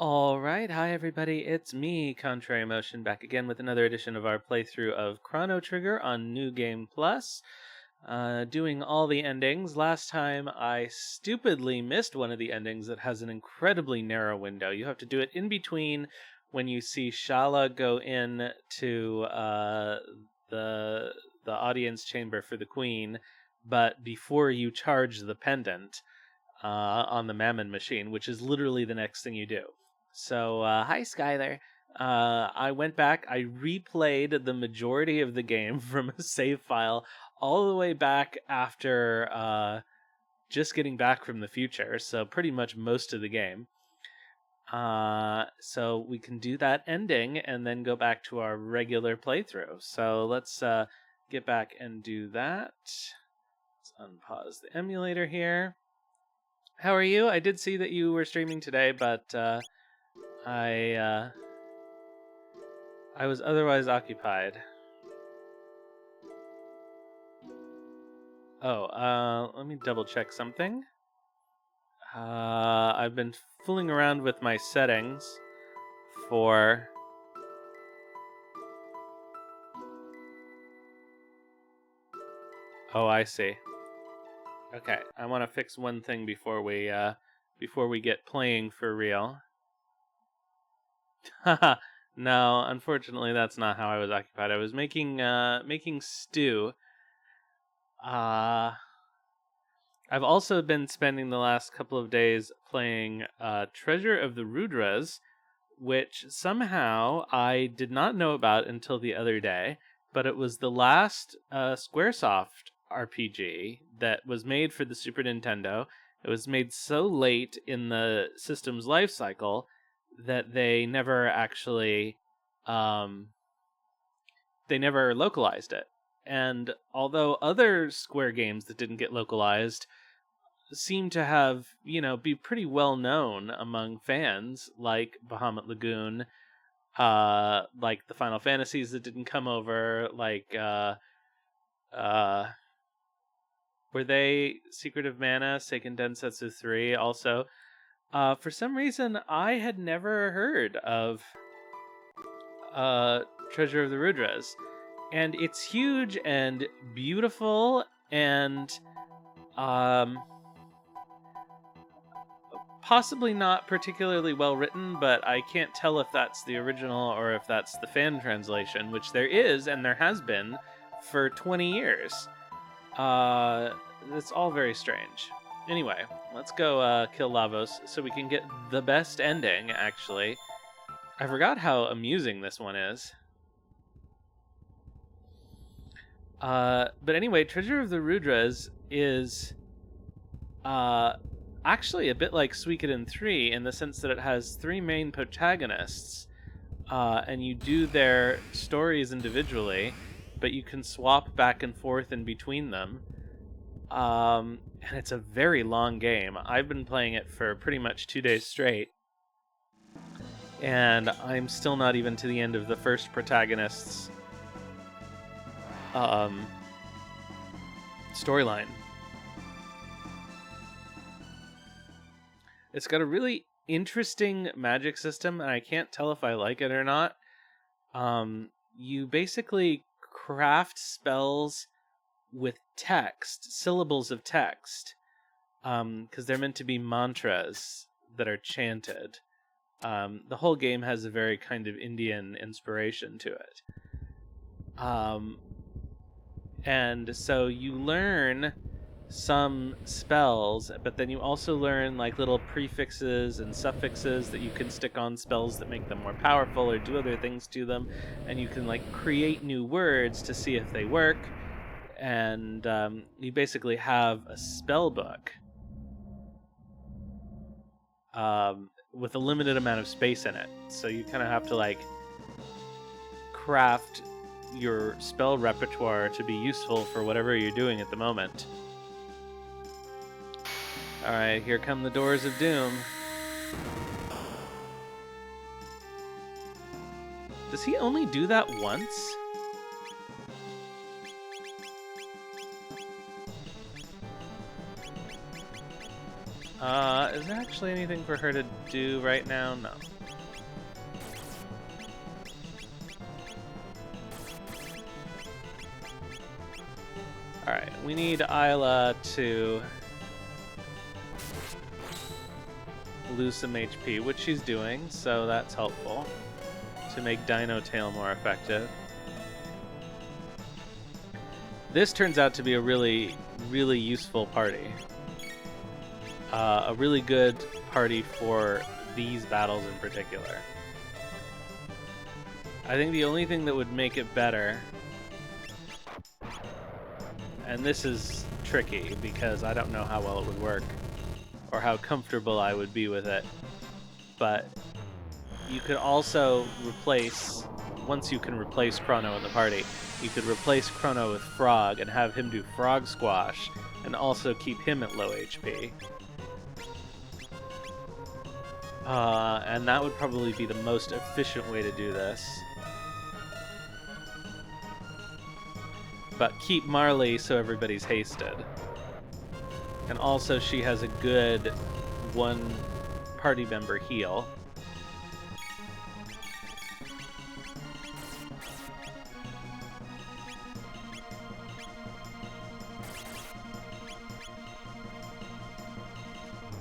Alright, hi everybody, it's me, Contrary Motion, back again with another edition of our playthrough of Chrono Trigger on New Game Plus. Doing all the endings. Last time I stupidly missed one of the endings that has an incredibly narrow window. You have to do it in between when you see Shala go in to the audience chamber for the Queen, but before you charge the pendant on the Mammon machine, which is literally the next thing you do. So, hi Skylar. I went back, I replayed the majority of the game from a save file all the way back after just getting back from the future, so pretty much most of the game. So we can do that ending and then go back to our regular playthrough. So let's get back and do that. Let's unpause the emulator here. How are you? I did see that you were streaming today, but I was otherwise occupied. Oh, let me double check something. I've been fooling around with my settings for... Oh, I see. Okay, I want to fix one thing before we get playing for real. Haha. No, unfortunately, that's not how I was occupied. I was making stew. I've also been spending the last couple of days playing Treasure of the Rudras, which somehow I did not know about until the other day, but it was the last Squaresoft RPG that was made for the Super Nintendo. It was made so late in the system's life cycle that they never actually they never localized it. And although other Square games that didn't get localized seem to have, be pretty well known among fans, like Bahamut Lagoon, like the Final Fantasies that didn't come over, like were they Secret of Mana, Seiken Densetsu 3 also? For some reason, I had never heard of Treasure of the Rudras. And it's huge and beautiful and possibly not particularly well written, but I can't tell if that's the original or if that's the fan translation, which there is and there has been for 20 years. It's all very strange. Anyway, let's go kill Lavos so we can get the best ending, actually. I forgot how amusing this one is. But anyway, Treasure of the Rudras is actually a bit like Suikoden 3 in the sense that it has three main protagonists, and you do their stories individually, but you can swap back and forth in between them. And it's a very long game. I've been playing it for pretty much 2 days straight, and I'm still not even to the end of the first protagonist's storyline. It's got a really interesting magic system, and I can't tell if I like it or not. You basically craft spells with text, syllables of text, because they're meant to be mantras that are chanted. The whole game has a very kind of Indian inspiration to it. And so you learn some spells, but then you also learn like little prefixes and suffixes that you can stick on spells that make them more powerful or do other things to them, and you can like create new words to see if they work. And you basically have a spell book with a limited amount of space in it, so you kind of have to like craft your spell repertoire to be useful for whatever you're doing at the moment. Alright, here come the doors of doom. Does he only do that once? Is there actually anything for her to do right now? No. Alright, we need Isla to lose some HP, which she's doing, so that's helpful to make Dino Tail more effective. This turns out to be a really, really useful party. A really good party for these battles in particular. I think the only thing that would make it better, and this is tricky because I don't know how well it would work or how comfortable I would be with it, but you could also replace, once you can replace Crono in the party, you could replace Crono with Frog and have him do Frog Squash and also keep him at low HP. And that would probably be the most efficient way to do this. But keep Marley so everybody's hasted. And also she has a good one party member heal.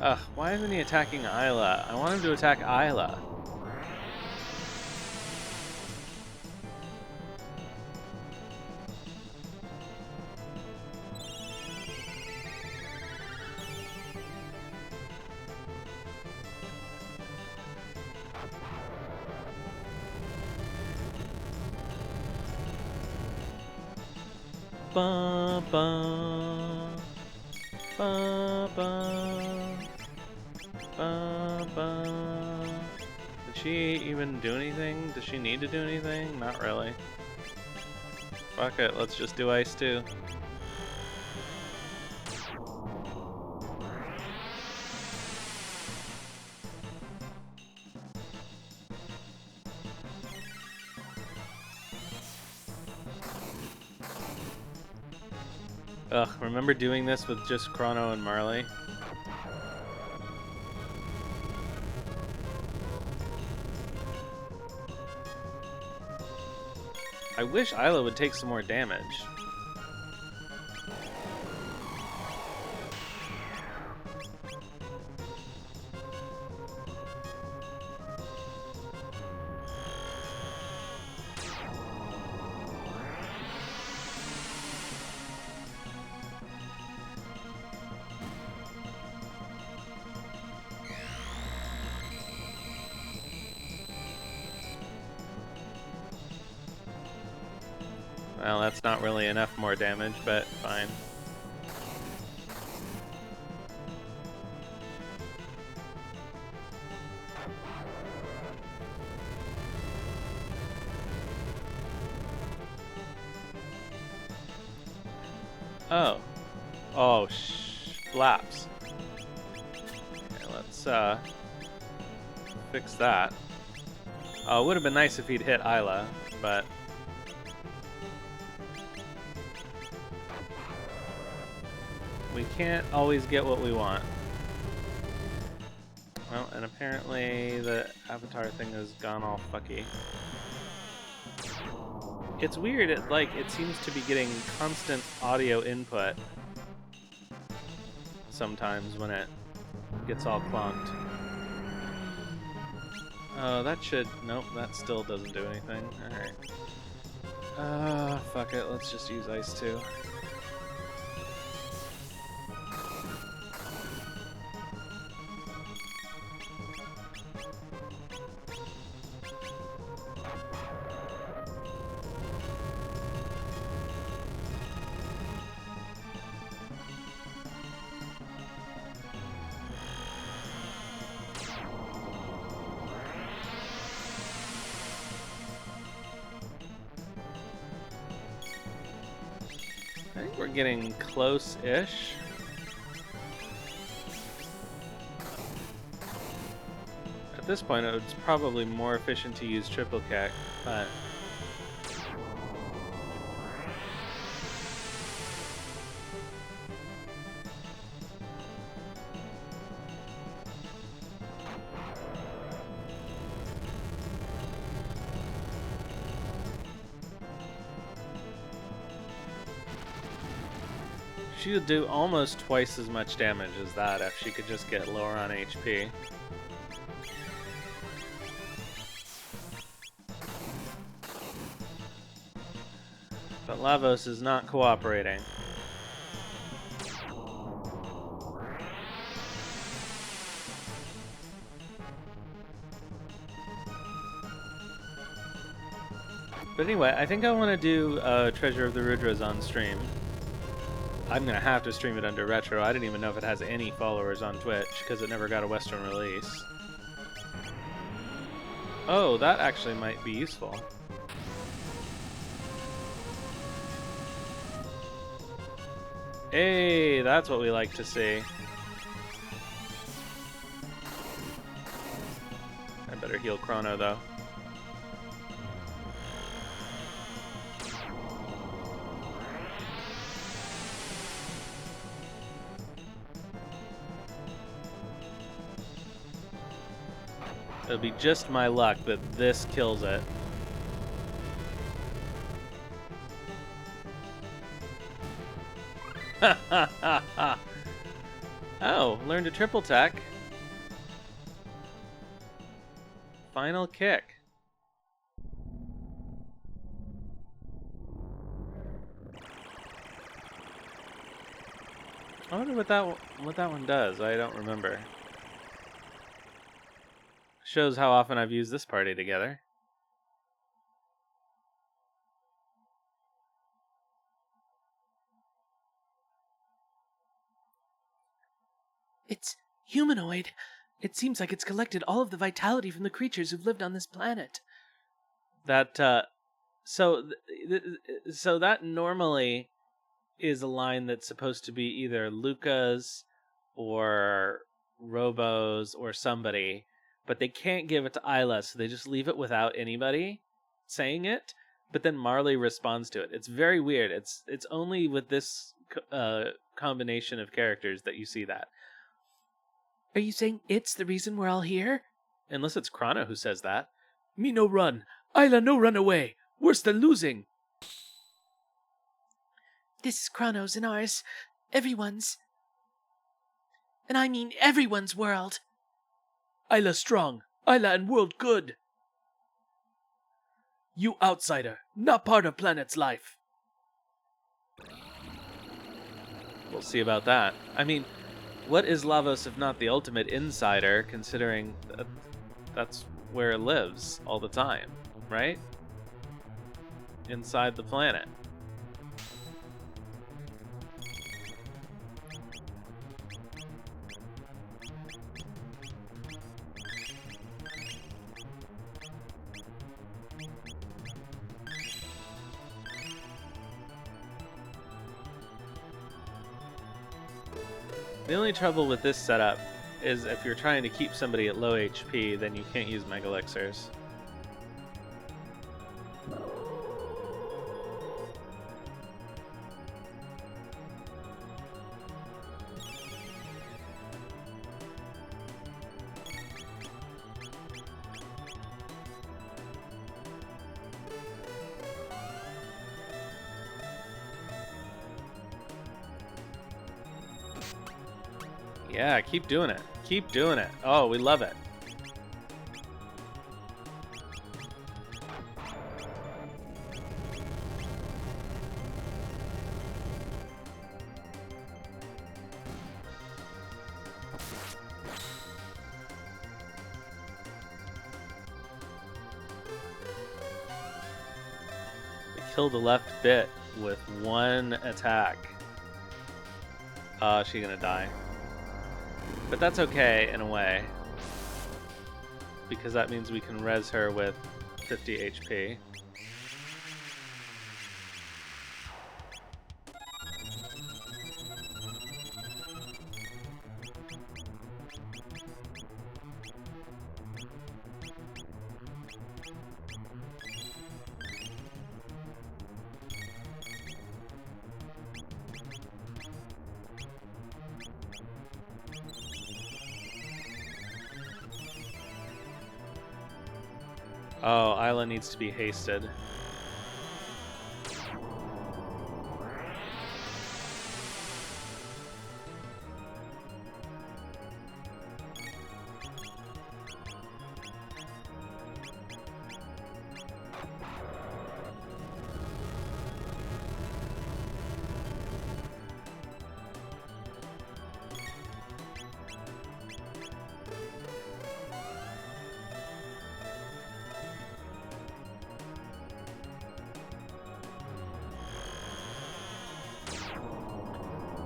Ugh, why isn't he attacking Isla? I want him to attack Isla. Ba ba ba ba ba ba. Did she even do anything? Does she need to do anything? Not really. Fuck it, let's just do Ice 2. Ugh, remember doing this with just Crono and Marley? I wish Isla would take some more damage. Well, that's not really enough more damage, but fine. Oh. Oh, flaps. Okay, let's fix that. Oh, it would have been nice if he'd hit Isla, but we can't always get what we want. Well, and apparently the avatar thing has gone all fucky. It's weird, it seems to be getting constant audio input sometimes when it gets all clonked. Oh, that should... Nope, that still doesn't do anything. Alright. Fuck it, let's just use Ice 2. I think we're getting close-ish. At this point, it's probably more efficient to use triple kick, but... She would do almost twice as much damage as that if she could just get lower on HP. But Lavos is not cooperating. But anyway, I think I want to do Treasure of the Rudras on stream. I'm going to have to stream it under Retro. I didn't even know if it has any followers on Twitch, because it never got a Western release. Oh, that actually might be useful. Hey, that's what we like to see. I better heal Crono, though. It'll be just my luck that this kills it. Oh, learned a triple tech. Final kick. I wonder what that one does. I don't remember. Shows how often I've used this party together. It's humanoid. It seems like it's collected all of the vitality from the creatures who've lived on this planet. That so that normally is a line that's supposed to be either Luca's or Robo's or somebody, but they can't give it to Isla, so they just leave it without anybody saying it. But then Marley responds to it. It's very weird. It's only with this combination of characters that you see that. Are you saying it's the reason we're all here? Unless it's Crono who says that. Me no run. Isla no run away. Worse than losing. This is Crono's and ours. Everyone's. And I mean everyone's world. Isla strong. Isla and world good. You outsider, not part of planet's life. We'll see about that. I mean, what is Lavos if not the ultimate insider, considering that's where it lives all the time, right? Inside the planet. The only trouble with this setup is if you're trying to keep somebody at low HP, then you can't use Mega Elixirs. Yeah, keep doing it. Keep doing it. Oh, we love it. We killed the left bit with one attack. Oh, she's gonna die. But that's okay, in a way. Because that means we can res her with 50 HP. Oh, Isla needs to be hasted.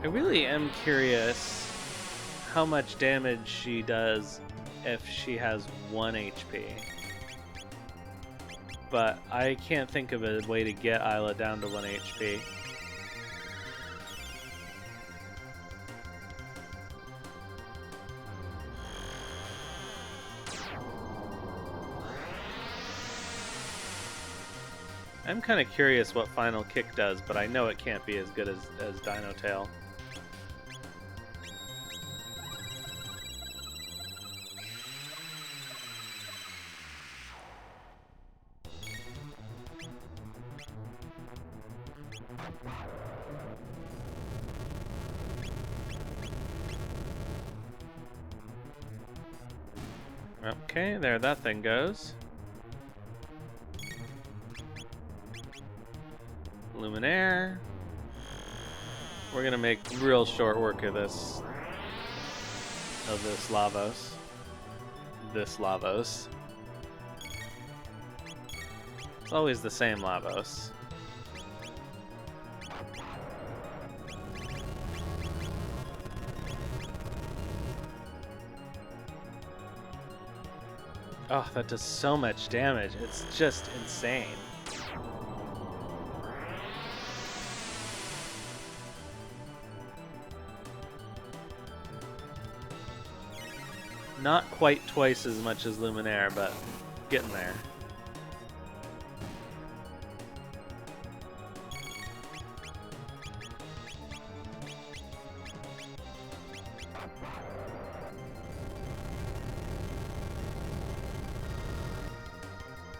I really am curious how much damage she does if she has 1 HP. But I can't think of a way to get Isla down to 1 HP. I'm kind of curious what Final Kick does, but I know it can't be as good as Dino Tail. Okay, there that thing goes. Luminaire. We're gonna make real short work of this Lavos. This Lavos. It's always the same Lavos. Oh, that does so much damage. It's just insane. Not quite twice as much as Luminaire, but getting there.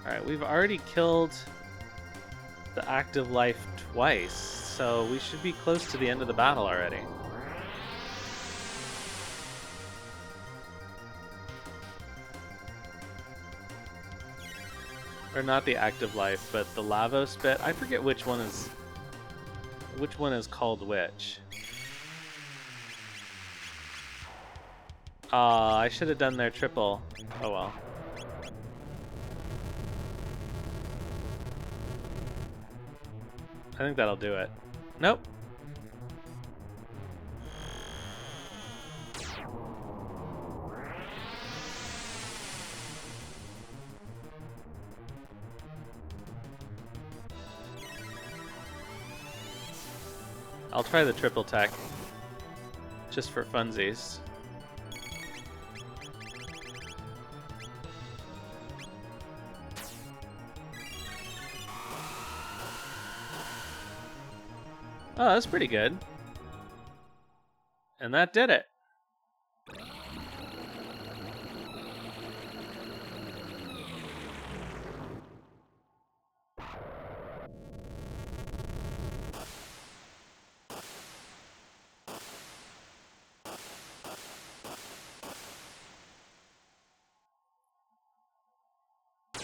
Alright, we've already killed the active life twice, so we should be close to the end of the battle already. Or not the active life, but the Lavos bit. I forget which one is called which. I should have done their triple. Oh well. I think that'll do it. Nope. I'll try the triple tech, just for funsies. Oh, that's pretty good. And that did it.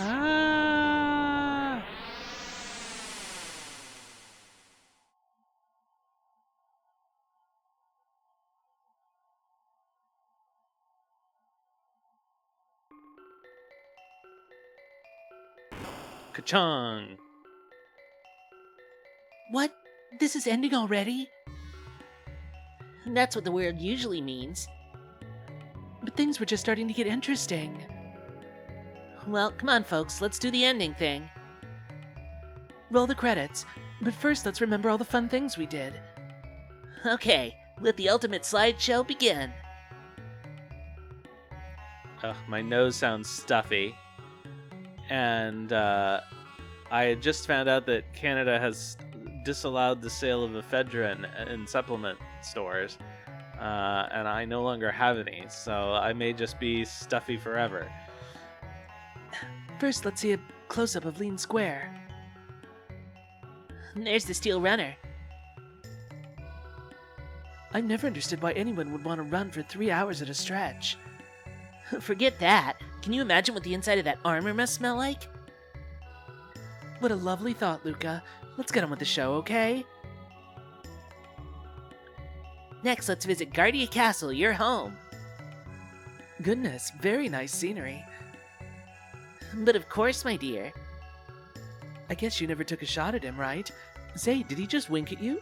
Ah! Ka-chong! What? This is ending already? That's what the word usually means. But things were just starting to get interesting. Well, come on, folks. Let's do the ending thing. Roll the credits. But first, let's remember all the fun things we did. Okay, let the ultimate slideshow begin. Ugh, my nose sounds stuffy. And I had just found out that Canada has disallowed the sale of ephedrine in supplement stores. And I no longer have any, so I may just be stuffy forever. First, let's see a close-up of Lean Square. There's the Steel Runner. I never understood why anyone would want to run for 3 hours at a stretch. Forget that. Can you imagine what the inside of that armor must smell like? What a lovely thought, Luca. Let's get on with the show, okay? Next, let's visit Guardia Castle, your home. Goodness, very nice scenery. But of course, my dear. I guess you never took a shot at him, right? Say, did he just wink at you?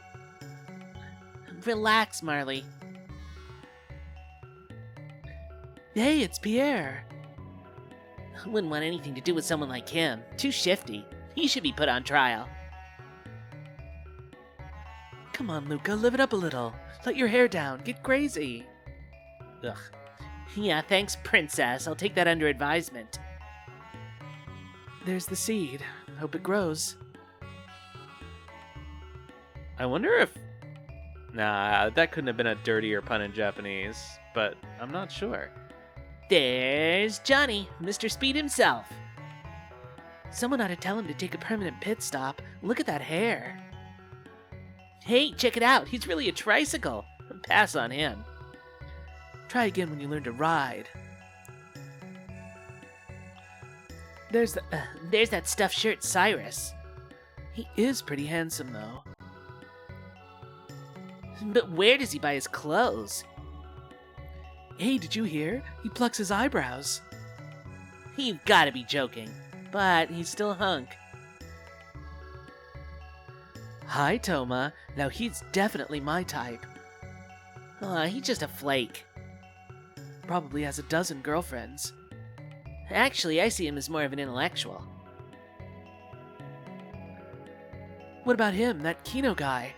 Relax, Marley. Hey, it's Pierre. Wouldn't want anything to do with someone like him. Too shifty. He should be put on trial. Come on, Luca, live it up a little. Let your hair down. Get crazy. Ugh. Yeah, thanks, Princess. I'll take that under advisement. There's the seed. Hope it grows. I wonder if... Nah, that couldn't have been a dirtier pun in Japanese, but I'm not sure. There's Johnny, Mr. Speed himself. Someone ought to tell him to take a permanent pit stop. Look at that hair. Hey, check it out. He's really a tricycle. Pass on him. Try again when you learn to ride. There's that stuffed shirt, Cyrus. He is pretty handsome, though. But where does he buy his clothes? Hey, did you hear? He plucks his eyebrows. You've gotta be joking. But he's still a hunk. Hi, Toma. Now he's definitely my type. He's just a flake. Probably has a dozen girlfriends. Actually, I see him as more of an intellectual. What about him, that Kino guy?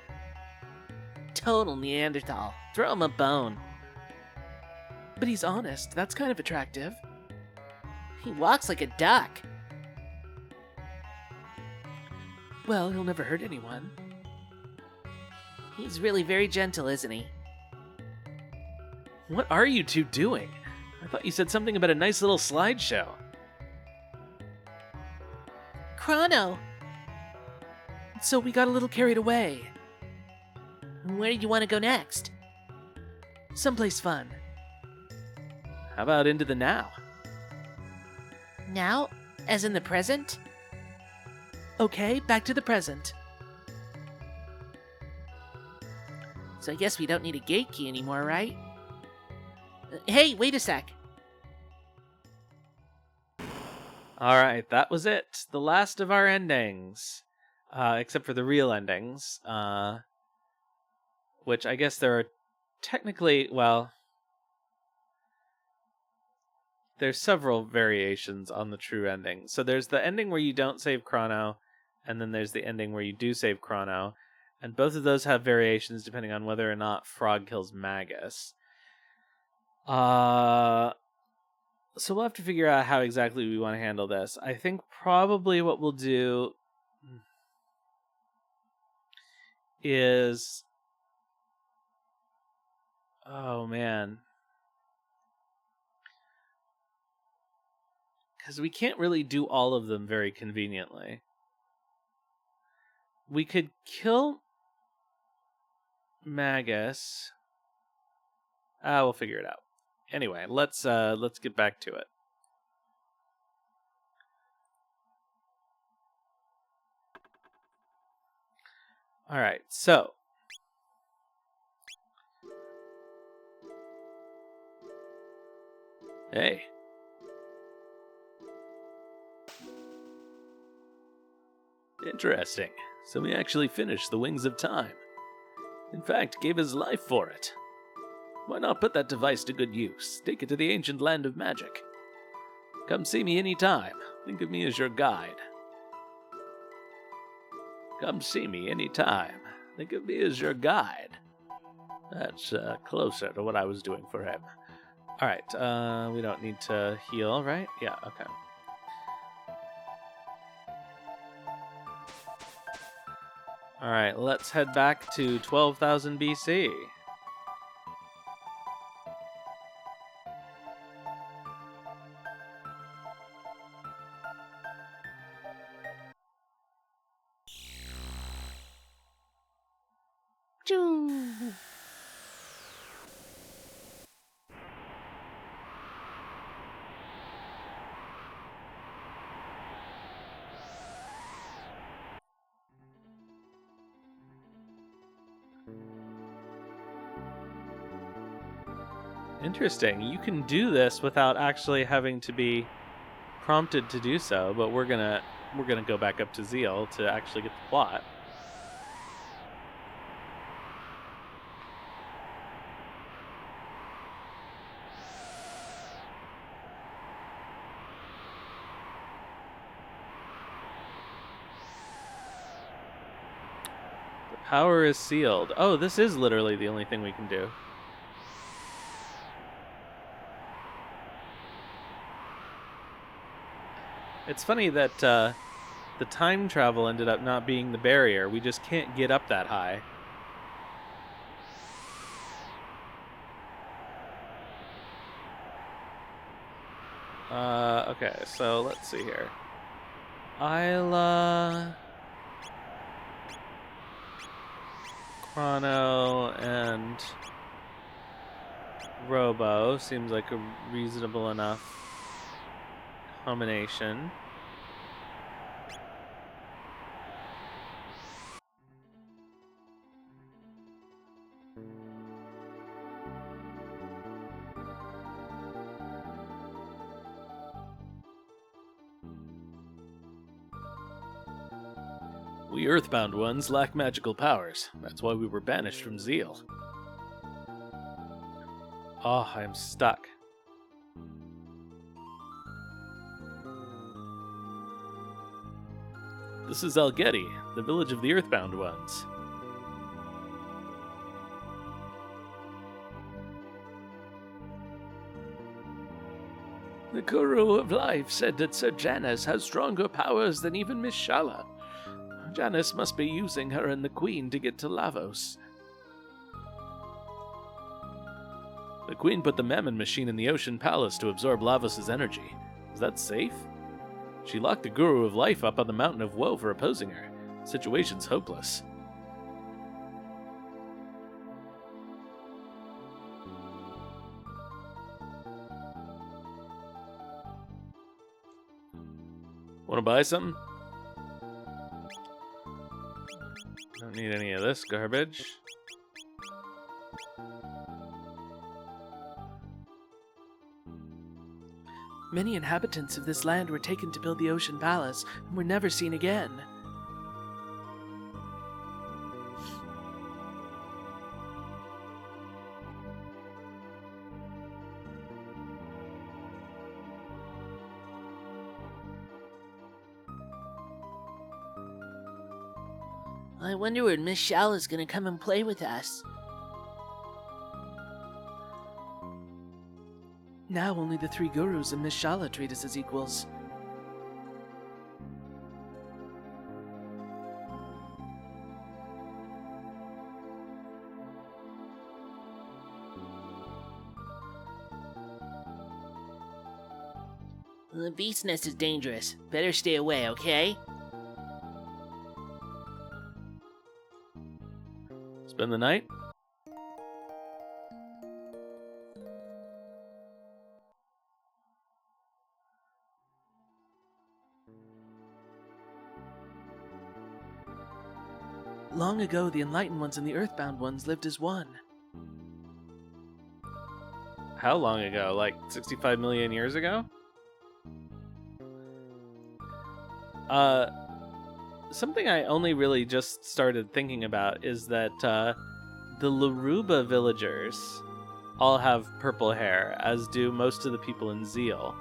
Total Neanderthal. Throw him a bone. But he's honest. That's kind of attractive. He walks like a duck. Well, he'll never hurt anyone. He's really very gentle, isn't he? What are you two doing? I thought you said something about a nice little slideshow. Crono! So we got a little carried away. Where do you want to go next? Someplace fun. How about into the now? Now? As in the present? Okay, back to the present. So I guess we don't need a gate key anymore, right? Hey, wait a sec. Alright, that was it. The last of our endings. Except for the real endings. Which I guess there are technically, well... There's several variations on the true ending. So there's the ending where you don't save Crono, and then there's the ending where you do save Crono. And both of those have variations depending on whether or not Frog kills Magus. So we'll have to figure out how exactly we want to handle this. I think probably what we'll do is... Oh, man. Because we can't really do all of them very conveniently. We could kill Magus. We'll figure it out. Anyway, let's get back to it. All right, so hey. Interesting. So he actually finished the Wings of Time. In fact, gave his life for it. Why not put that device to good use? Take it to the ancient land of magic. Come see me any time. Think of me as your guide. Come see me any time. Think of me as your guide. That's closer to what I was doing for him. Alright, we don't need to heal, right? Yeah, okay. Alright, let's head back to 12,000 BC. Interesting. You can do this without actually having to be prompted to do so, but we're gonna go back up to Zeal to actually get the plot. Power is sealed. Oh, this is literally the only thing we can do. It's funny that the time travel ended up not being the barrier. We just can't get up that high. Okay, so let's see here. Isla, Chrono, and Robo seems like a reasonable enough combination. We Earthbound ones lack magical powers. That's why we were banished from Zeal. Oh, I'm stuck. This is Algeti, the village of the Earthbound ones. The Guru of Life said that Sir Janus has stronger powers than even Miss Shala. Janus must be using her and the Queen to get to Lavos. The Queen put the Mammon machine in the Ocean Palace to absorb Lavos' energy. Is that safe? She locked the Guru of Life up on the Mountain of Woe for opposing her. Situation's hopeless. Wanna buy something? Don't need any of this garbage. Many inhabitants of this land were taken to build the Ocean Palace and were never seen again. I wonder when Miss Shala's gonna come and play with us. Now only the three gurus and Miss Shala treat us as equals. The beast nest is dangerous. Better stay away, okay? Spend the night? Long ago, the Enlightened ones and the Earthbound ones lived as one. How long ago? Like 65 million years ago? Something I only really just started thinking about is that the Laruba villagers all have purple hair, as do most of the people in Zeal.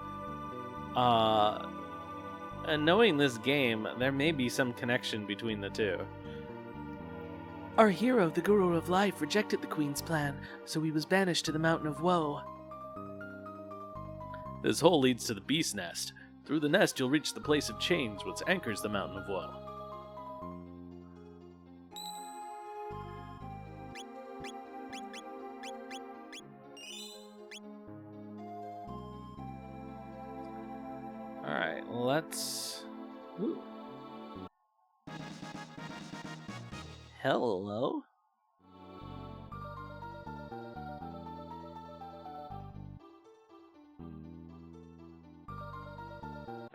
And knowing this game, there may be some connection between the two. Our hero, the Guru of Life, rejected the Queen's plan, so he was banished to the Mountain of Woe. This hole leads to the Beast Nest. Through the nest, you'll reach the place of change, which anchors the Mountain of Woe. Alright, let's... Ooh. Hello?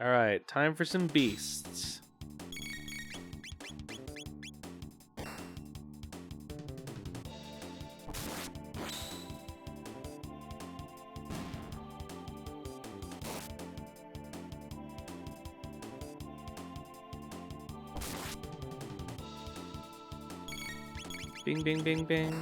Alright, time for some beasts. Bing, bing, bing, bing.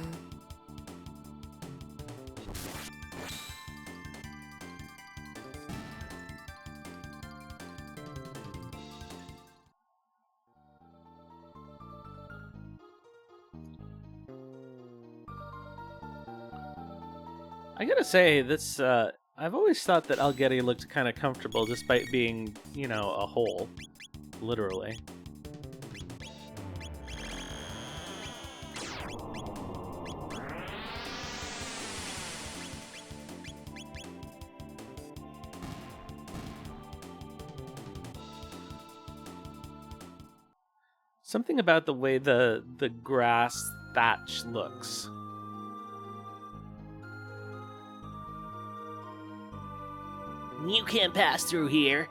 I gotta say, this, I've always thought that Algeti looked kind of comfortable despite being, you know, a hole. Literally. Something about the way the grass thatch looks. You can't pass through here.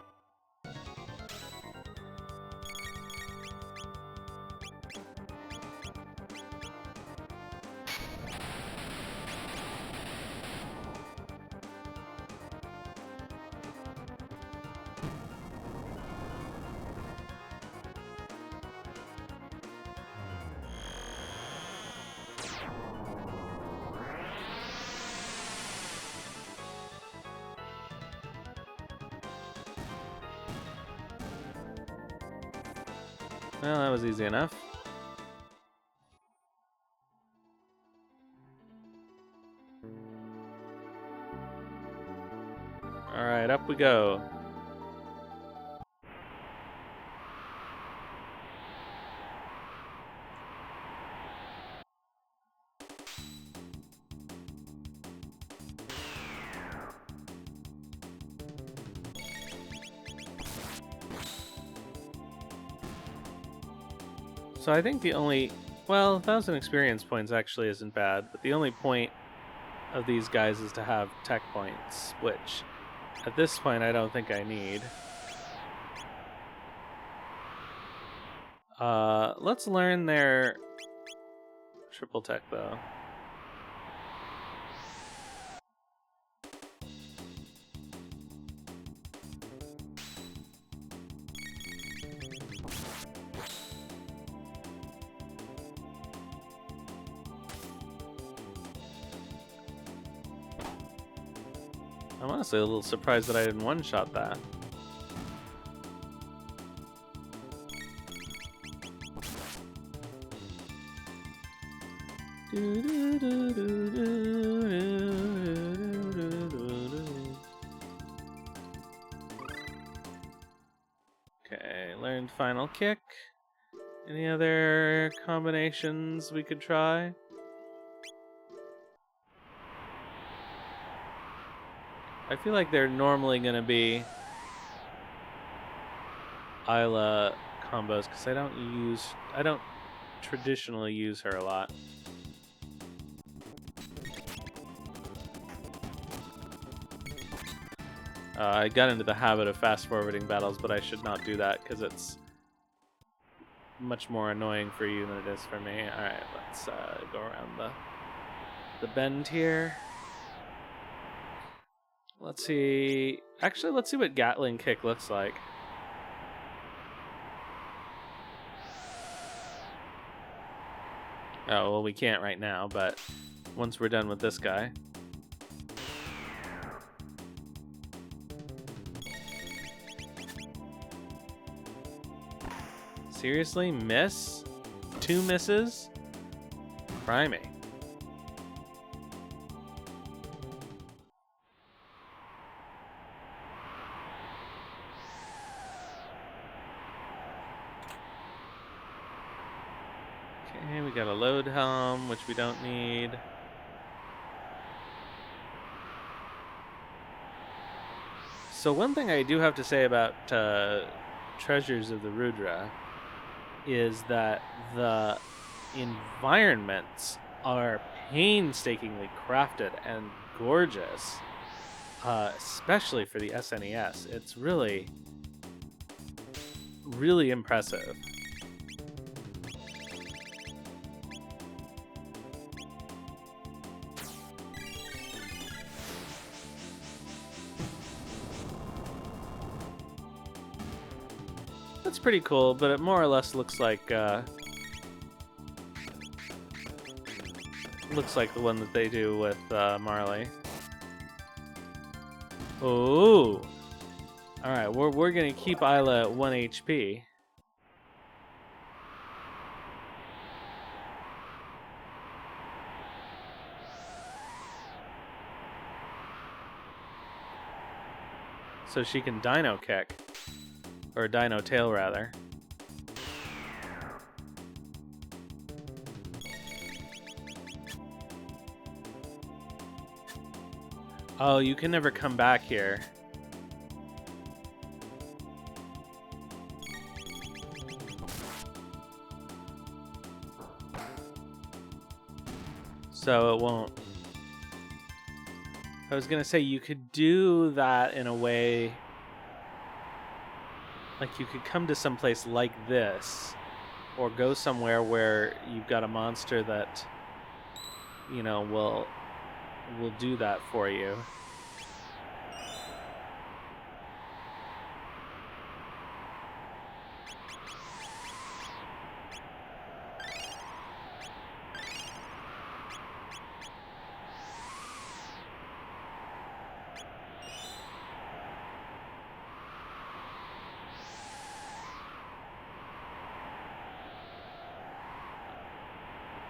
Well, that was easy enough. Alright, up we go. So I think the only, well, 1,000 experience points actually isn't bad, but the only point of these guys is to have tech points, which at this point I don't think I need. Let's learn their triple tech though. I'm honestly a little surprised that I didn't one-shot that. Okay, learned final kick. Any other combinations we could try? I feel like they're normally going to be Isla combos because I don't traditionally use her a lot. I got into the habit of fast-forwarding battles, but I should not do that because it's much more annoying for you than it is for me. Alright, let's go around the bend here. Let's see. Actually, let's see what Gatling Kick looks like. Oh, well, we can't right now, but once we're done with this guy. Seriously? Miss? 2 misses? Cry me. Okay, we got a load helm, which we don't need. So one thing I do have to say about Treasures of the Rudra is that the environments are painstakingly crafted and gorgeous, especially for the SNES. It's really, really impressive. That's pretty cool, but it more or less looks like the one that they do with Marley. Oh, all right. We're gonna keep Isla at 1 HP. so she can dino kick. Or dino tail, rather. Oh, you can never come back here. So it won't. I was gonna say you could do that in a way, like you could come to some place like this, or go somewhere where you've got a monster that, you know, will do that for you.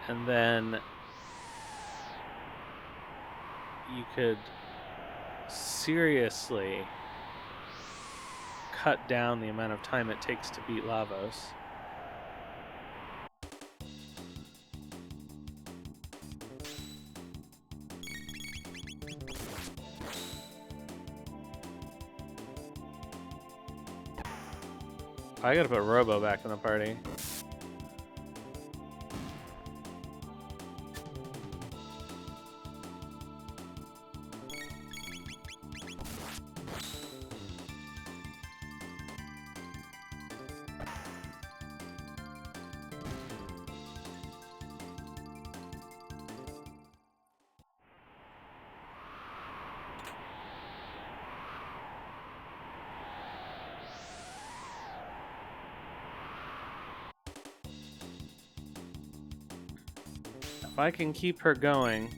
And then you could seriously cut down the amount of time it takes to beat Lavos. I gotta put Robo back in the party. If I can keep her going.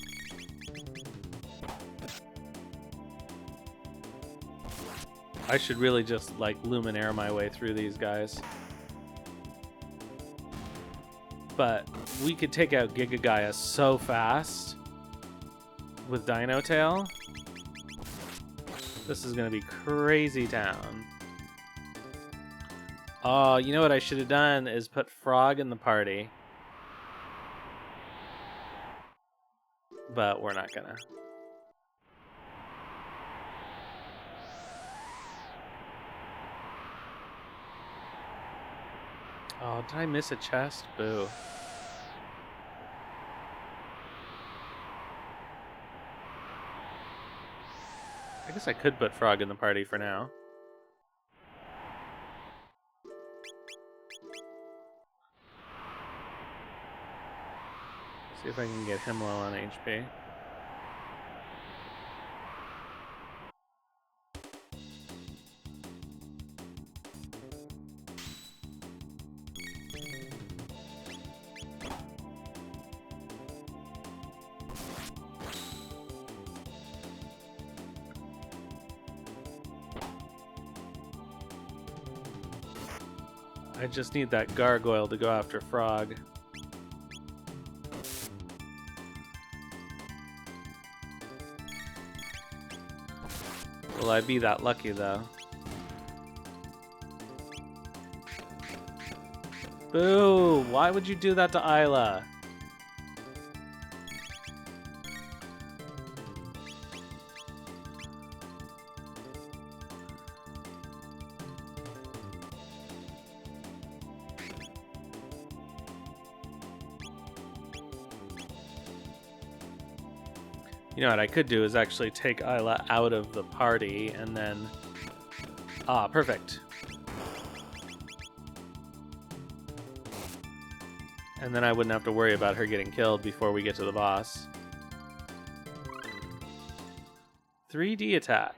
I should really just, like, Luminaire my way through these guys. But we could take out Giga Gaia so fast with Dino Tail. This is going to be crazy town. Oh, you know what I should have done is put Frog in the party. But we're not gonna. Oh, did I miss a chest? Boo. I guess I could put Frog in the party for now. See if I can get him low on HP. I just need that gargoyle to go after Frog. Will I be that lucky, though? Boo! Why would you do that to Isla? You know what I could do is actually take Isla out of the party and then... Ah, perfect. And then I wouldn't have to worry about her getting killed before we get to the boss. 3D attack.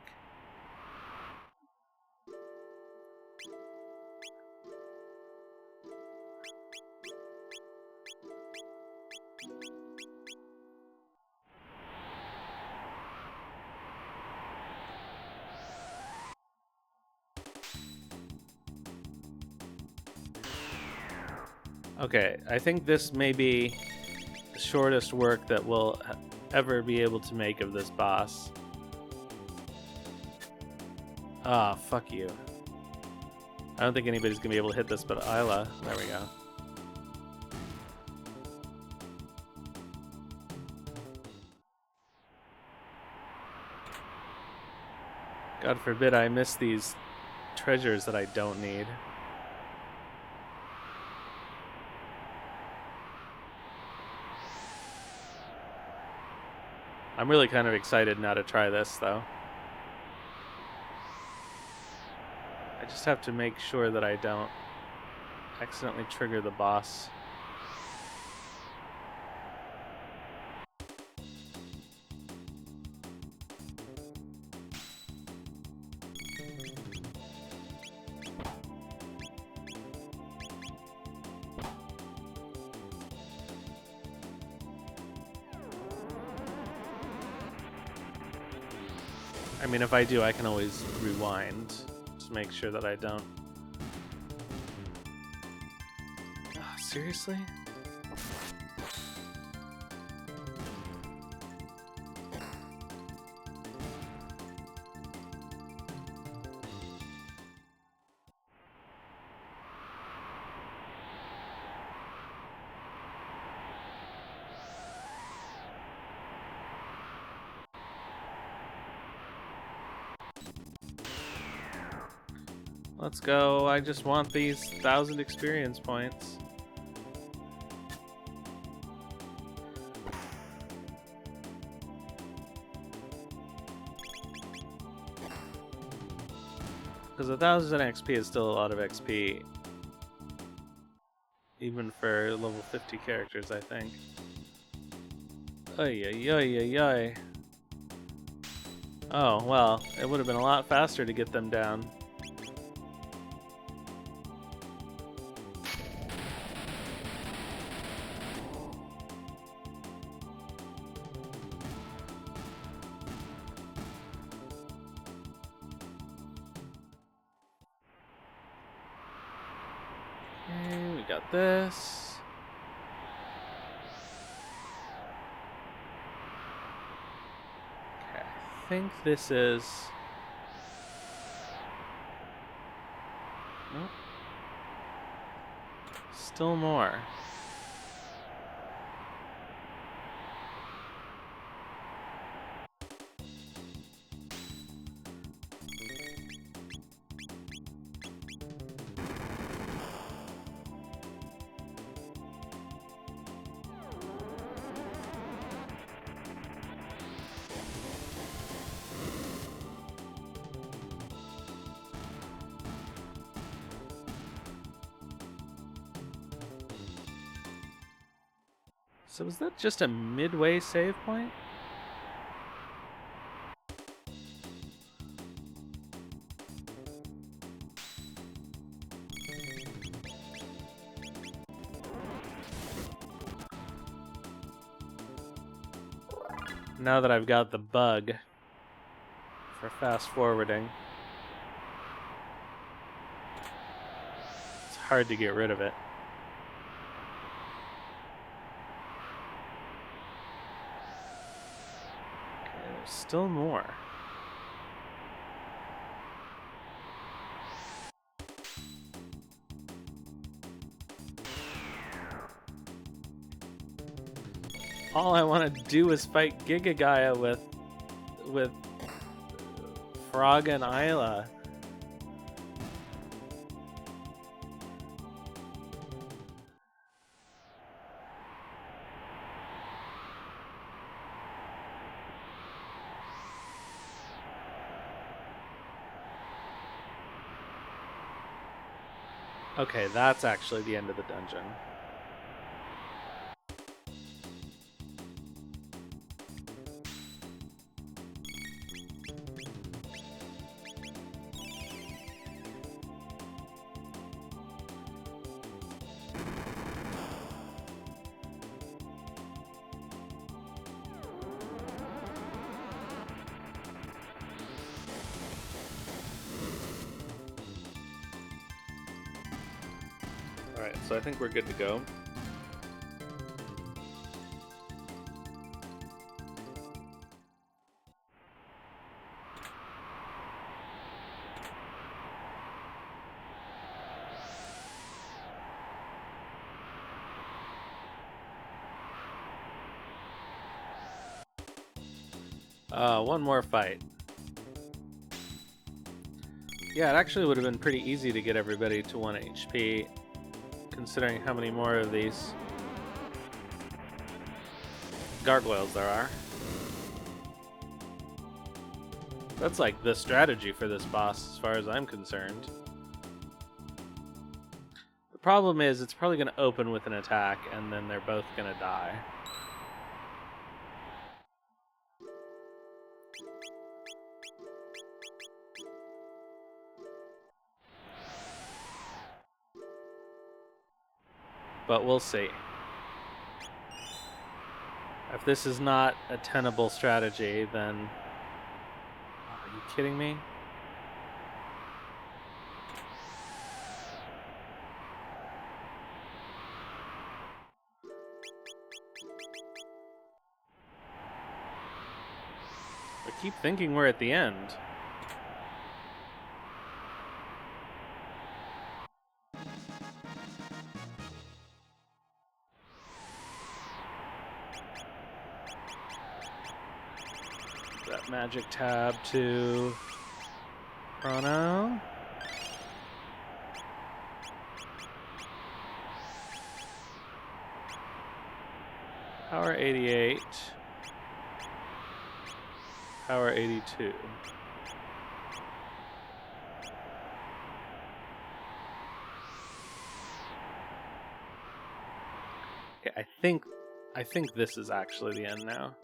Okay, I think this may be the shortest work that we'll ever be able to make of this boss. Ah, fuck you. I don't think anybody's gonna be able to hit this but Isla. There we go. God forbid I miss these treasures that I don't need. I'm really kind of excited now to try this, though. I just have to make sure that I don't accidentally trigger the boss. I mean, if I do, I can always rewind to make sure that I don't. Oh, seriously? Let's go. I just want these 1,000 experience points. Because 1,000 XP is still a lot of XP. Even for level 50 characters, I think. Oy, oy, oy, oy, oy. Oh, well, it would have been a lot faster to get them down. Okay, we got this. Okay, I think this is... Nope. Still more. So was that just a midway save point? Now that I've got the bug for fast forwarding, it's hard to get rid of it. Still more. All I want to do is fight Giga Gaia with Frog and Isla. Okay, that's actually the end of the dungeon. Alright, so I think we're good to go. One more fight. Yeah, it actually would have been pretty easy to get everybody to 1 HP, considering how many more of these gargoyles there are. That's like the strategy for this boss, as far as I'm concerned. The problem is, it's probably going to open with an attack, and then they're both going to die. But we'll see. If this is not a tenable strategy, then... Are you kidding me? I keep thinking we're at the end. That magic tab to Crono. Power 88. Power 82. Okay, I think this is actually the end now.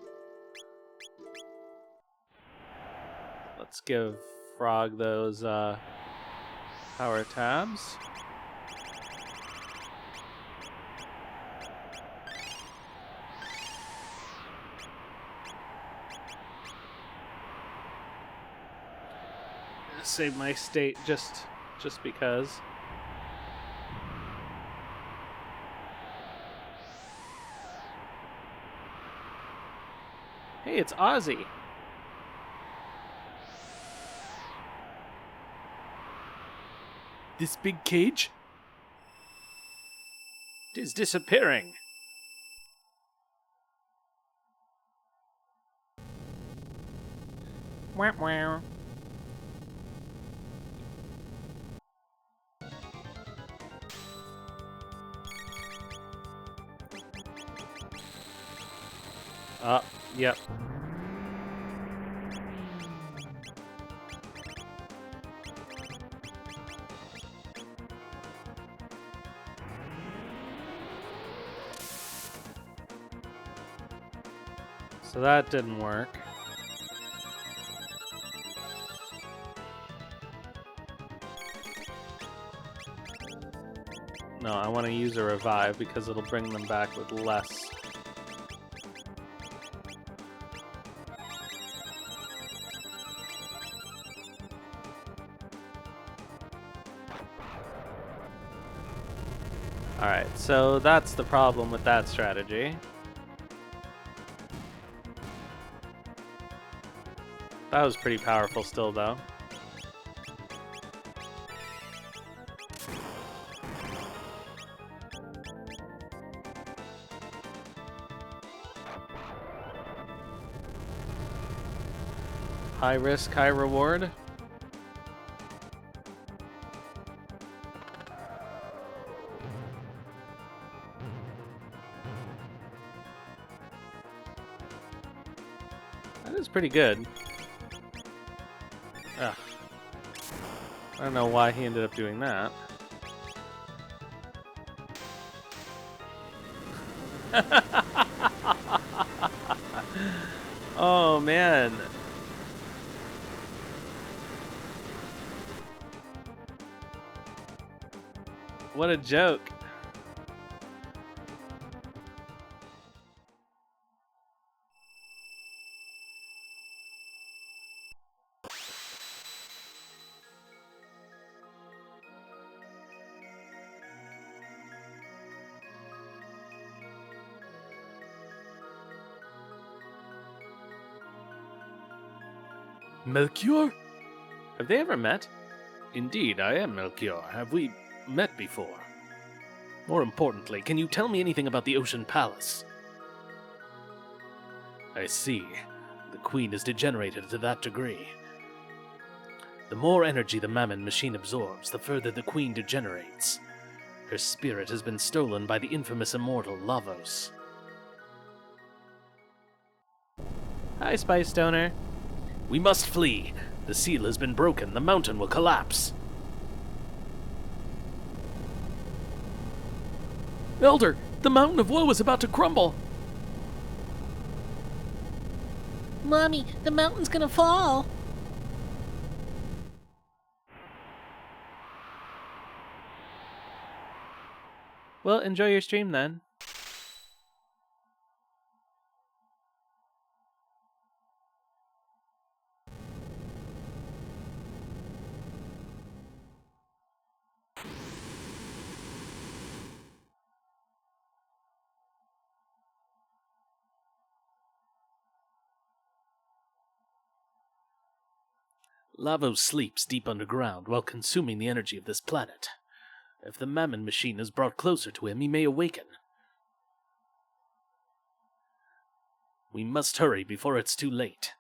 Let's give Frog those power tabs. Save my state just because. Hey, it's Ozzy. This big cage? It is disappearing. Wow, wow. Yep. So that didn't work. No, I want to use a revive because it'll bring them back with less. Alright, so that's the problem with that strategy. That was pretty powerful still, though. High risk, high reward. That is pretty good. Ugh. I don't know why he ended up doing that. Oh, man. What a joke. Melchior? Have they ever met? Indeed, I am Melchior. Have we met before? More importantly, can you tell me anything about the Ocean Palace? I see. The Queen is degenerated to that degree. The more energy the Mammon machine absorbs, the further the Queen degenerates. Her spirit has been stolen by the infamous immortal Lavos. Hi, Spice Stoner. We must flee. The seal has been broken. The mountain will collapse. Elder, the mountain of woe is about to crumble. Mommy, the mountain's gonna fall. Well, enjoy your stream then. Lavos sleeps deep underground while consuming the energy of this planet. If the Mammon machine is brought closer to him, he may awaken. We must hurry before it's too late.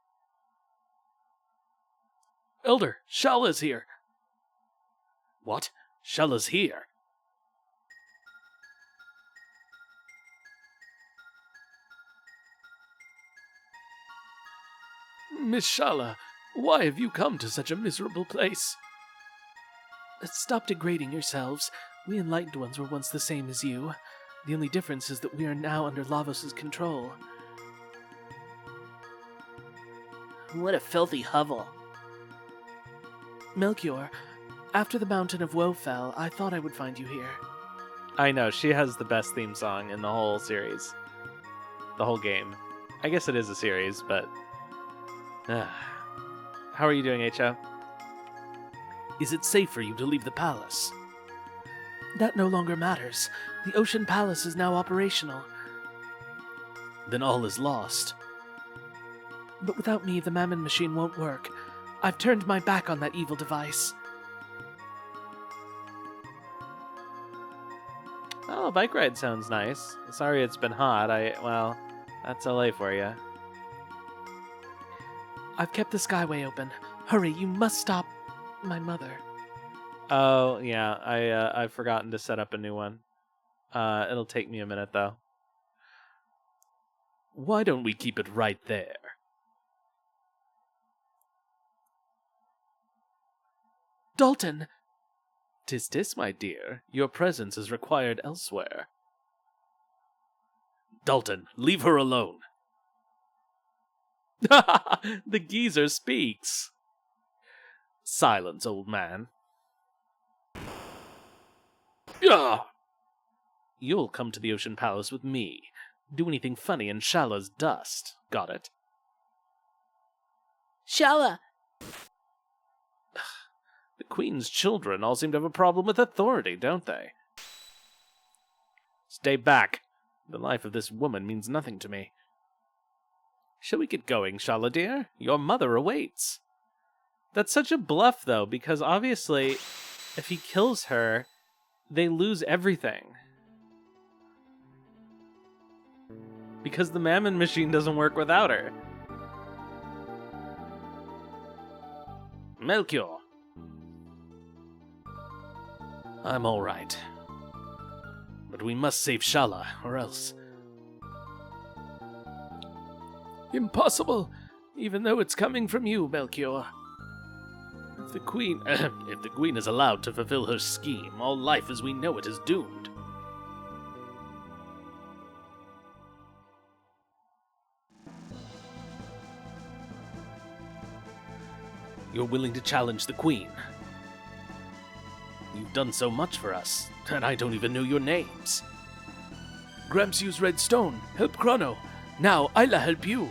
Elder, Shala's here. What? Shala's here? Miss Shala, why have you come to such a miserable place? Stop degrading yourselves. We Enlightened Ones were once the same as you. The only difference is that we are now under Lavos' control. What a filthy hovel. Melchior, after the Mountain of Woe fell, I thought I would find you here. I know, she has the best theme song in the whole series. The whole game. I guess it is a series, but... How are you doing, H.O.? Is it safe for you to leave the palace? That no longer matters. The Ocean Palace is now operational. Then all is lost. But without me, the Mammon machine won't work. I've turned my back on that evil device. Oh, a bike ride sounds nice. Sorry it's been hot. Well, that's LA for you. I've kept the Skyway open. Hurry, you must stop my mother. Oh, yeah, I've forgotten to set up a new one. It'll take me a minute, though. Why don't we keep it right there? Dalton! 'Tis, my dear. Your presence is required elsewhere. Dalton, leave her alone. The geezer speaks. Silence, old man. You'll come to the Ocean Palace with me. Do anything funny in Shala's dust. Got it? Shala! The Queen's children all seem to have a problem with authority, don't they? Stay back. The life of this woman means nothing to me. Shall we get going, Shala dear? Your mother awaits. That's such a bluff, though, because obviously, if he kills her, they lose everything. Because the Mammon machine doesn't work without her. Melchior. I'm all right. But we must save Shala, or else... Impossible, even though it's coming from you, Melchior. If the Queen is allowed to fulfill her scheme, all life as we know it is doomed. You're willing to challenge the Queen. You've done so much for us, and I don't even know your names. Gramps used Red Stone. Help Crono. Now, Isla help you.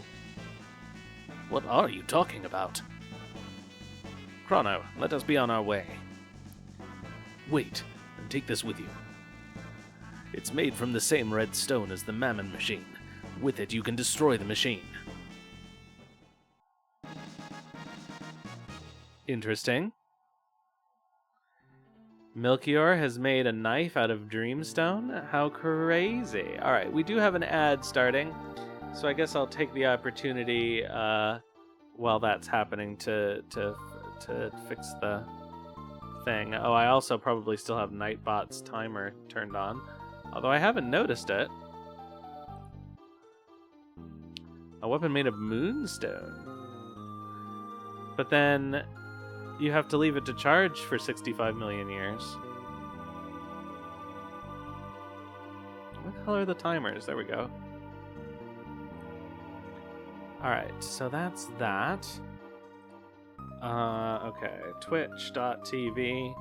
What are you talking about? Crono, let us be on our way. Wait, and take this with you. It's made from the same red stone as the Mammon machine. With it, you can destroy the machine. Interesting. Melchior has made a knife out of Dreamstone? How crazy. Alright, we do have an ad starting. So I guess I'll take the opportunity while that's happening to fix the thing. Oh, I also probably still have Nightbot's timer turned on, although I haven't noticed it. A weapon made of moonstone. But then you have to leave it to charge for 65 million years. What the hell are the timers? There we go. Alright, so that's that. Okay, twitch.tv.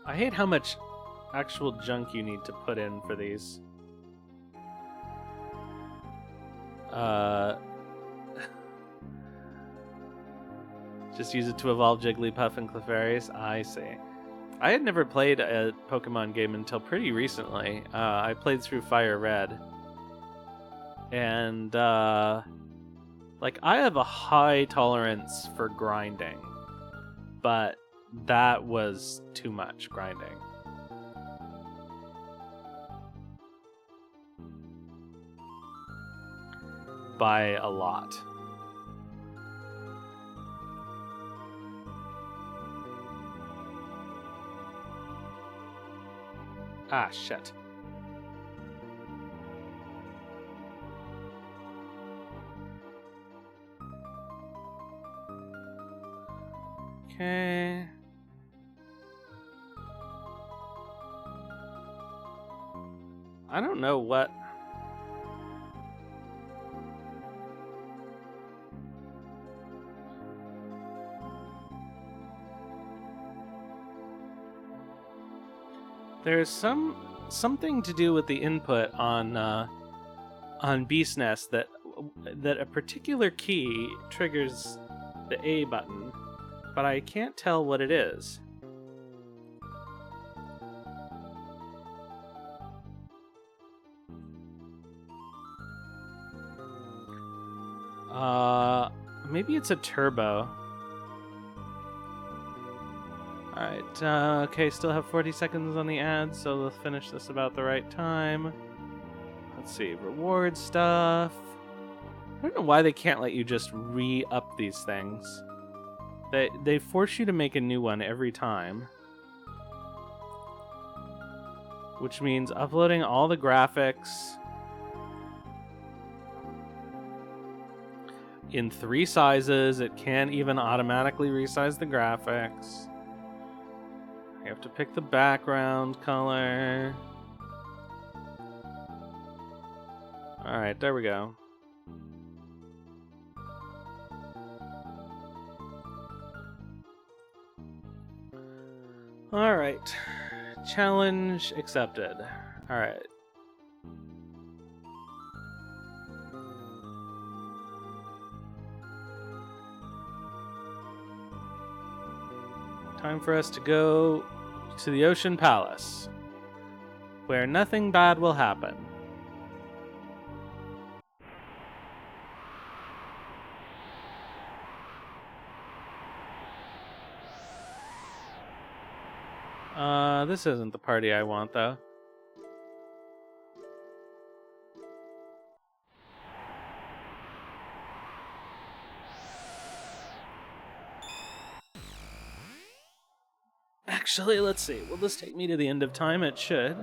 I hate how much actual junk you need to put in for these. Just use it to evolve Jigglypuff and Clefairies? I see. I had never played a Pokemon game until pretty recently. I played through Fire Red. And, like, I have a high tolerance for grinding, but that was too much grinding. By a lot. Ah, shit. Okay. I don't know what... There's something to do with the input on Beast Nest that a particular key triggers the A button, but I can't tell what it is. Maybe it's a turbo. Alright, okay, still have 40 seconds on the ad, so let's finish this about the right time. Let's see, reward stuff. I don't know why they can't let you just re-up these things. They force you to make a new one every time. Which means uploading all the graphics in 3 sizes. It can't even automatically resize the graphics. You have to pick the background color. Alright, there we go. Alright. Challenge accepted. Alright. Time for us to go to the Ocean Palace, where nothing bad will happen. This isn't the party I want, though. Actually, let's see. Will this take me to the end of time? It should.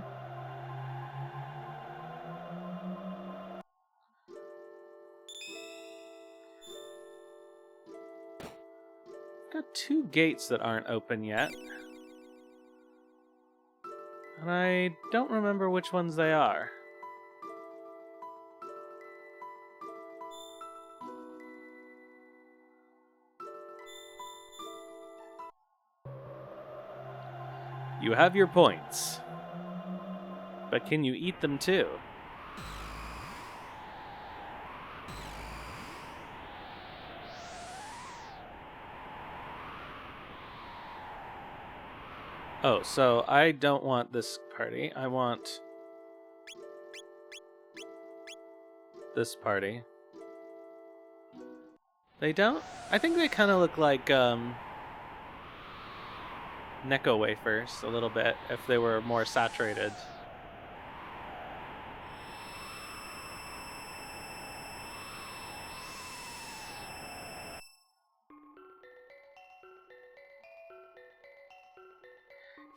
Got 2 gates that aren't open yet. And I don't remember which ones they are. You have your points. But can you eat them too? Oh, so I don't want this party. I want this party. They don't? I think they kind of look like Necco wafers a little bit if they were more saturated.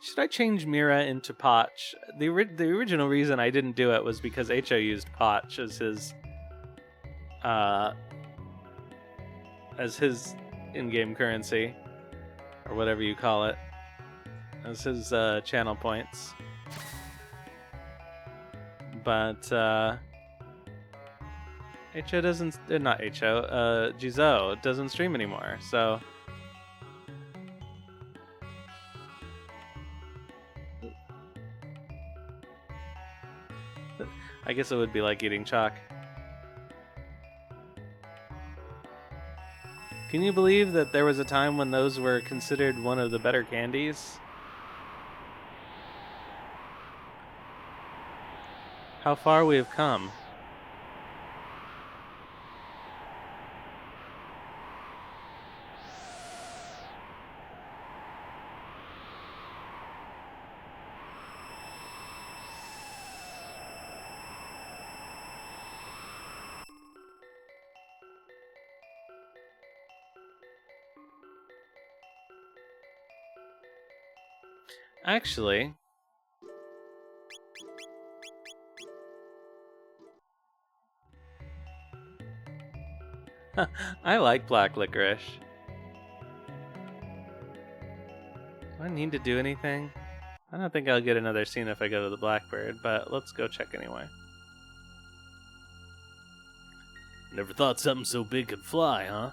Should I change Mira into Potch? The original reason I didn't do it was because Ho used Potch as his in-game currency, or whatever you call it, as his channel points. But Ho doesn't, not Ho, Jizo doesn't stream anymore, so I guess it would be like eating chalk. Can you believe that there was a time when those were considered one of the better candies? How far we have come. Actually, I like black licorice. Do I need to do anything? I don't think I'll get another scene if I go to the Blackbird, but let's go check anyway. Never thought something so big could fly, huh?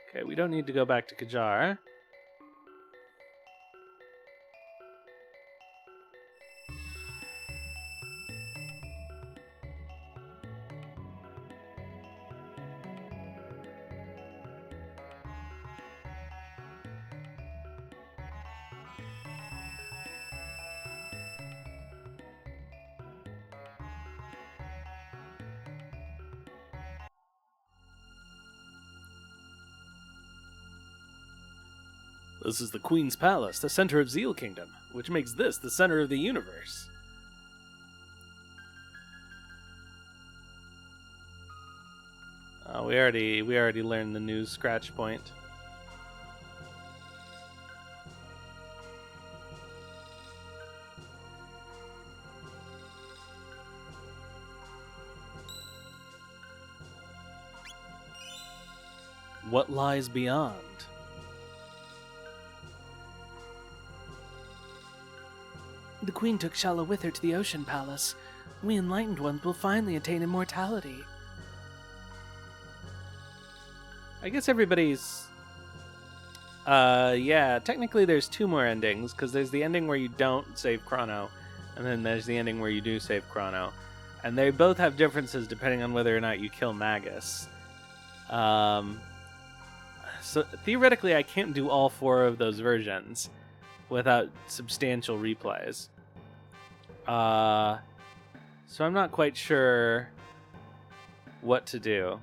Okay, we don't need to go back to Kajar. This is the Queen's Palace, the center of Zeal Kingdom, which makes this the center of the universe. We already learned the new scratch point. What lies beyond? The Queen took Shala with her to the Ocean Palace. We enlightened ones will finally attain immortality. I guess everybody's... yeah, technically there's two more endings, because there's the ending where you don't save Crono, and then there's the ending where you do save Crono. And they both have differences depending on whether or not you kill Magus. So theoretically I can't do all four of those versions without substantial replays. So I'm not quite sure what to do.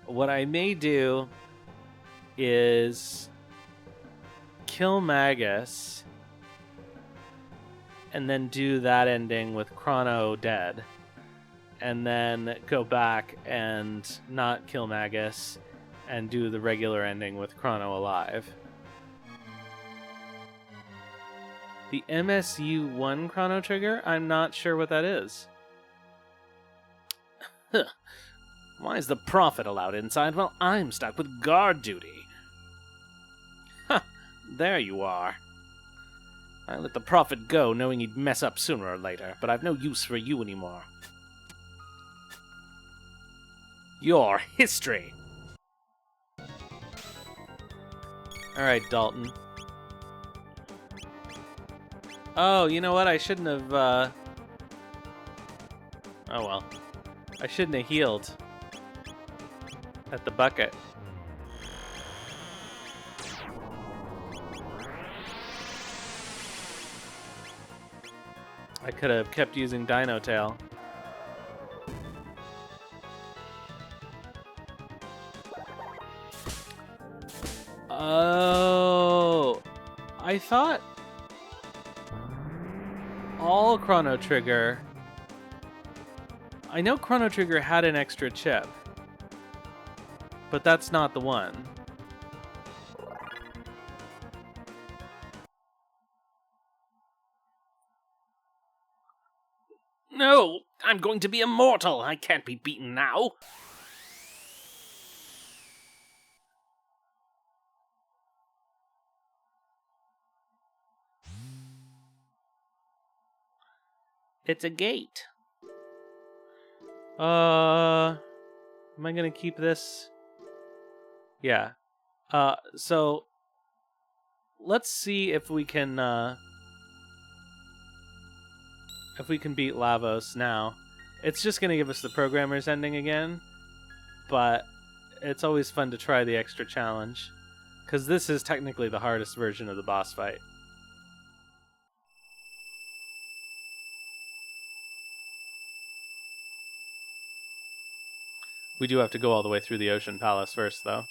What I may do is kill Magus and then do that ending with Crono dead, and then go back and not kill Magus and do the regular ending with Crono alive. The MSU1 Chrono Trigger? I'm not sure what that is. Huh. Why is the Prophet allowed inside while I'm stuck with guard duty? Ha! There you are. I let the Prophet go knowing he'd mess up sooner or later, but I've no use for you anymore. Your history! Alright, Dalton. Oh, you know what? I shouldn't have, oh well. I shouldn't have healed at the bucket. I could have kept using Dino Tail. Oh, I thought all Chrono Trigger I know Chrono Trigger had an extra chip, but that's not the one. No! I'm going to be immortal! I can't be beaten now! It's a gate. Am I gonna keep this? Yeah. So let's see if we can beat Lavos now. It's just gonna give us the programmer's ending again, but it's always fun to try the extra challenge, because this is technically the hardest version of the boss fight. We do have to go all the way through the Ocean Palace first, though.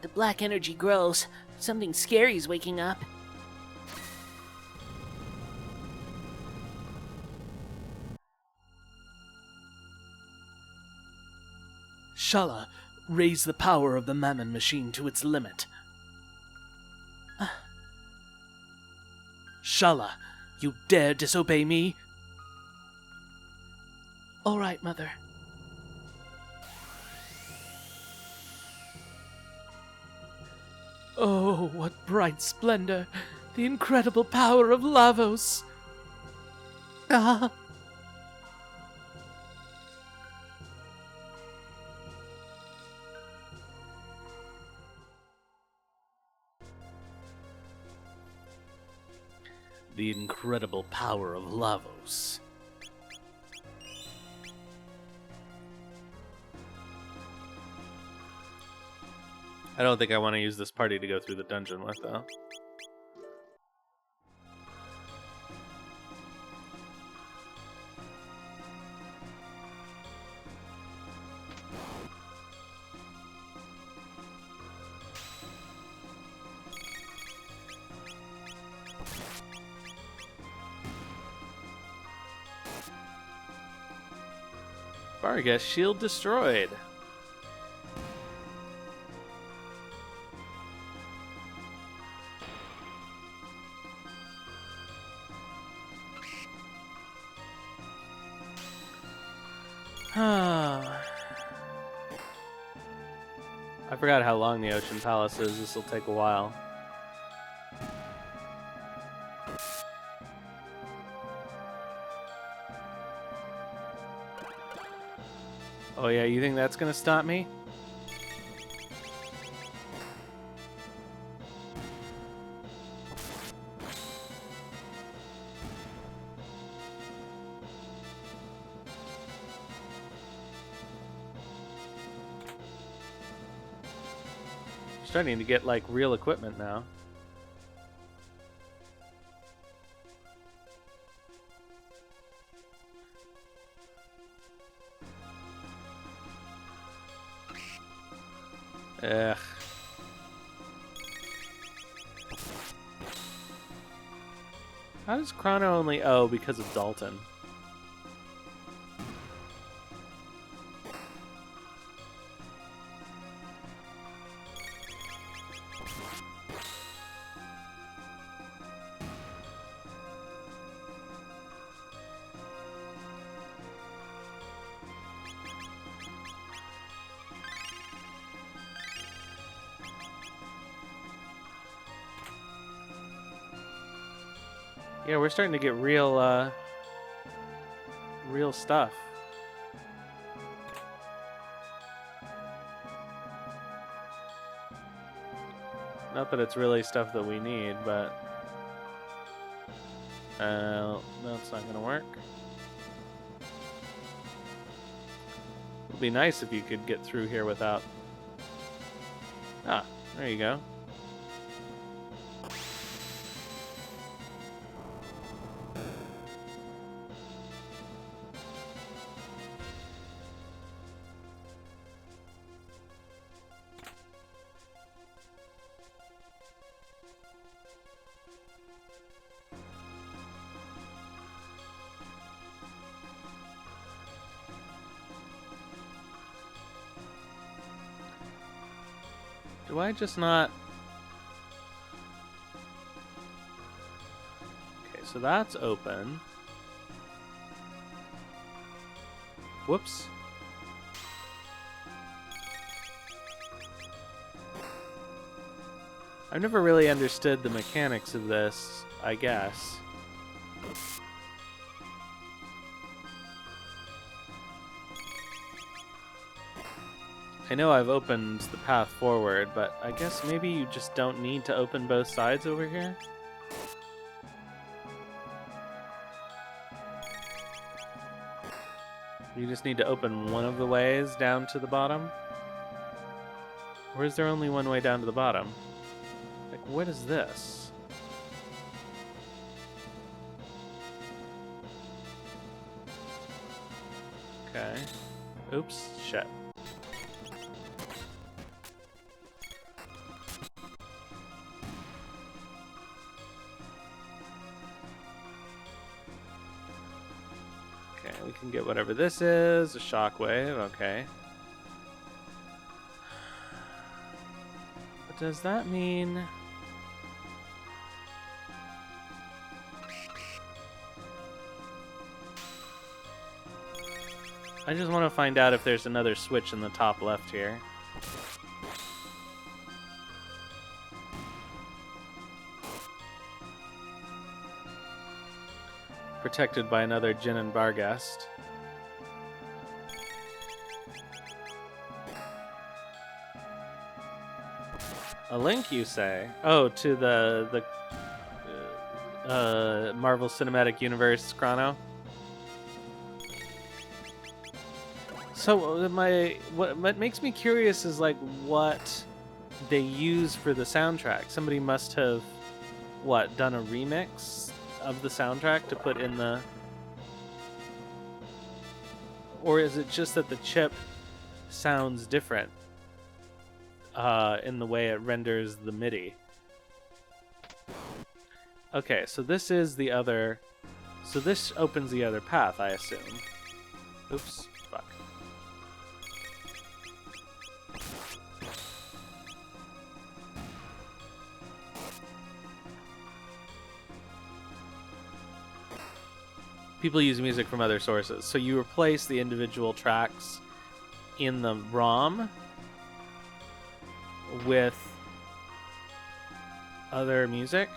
The black energy grows. Something scary is waking up. Shala, raise the power of the Mammon machine to its limit. Shala, you dare disobey me? All right, Mother. Oh, what bright splendor! The incredible power of Lavos! Ah! The incredible power of Lavos. I don't think I want to use this party to go through the dungeon with, though. Vargas, shield destroyed. I forgot how long the Ocean Palace is. This will take a while. Oh yeah, you think that's gonna stop me? Starting to get like real equipment now. Ugh. How does Crono only O because of Dalton? Yeah, we're starting to get real stuff. Not that it's really stuff that we need, but no, it's not gonna work. It'd be nice if you could get through here without... Ah, there you go. Do I just not... Okay, so that's open. Whoops. I've never really understood the mechanics of this, I guess. I know I've opened the path forward, but I guess maybe you just don't need to open both sides over here? You just need to open one of the ways down to the bottom? Or is there only one way down to the bottom? Like, what is this? Okay. Oops, shit. Okay, we can get whatever this is, a shockwave, okay. But does that mean... I just want to find out if there's another switch in the top left here. Protected by another Jin and Barghest. A link, you say? Oh, to the Marvel Cinematic Universe Chrono. So what makes me curious is like what they use for the soundtrack. Somebody must have done a remix of the soundtrack to put in the... Or is it just that the chip sounds different in the way it renders the MIDI? Okay, so this is the other... So this opens the other path, I assume. Oops, fuck. People use music from other sources. So you replace the individual tracks in the ROM with other music.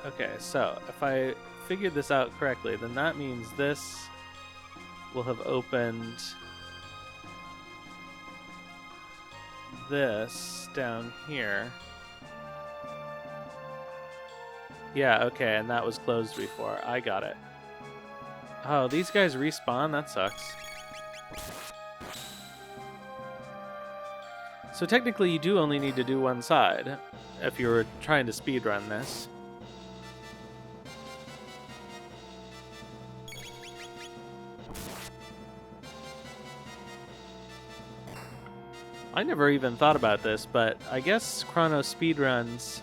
Okay, so if I figured this out correctly, then that means this will have opened this down here. Yeah, okay, and that was closed before. I got it. Oh, these guys respawn? That sucks. So technically you do only need to do one side if you were trying to speedrun this. I never even thought about this, but I guess Chrono speedruns...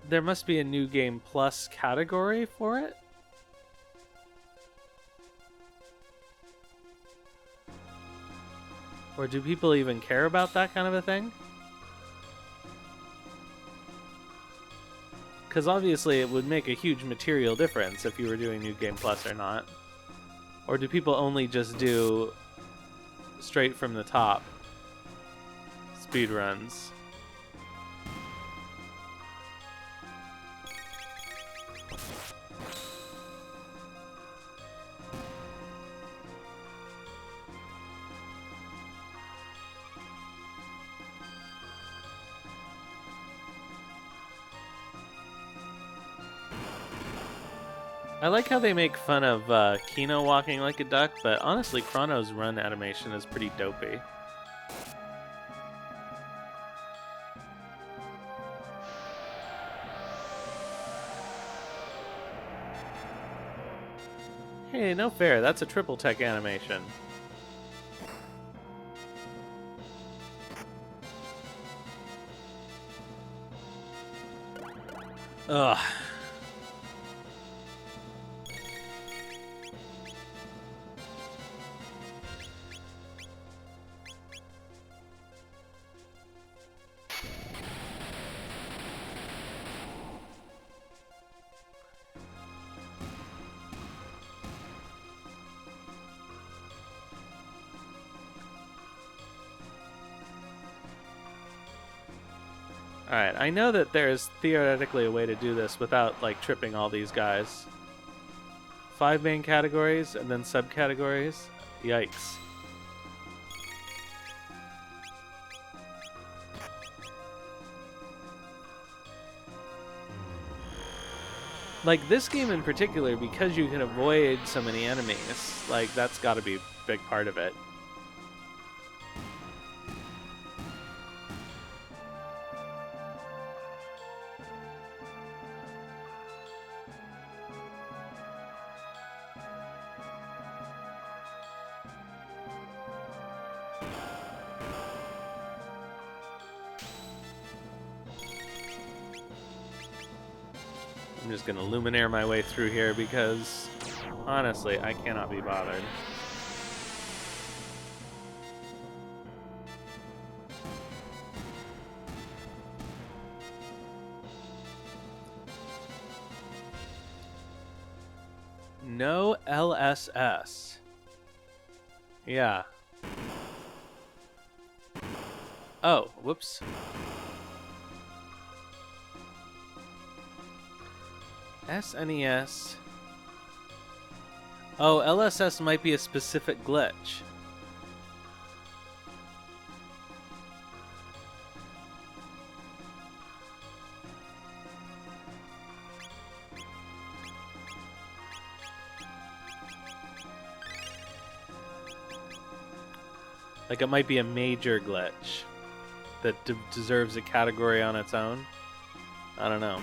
There must be a New Game Plus category for it? Or do people even care about that kind of a thing? Because obviously it would make a huge material difference if you were doing New Game Plus or not. Or do people only just do straight from the top speedruns? I like how they make fun of Kino walking like a duck, but honestly, Chrono's run animation is pretty dopey. Hey, no fair, that's a triple tech animation. Ugh. Alright, I know that there's theoretically a way to do this without, like, tripping all these guys. 5 main categories and then subcategories? Yikes. Like, this game in particular, because you can avoid so many enemies, like, that's gotta be a big part of it. I'm just gonna Luminaire my way through here because, honestly, I cannot be bothered. No LSS. Yeah. Oh, whoops. SNES. Oh, LSS might be a specific glitch. Like, it might be a major glitch that deserves a category on its own. I don't know.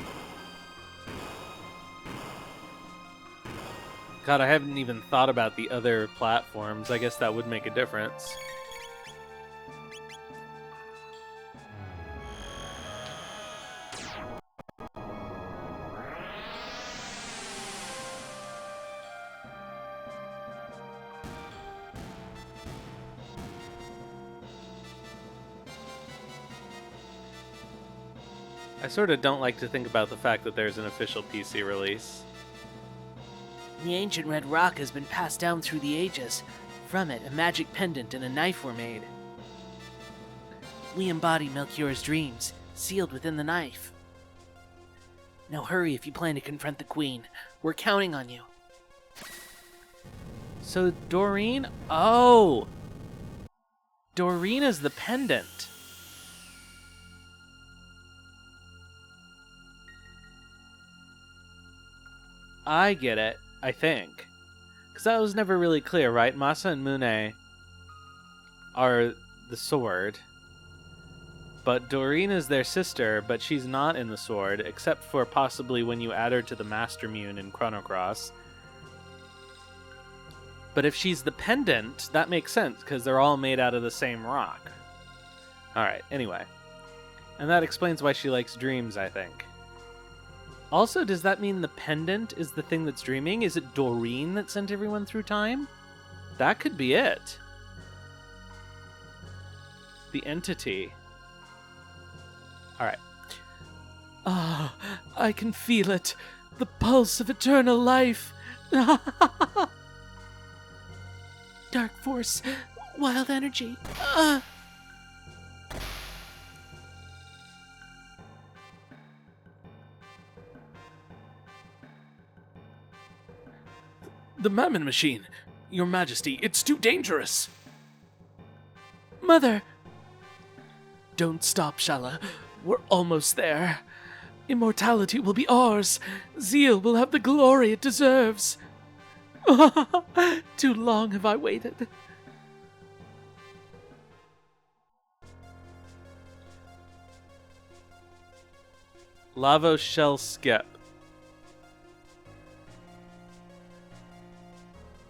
God, I haven't even thought about the other platforms. I guess that would make a difference. I sort of don't like to think about the fact that there's an official PC release. The ancient red rock has been passed down through the ages. From it, a magic pendant and a knife were made. We embody Melchior's dreams, sealed within the knife. Now hurry if you plan to confront the Queen. We're counting on you. So Doreen? Oh! Doreen is the pendant. I get it, I think. Because that was never really clear, right? Masa and Mune are the sword. But Doreen is their sister, but she's not in the sword, except for possibly when you add her to the Master Mune in Chrono Cross. But if she's the pendant, that makes sense, because they're all made out of the same rock. Alright, anyway. And that explains why she likes dreams, I think. Also, does that mean the pendant is the thing that's dreaming? Is it Doreen that sent everyone through time? That could be it. The entity. Alright. Ah, I can feel it. The pulse of eternal life. Dark force, wild energy. The Mammon Machine! Your Majesty, it's too dangerous! Mother! Don't stop, Shala. We're almost there. Immortality will be ours. Zeal will have the glory it deserves. Too long have I waited. Lavo Shell Skip.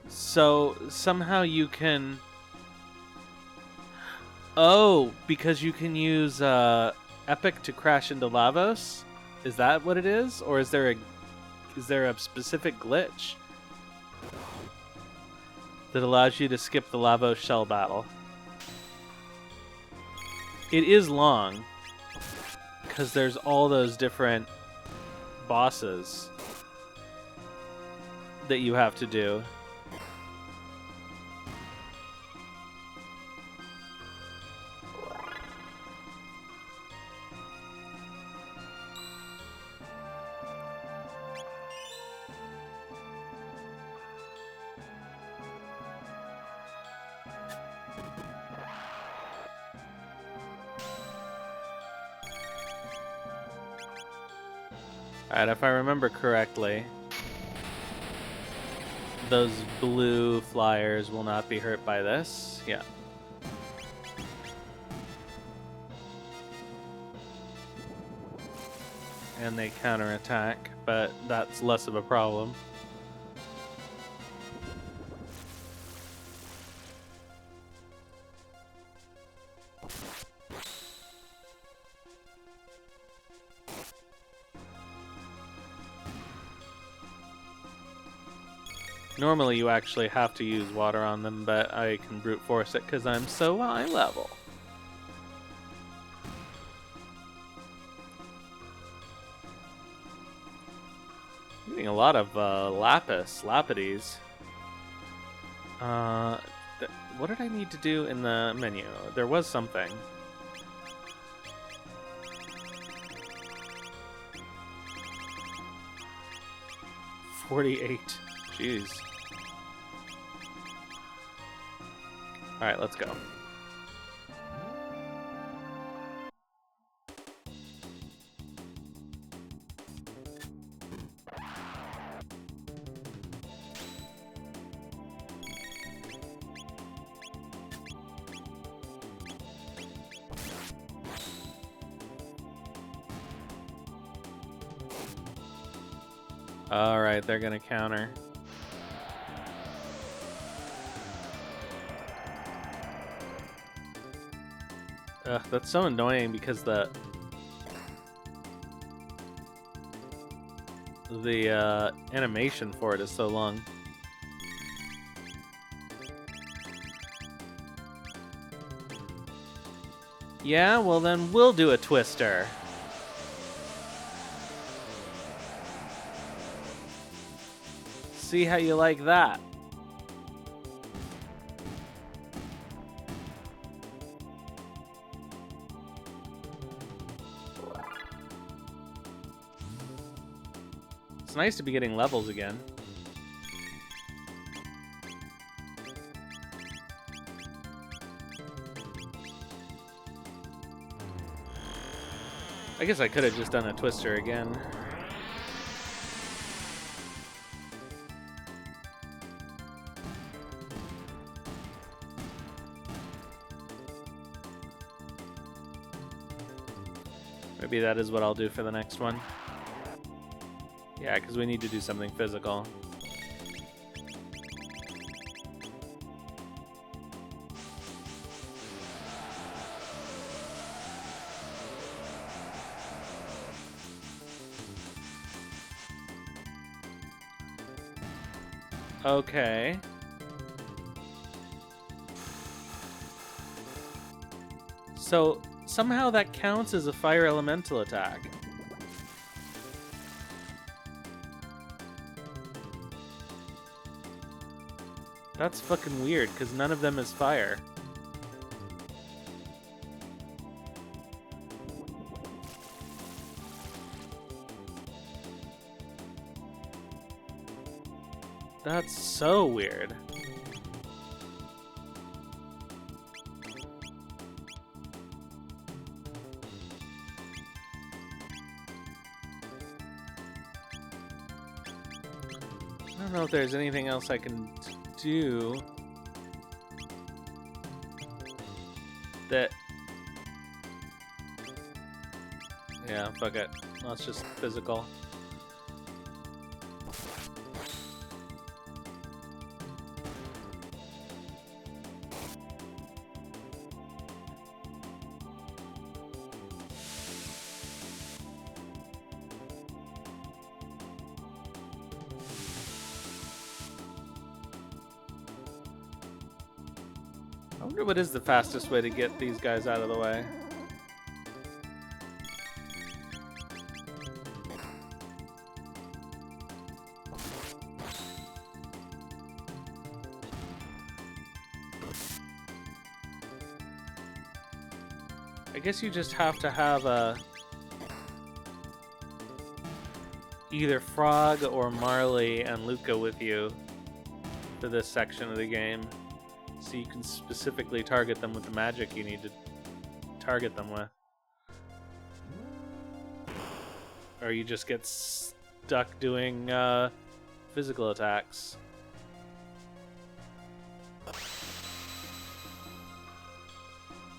So, somehow you can... Oh, because you can use Epic to crash into Lavos? Is that what it is? Or is there a specific glitch that allows you to skip the Lavos shell battle? It is long, because there's all those different bosses that you have to do. Alright, if I remember correctly, those blue flyers will not be hurt by this. Yeah. And they counterattack, but that's less of a problem. Normally you actually have to use water on them, but I can brute force it because I'm so high level. Getting a lot of lapides. What did I need to do in the menu? There was something. $48. Jeez. Alright, let's go. Alright, they're gonna counter. Ugh, that's so annoying because the animation for it is so long. Yeah, well then we'll do a twister. See how you like that. It's nice to be getting levels again. I guess I could have just done a twister again. Maybe that is what I'll do for the next one. Yeah, because we need to do something physical. Okay. So somehow that counts as a fire elemental attack. That's fucking weird, because none of them is fire. That's so weird. I don't know if there's anything else I can do that... Yeah, fuck it. Let's just physical. I wonder what is the fastest way to get these guys out of the way. I guess you just have to have either Frog or Marley and Luca with you for this section of the game, so you can specifically target them with the magic you need to target them with. Or you just get stuck doing physical attacks.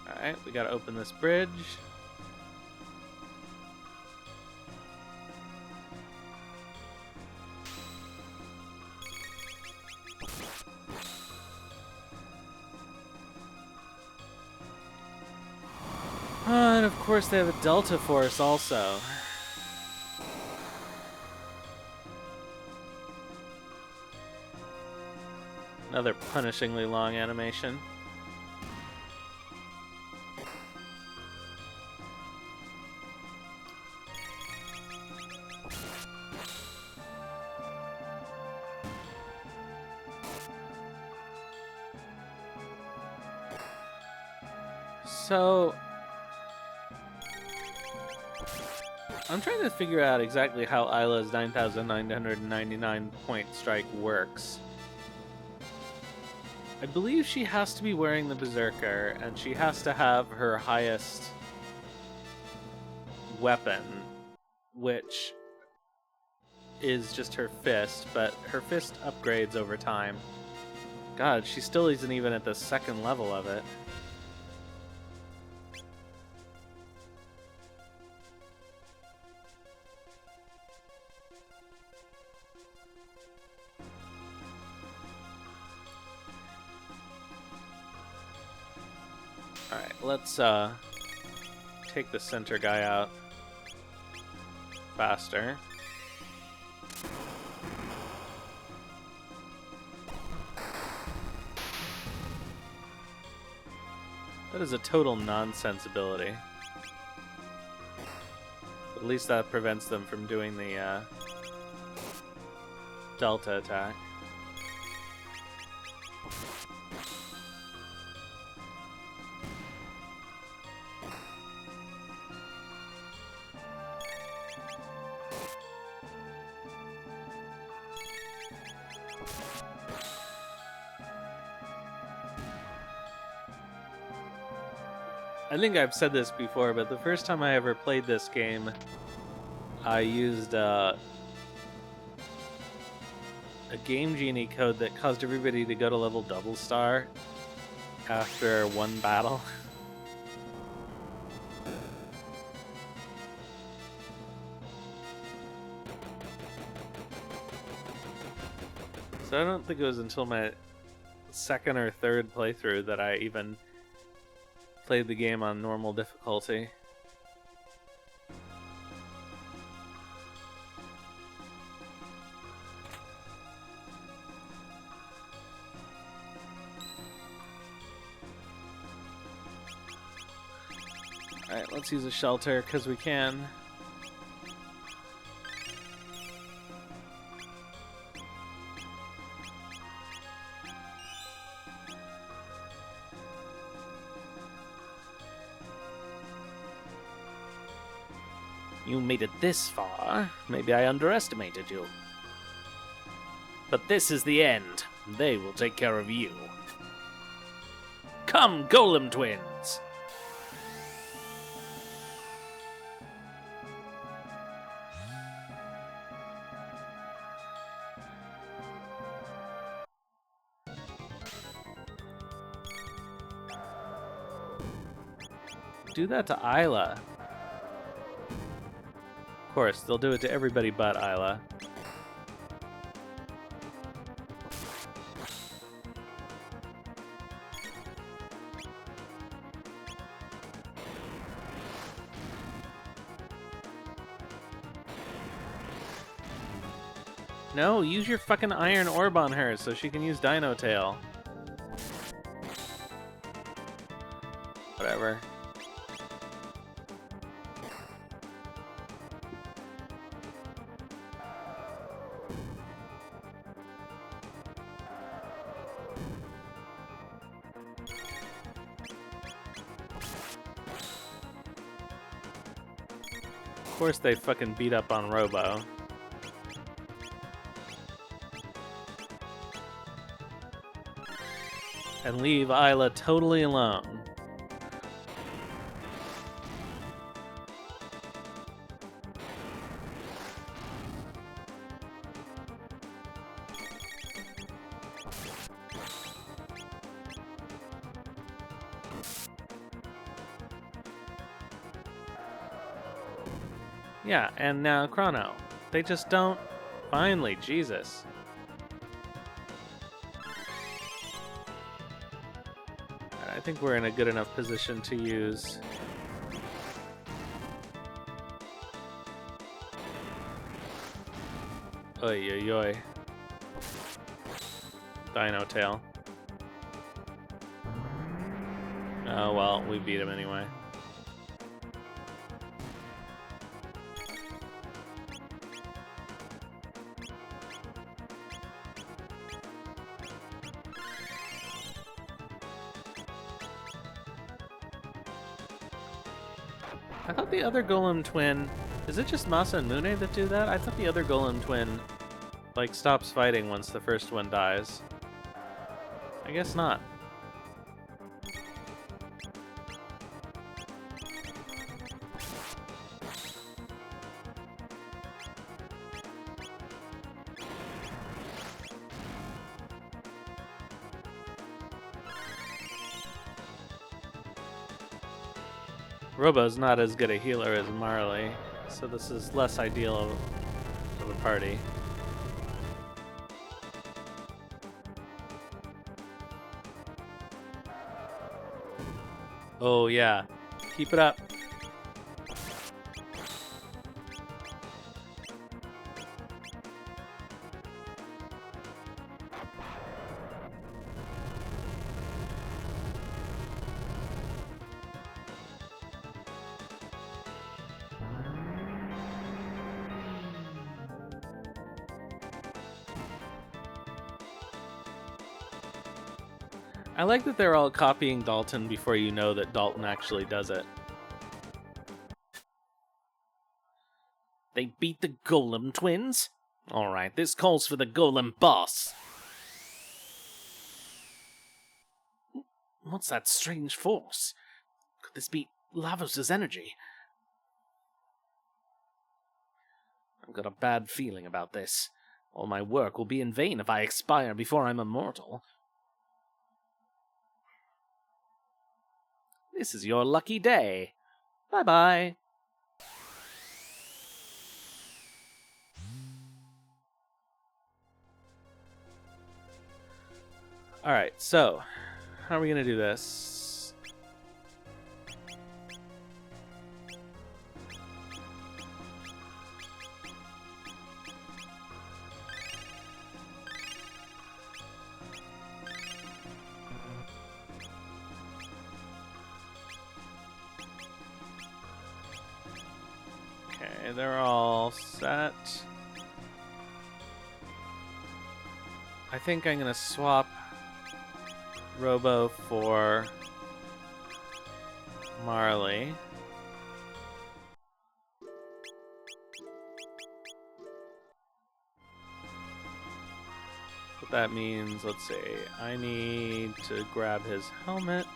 Alright, we gotta open this bridge. And of course they have a Delta Force also. Another punishingly long animation. So I'm trying to figure out exactly how Isla's 9,999 point strike works. I believe she has to be wearing the Berserker, and she has to have her highest weapon, which is just her fist, but her fist upgrades over time. God, she still isn't even at the second level of it. Alright, let's take the center guy out faster. That is a total nonsense ability. At least that prevents them from doing the Delta attack. I think I've said this before, but the first time I ever played this game, I used a Game Genie code that caused everybody to go to level double star after one battle. So I don't think it was until my second or third playthrough that I even played the game on normal difficulty. Alright, let's use a shelter because we can. You made it this far. Maybe I underestimated you. But this is the end. They will take care of you. Come, Golem Twins! Do that to Isla. Of course, they'll do it to everybody but Isla. No, use your fucking iron orb on her so she can use Dino Tail. Whatever. Of course they fucking beat up on Robo. And leave Isla totally alone. Yeah, and now Crono. They just don't... Finally, Jesus. I think we're in a good enough position to use... Oy, oy, oy. Dino Tail. Oh, well, we beat him anyway. I thought the other Golem Twin... Is it just Masa and Mune that do that? I thought the other Golem Twin, like, stops fighting once the first one dies. I guess not. Robo's not as good a healer as Marley, so this is less ideal of a party. Oh yeah, keep it up. I like that they're all copying Dalton before you know that Dalton actually does it. They beat the Golem Twins? Alright, this calls for the Golem Boss. What's that strange force? Could this be Lavos' energy? I've got a bad feeling about this. All my work will be in vain if I expire before I'm immortal. This is your lucky day. Bye-bye. Alright, so, how are we gonna do this? Okay, they're all set. I think I'm gonna swap Robo for Marley. What that means, let's see, I need to grab his helmet.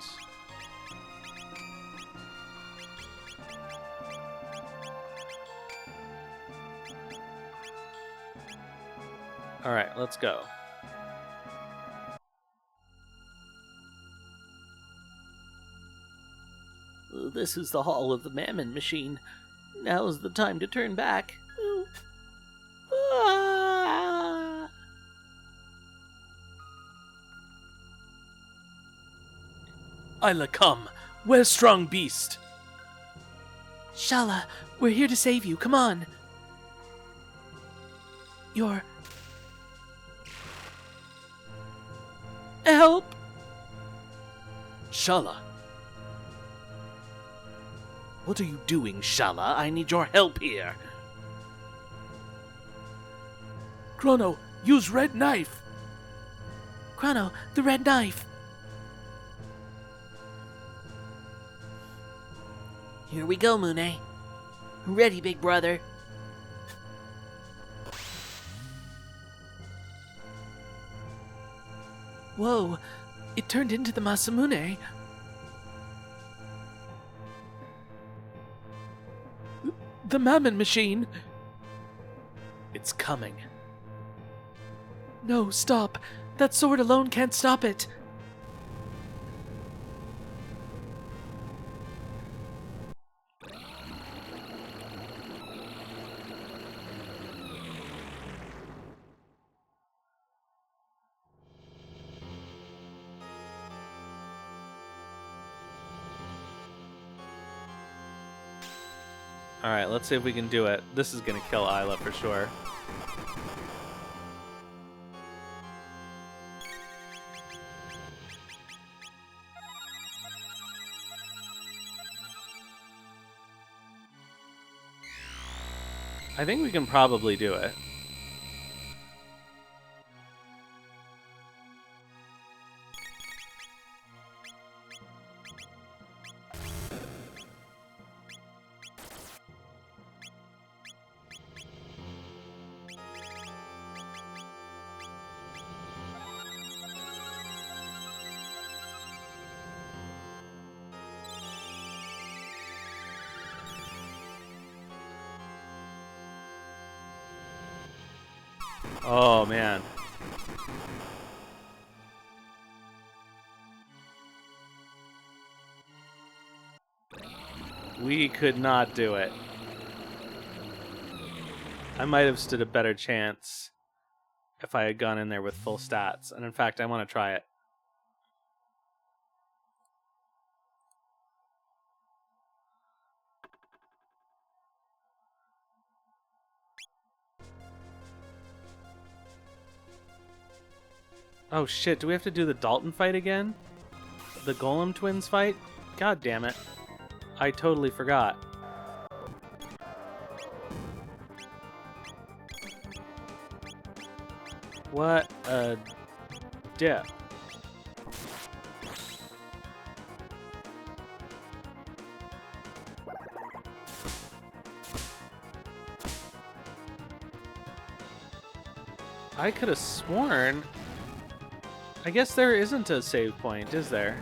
Alright, let's go. This is the Hall of the Mammon Machine. Now's the time to turn back. Ah! Isla, come! Where's Strong Beast? Shala, we're here to save you. Come on. You're... Help! Shala. What are you doing, Shala? I need your help here. Crono, use red knife! Crono, the red knife! Here we go, Mune. Ready, big brother. Whoa, it turned into the Masamune. The Mammon machine. It's coming. No, stop. That sword alone can't stop it. Alright, let's see if we can do it. This is gonna kill Isla for sure. I think we can probably do it. Oh, man. We could not do it. I might have stood a better chance if I had gone in there with full stats. And in fact, I want to try it. Oh shit, do we have to do the Dalton fight again? The Golem Twins fight? God damn it. I totally forgot. What a dip. I could have sworn... I guess there isn't a save point, is there?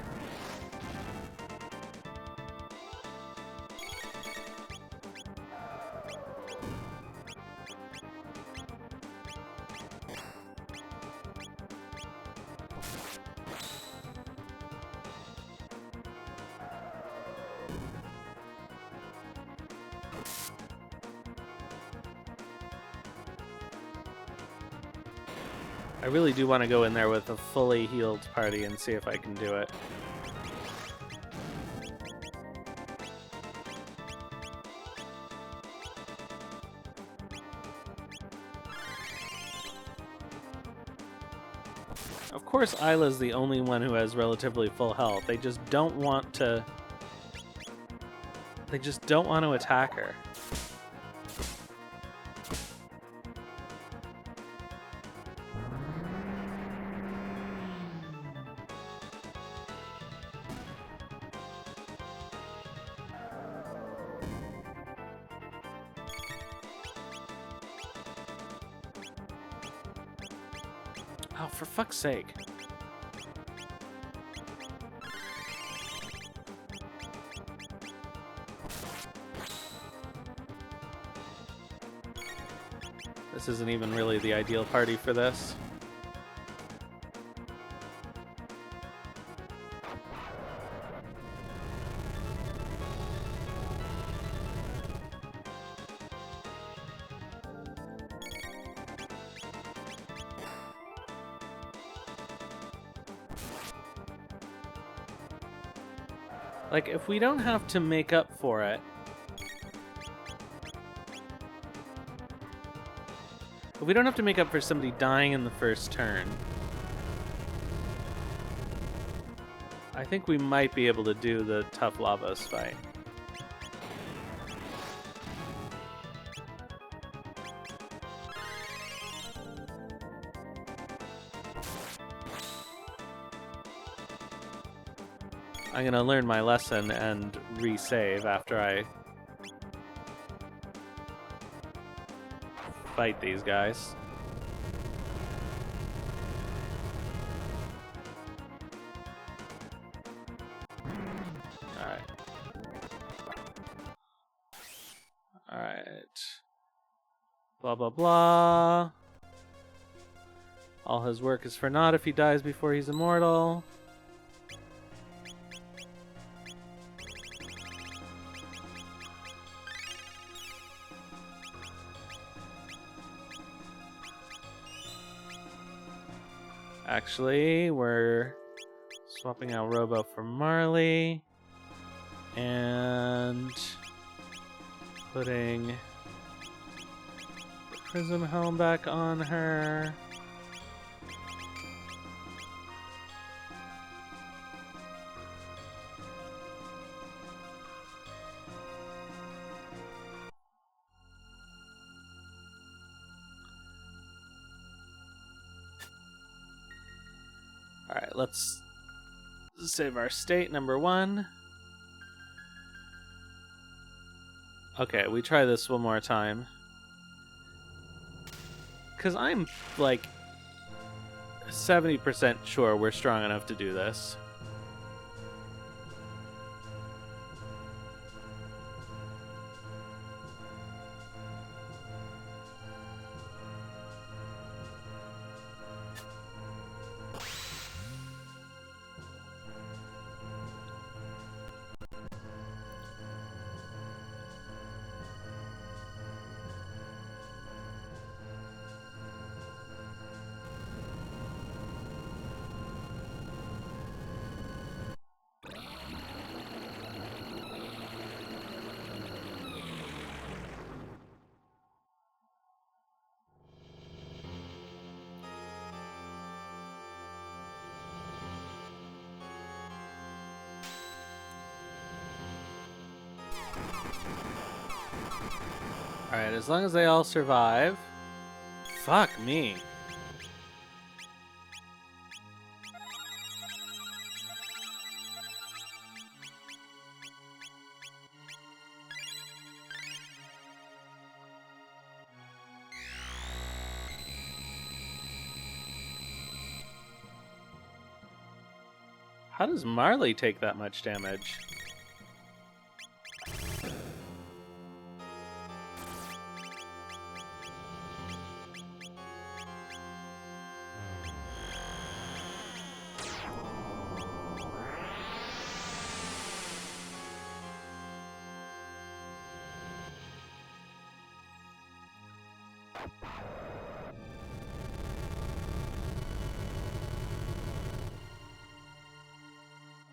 I really do want to go in there with a fully healed party and see if I can do it. Of course, Isla's the only one who has relatively full health. They just don't want to... They just don't want to attack her. Oh, for fuck's sake. This isn't even really the ideal party for this. Like, if we don't have to make up for it... If we don't have to make up for somebody dying in the first turn... I think we might be able to do the tough Lavos fight. I'm gonna learn my lesson and resave after I fight these guys. Alright. Alright. Blah blah blah. All his work is for naught if he dies before he's immortal. Actually, we're swapping out Robo for Marley and putting the Prism Helm back on her. Alright, let's save our state, number 1. Okay, we try this one more time. Because I'm, like, 70% sure we're strong enough to do this. Alright, as long as they all survive. Fuck me. How does Marley take that much damage?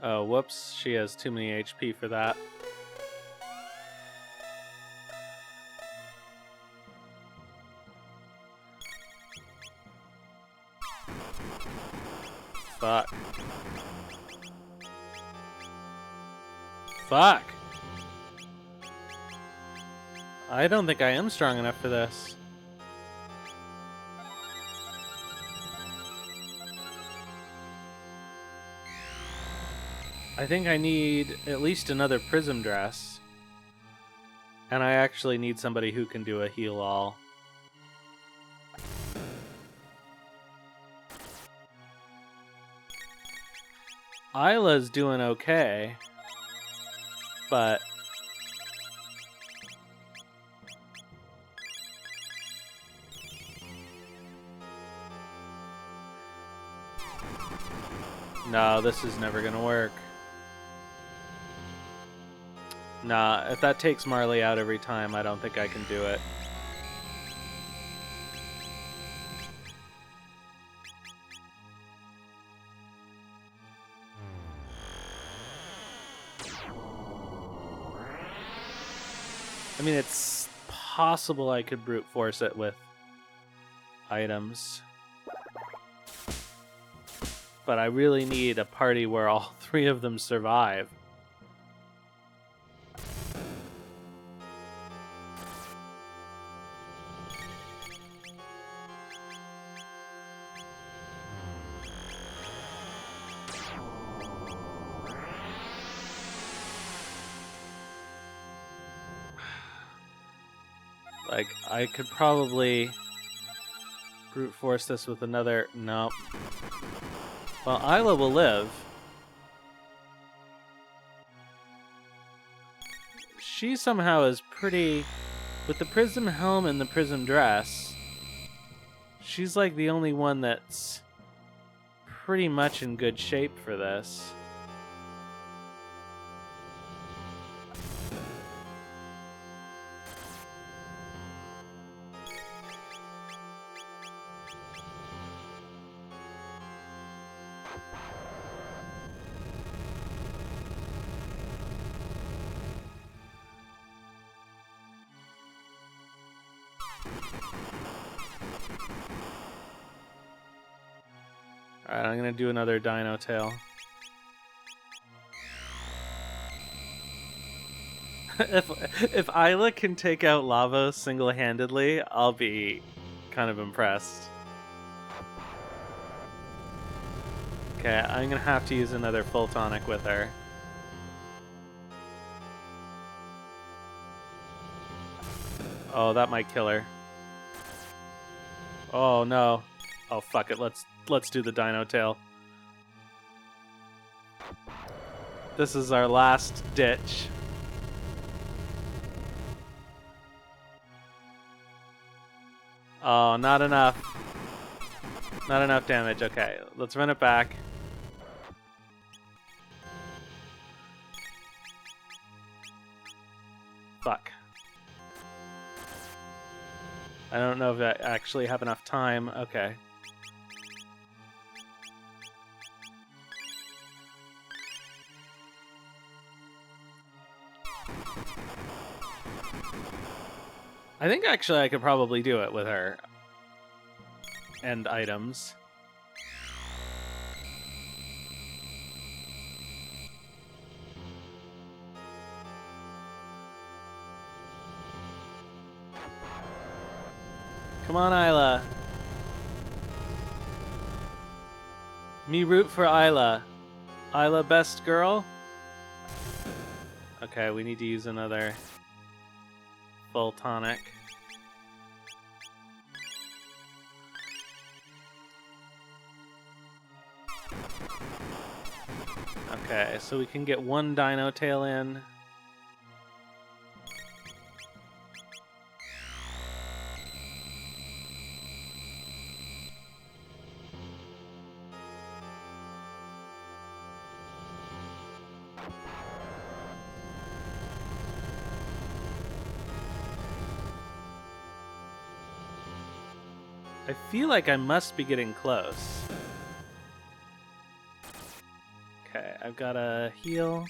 Oh, whoops. She has too many HP for that. Fuck. Fuck! I don't think I am strong enough for this. I think I need at least another Prism Dress. And I actually need somebody who can do a heal all. Isla's doing okay. But no, this is never gonna work. Nah, if that takes Marley out every time, I don't think I can do it. I mean, it's possible I could brute force it with items. But I really need a party where all 3 of them survive. Like, I could probably brute force this with another... No. Well, Isla will live. She somehow is pretty... With the prism helm and the prism dress, she's like the only one that's pretty much in good shape for this. Alright, I'm gonna do another Dino Tail. if Isla can take out Lavos single-handedly, I'll be kind of impressed. Okay, I'm gonna have to use another full tonic with her. Oh, that might kill her. Oh no. Oh fuck it, let's do the Dino Tail. This is our last ditch. Oh, not enough. Not enough damage. Okay, let's run it back. Fuck. I don't know if I actually have enough time. Okay. I think actually I could probably do it with her. And items. Come on, Isla. Me root for Isla. Isla best girl? Okay, we need to use another full tonic. Okay, so we can get one Dino Tail in. I feel like I must be getting close. Okay, I've got a heal.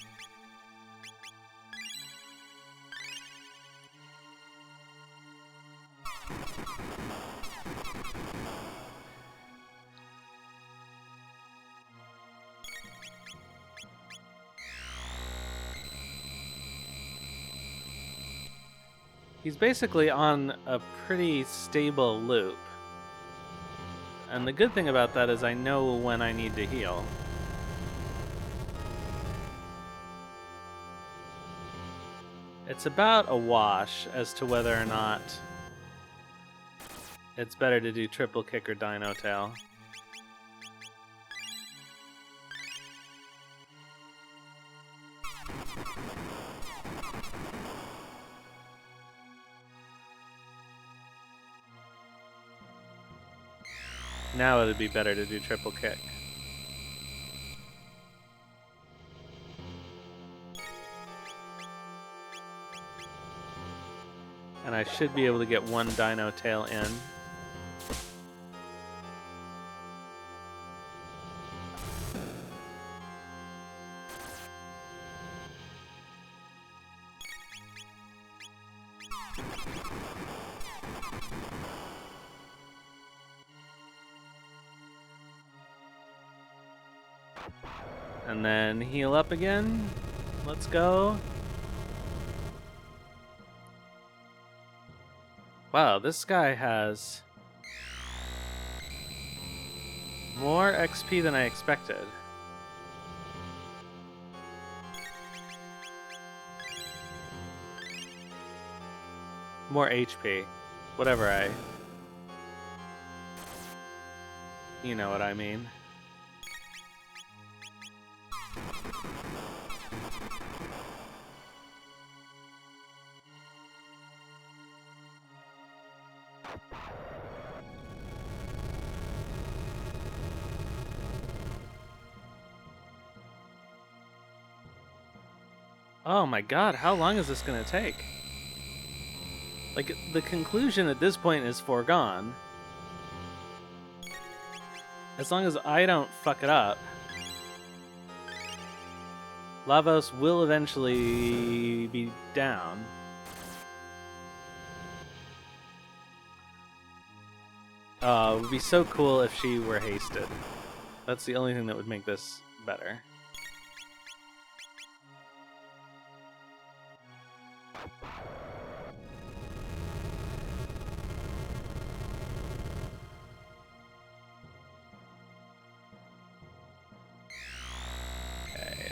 He's basically on a pretty stable loop. And the good thing about that is I know when I need to heal. It's about a wash as to whether or not it's better to do triple kick or Dino Tail. Now it would be better to do triple kick. And I should be able to get one Dino Tail in. And then heal up again. Let's go. Wow, this guy has more XP than I expected. More HP. Whatever You know what I mean. Oh my god, how long is this gonna take? Like, the conclusion at this point is foregone. As long as I don't fuck it up, Lavos will eventually be down. Oh, it would be so cool if she were hasted. That's the only thing that would make this better.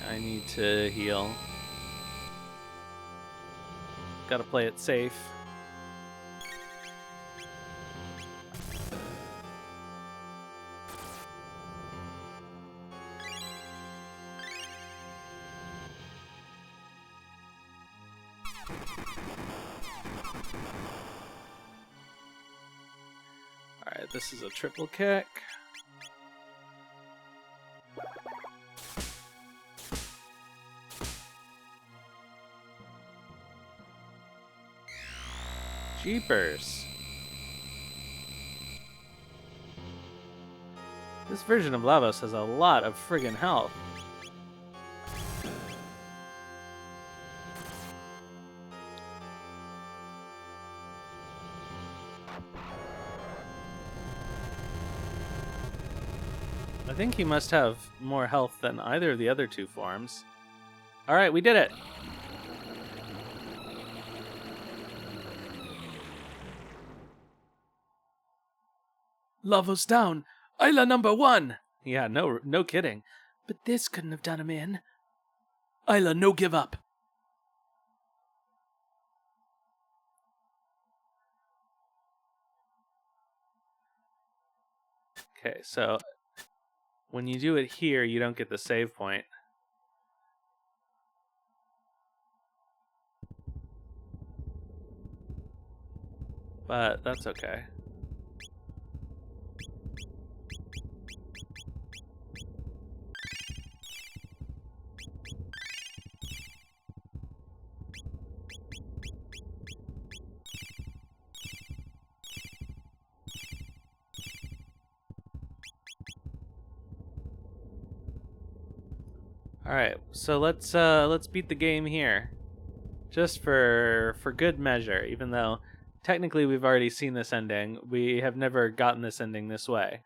I need to heal. Gotta play it safe. Alright, this is a triple kick. Jeepers. This version of Lavos has a lot of friggin' health. I think he must have more health than either of the other two forms. Alright, we did it! Lavos down. Isla number 1. Yeah, no kidding. But this couldn't have done him in. Isla, no give up. Okay, so when you do it here, you don't get the save point. But that's okay. All right, so let's beat the game here, just for good measure. Even though technically we've already seen this ending, we have never gotten this ending this way.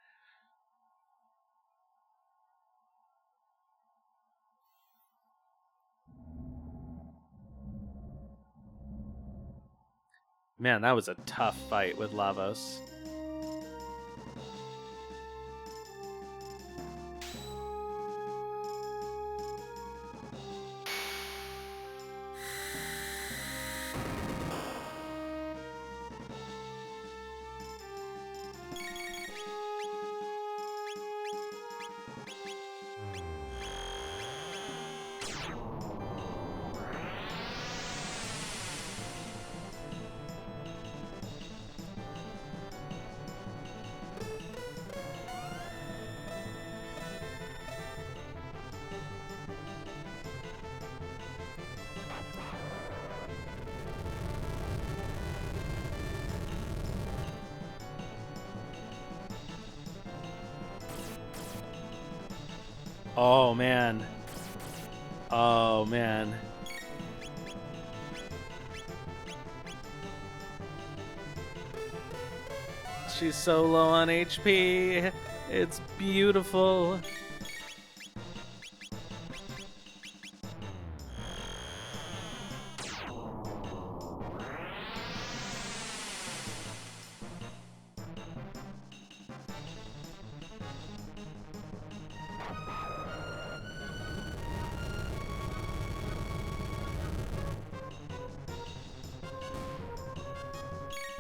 Man, that was a tough fight with Lavos. Oh man. Oh man. She's so low on HP. It's beautiful.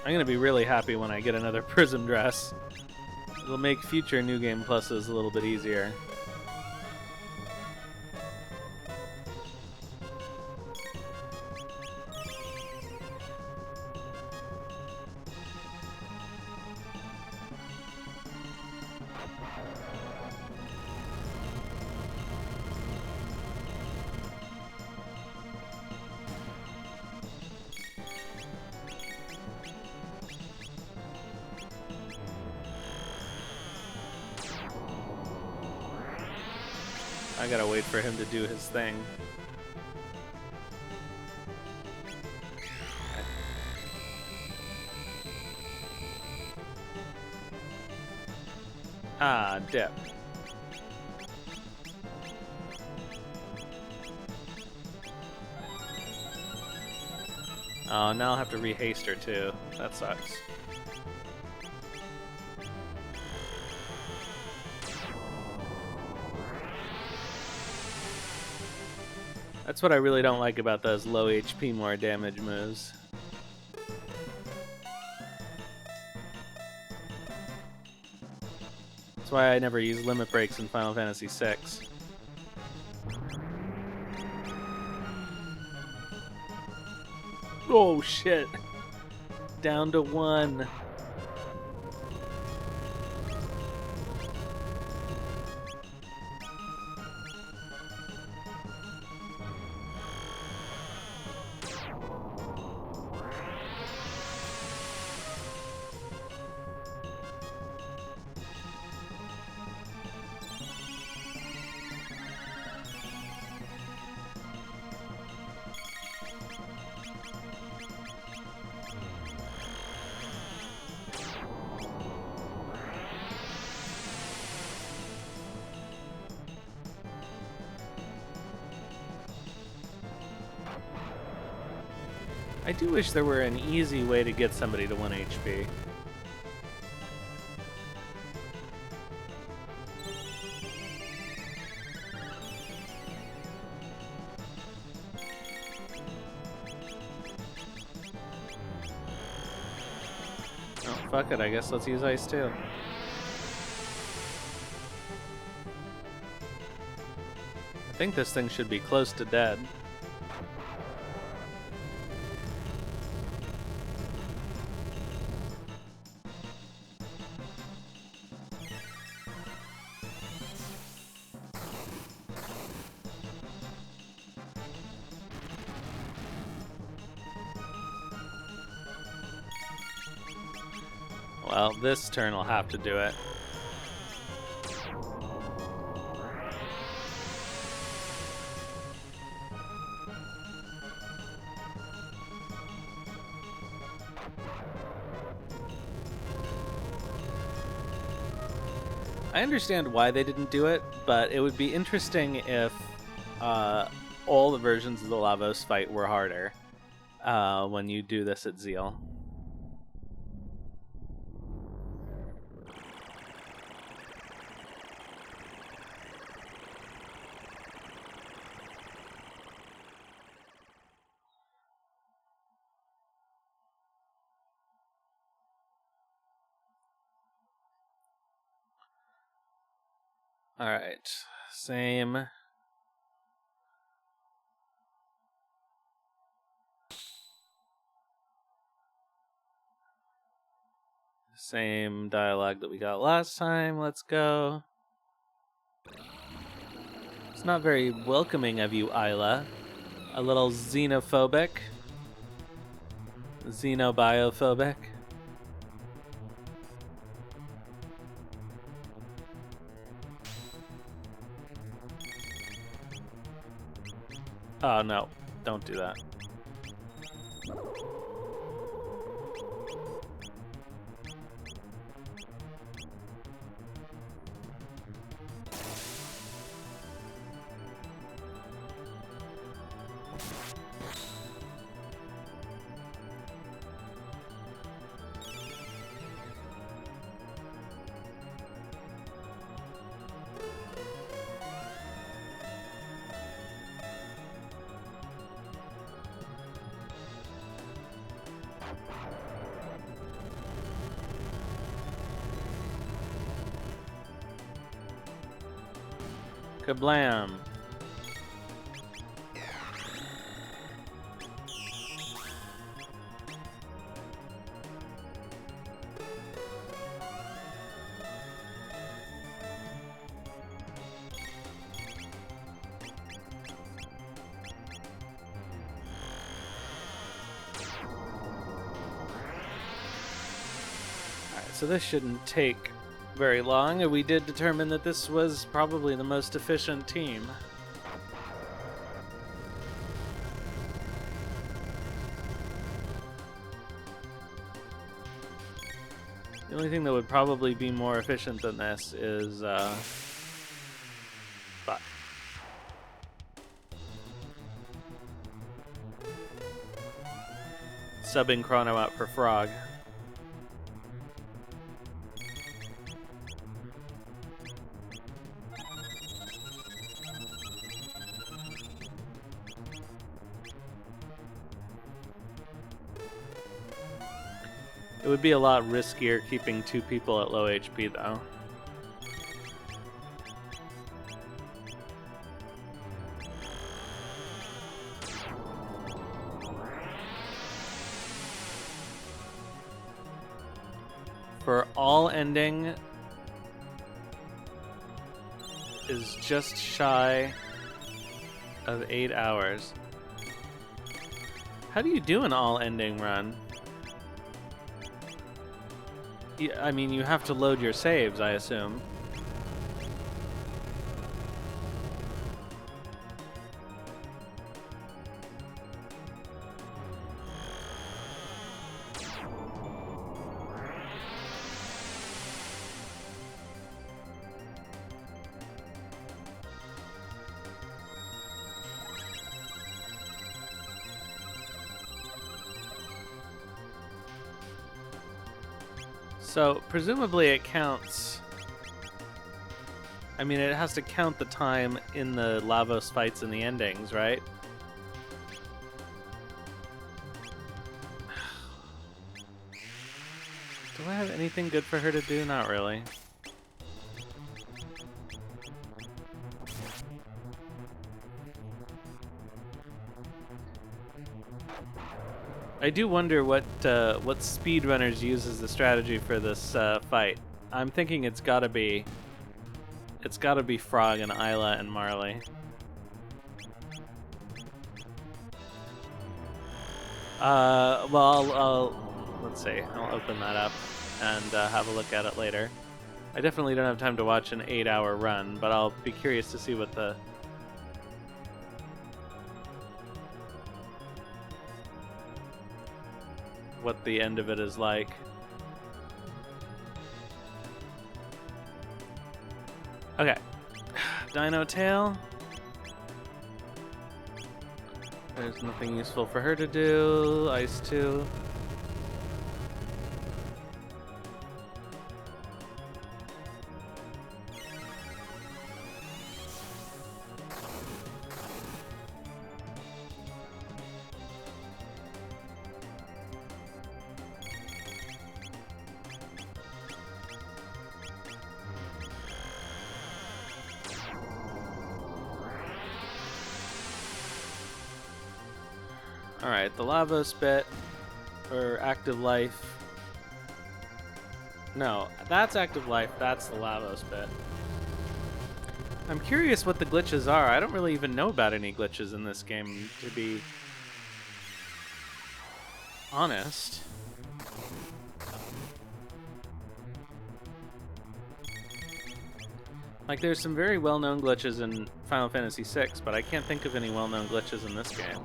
I'm gonna be really happy when I get another Prism dress. It'll make future New Game Pluses a little bit easier. I gotta wait for him to do his thing. Ah, dip. Oh, now I'll have to rehaste her too. That sucks. That's what I really don't like about those low HP, more damage moves. That's why I never use limit breaks in Final Fantasy VI. Oh shit. Down to 1. I do wish there were an easy way to get somebody to 1 HP. Oh, fuck it, I guess let's use ice too. I think this thing should be close to dead. Well, this turn will have to do it. I understand why they didn't do it, but it would be interesting if all the versions of the Lavos fight were harder when you do this at Zeal. Alright, same. Same dialogue that we got last time, let's go. It's not very welcoming of you, Isla. A little xenophobic. Xenobiophobic. Oh no, don't do that. Kablam. Alright, so this shouldn't take very long, and we did determine that this was probably the most efficient team. The only thing that would probably be more efficient than this is, fuck. Subbing Crono out for Frog. It would be a lot riskier keeping 2 people at low HP, though. For all ending is just shy of 8 hours. How do you do an all ending run? I mean, you have to load your saves, I assume. So, presumably it counts... I mean, it has to count the time in the Lavos fights and the endings, right? Do I have anything good for her to do? Not really. I do wonder what speedrunners use as the strategy for this fight. I'm thinking it's gotta be Frog and Isla and Marley. Well, let's see. I'll open that up and have a look at it later. I definitely don't have time to watch an 8-hour run, but I'll be curious to see what the end of it is like. Okay. Dino Tail. There's nothing useful for her to do. Ice 2. Alright, the Lavos bit, or Active Life. No, that's Active Life, that's the Lavos bit. I'm curious what the glitches are. I don't really even know about any glitches in this game, to be honest. Like, there's some very well-known glitches in Final Fantasy VI, but I can't think of any well-known glitches in this game.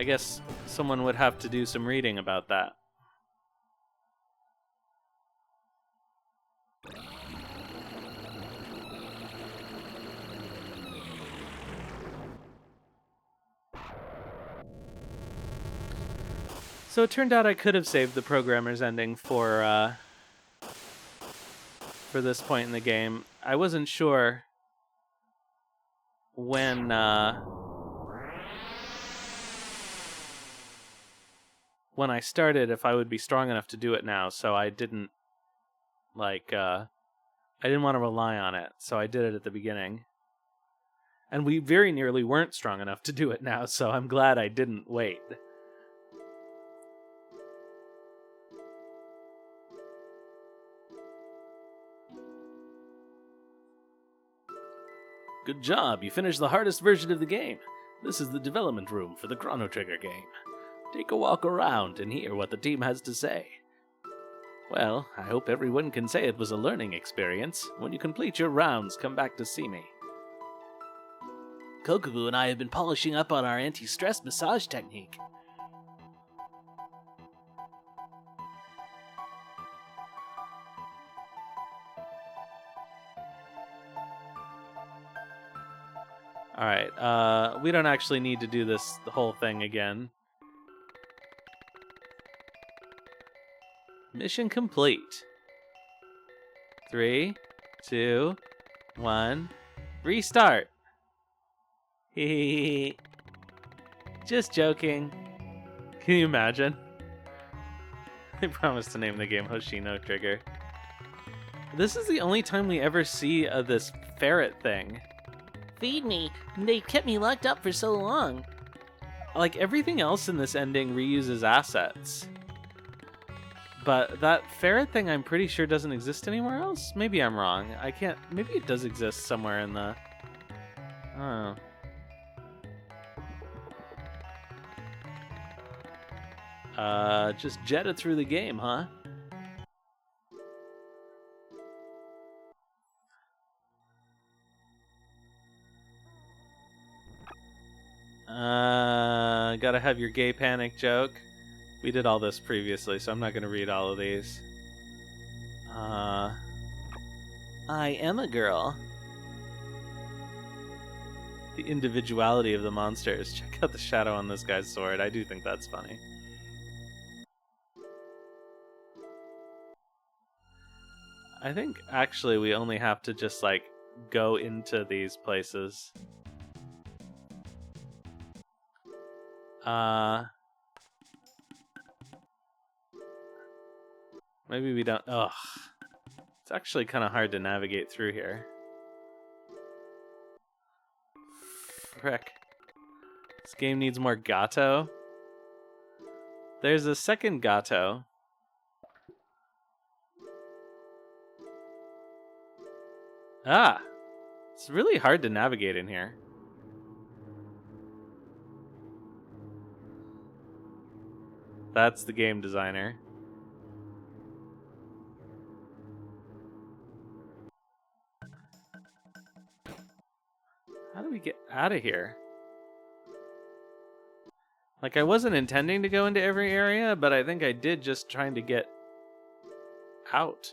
I guess someone would have to do some reading about that. So it turned out I could have saved the programmer's ending for this point in the game. I wasn't sure when I started if I would be strong enough to do it now, so I didn't I didn't want to rely on it, so I did it at the beginning. And we very nearly weren't strong enough to do it now, so I'm glad I didn't wait. Good job, you finished the hardest version of the game. This is the development room for the Chrono Trigger game. Take a walk around and hear what the team has to say. Well, I hope everyone can say it was a learning experience. When you complete your rounds, come back to see me. Kokobu and I have been polishing up on our anti-stress massage technique. Alright, we don't actually need to do the whole thing again. Mission complete. 3, 2, 1, restart. Hehehe. Just joking. Can you imagine? I promised to name the game Hoshino Trigger. This is the only time we ever see this ferret thing. Feed me. They kept me locked up for so long. Like, everything else in this ending reuses assets. But that ferret thing I'm pretty sure doesn't exist anywhere else? Maybe I'm wrong. I can't... Maybe it does exist somewhere in the... Oh. Just jetted through the game, huh? Gotta have your gay panic joke. We did all this previously, so I'm not gonna read all of these. I am a girl. The individuality of the monsters. Check out the shadow on this guy's sword. I do think that's funny. I think actually we only have to just like go into these places. Maybe we don't. Ugh. It's actually kind of hard to navigate through here. Frick. This game needs more gato. There's a second gato. Ah! It's really hard to navigate in here. That's the game designer. How do we get out of here? Like, I wasn't intending to go into every area, but I think I did just trying to get out.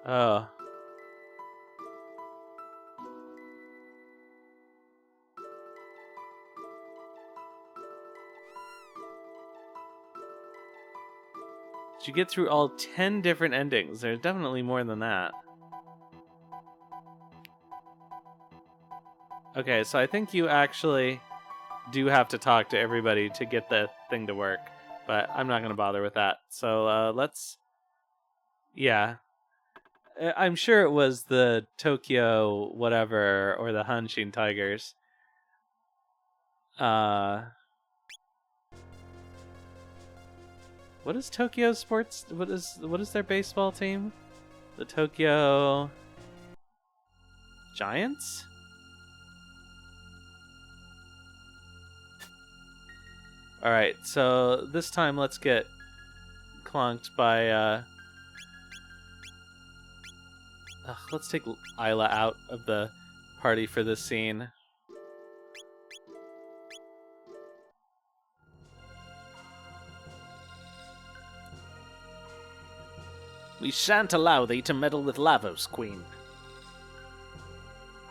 Oh. Did you get through all 10 different endings? There's definitely more than that. Okay, so I think you actually do have to talk to everybody to get the thing to work, but I'm not going to bother with that. So let's... Yeah. I'm sure it was the Tokyo whatever or the Hanshin Tigers. What is Tokyo Sports? What is their baseball team? The Tokyo Giants? All right, so this time let's get clonked by let's take Isla out of the party for this scene. We shan't allow thee to meddle with Lavos, Queen.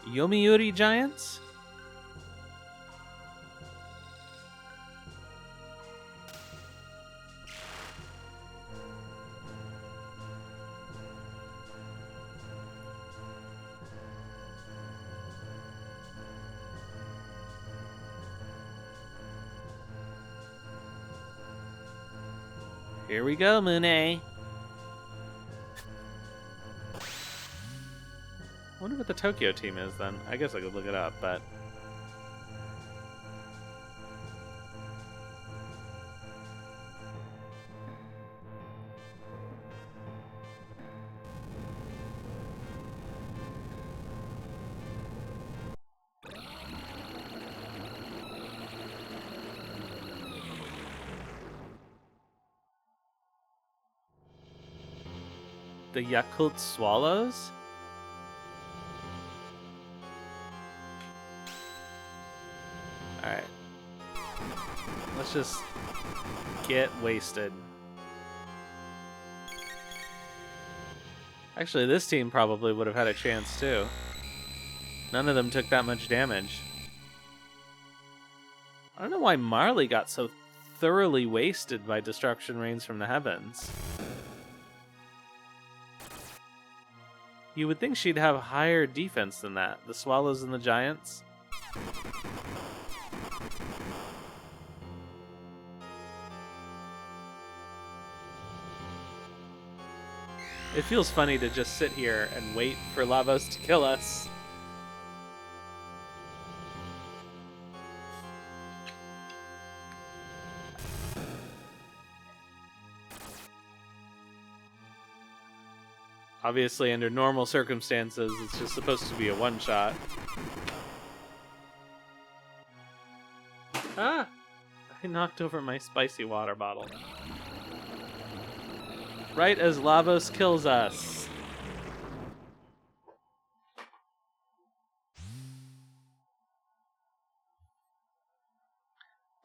Yomiuri Giants? Here we go, Moonay. I wonder what the Tokyo team is then. I guess I could look it up, but... The Yakult Swallows? Alright. Let's just get wasted. Actually, this team probably would have had a chance too. None of them took that much damage. I don't know why Marley got so thoroughly wasted by Destruction Rains from the Heavens. You would think she'd have higher defense than that. The Swallows and the Giants. It feels funny to just sit here and wait for Lavos to kill us. Obviously, under normal circumstances, it's just supposed to be a one-shot. Ah! I knocked over my spicy water bottle. Right as Lavos kills us.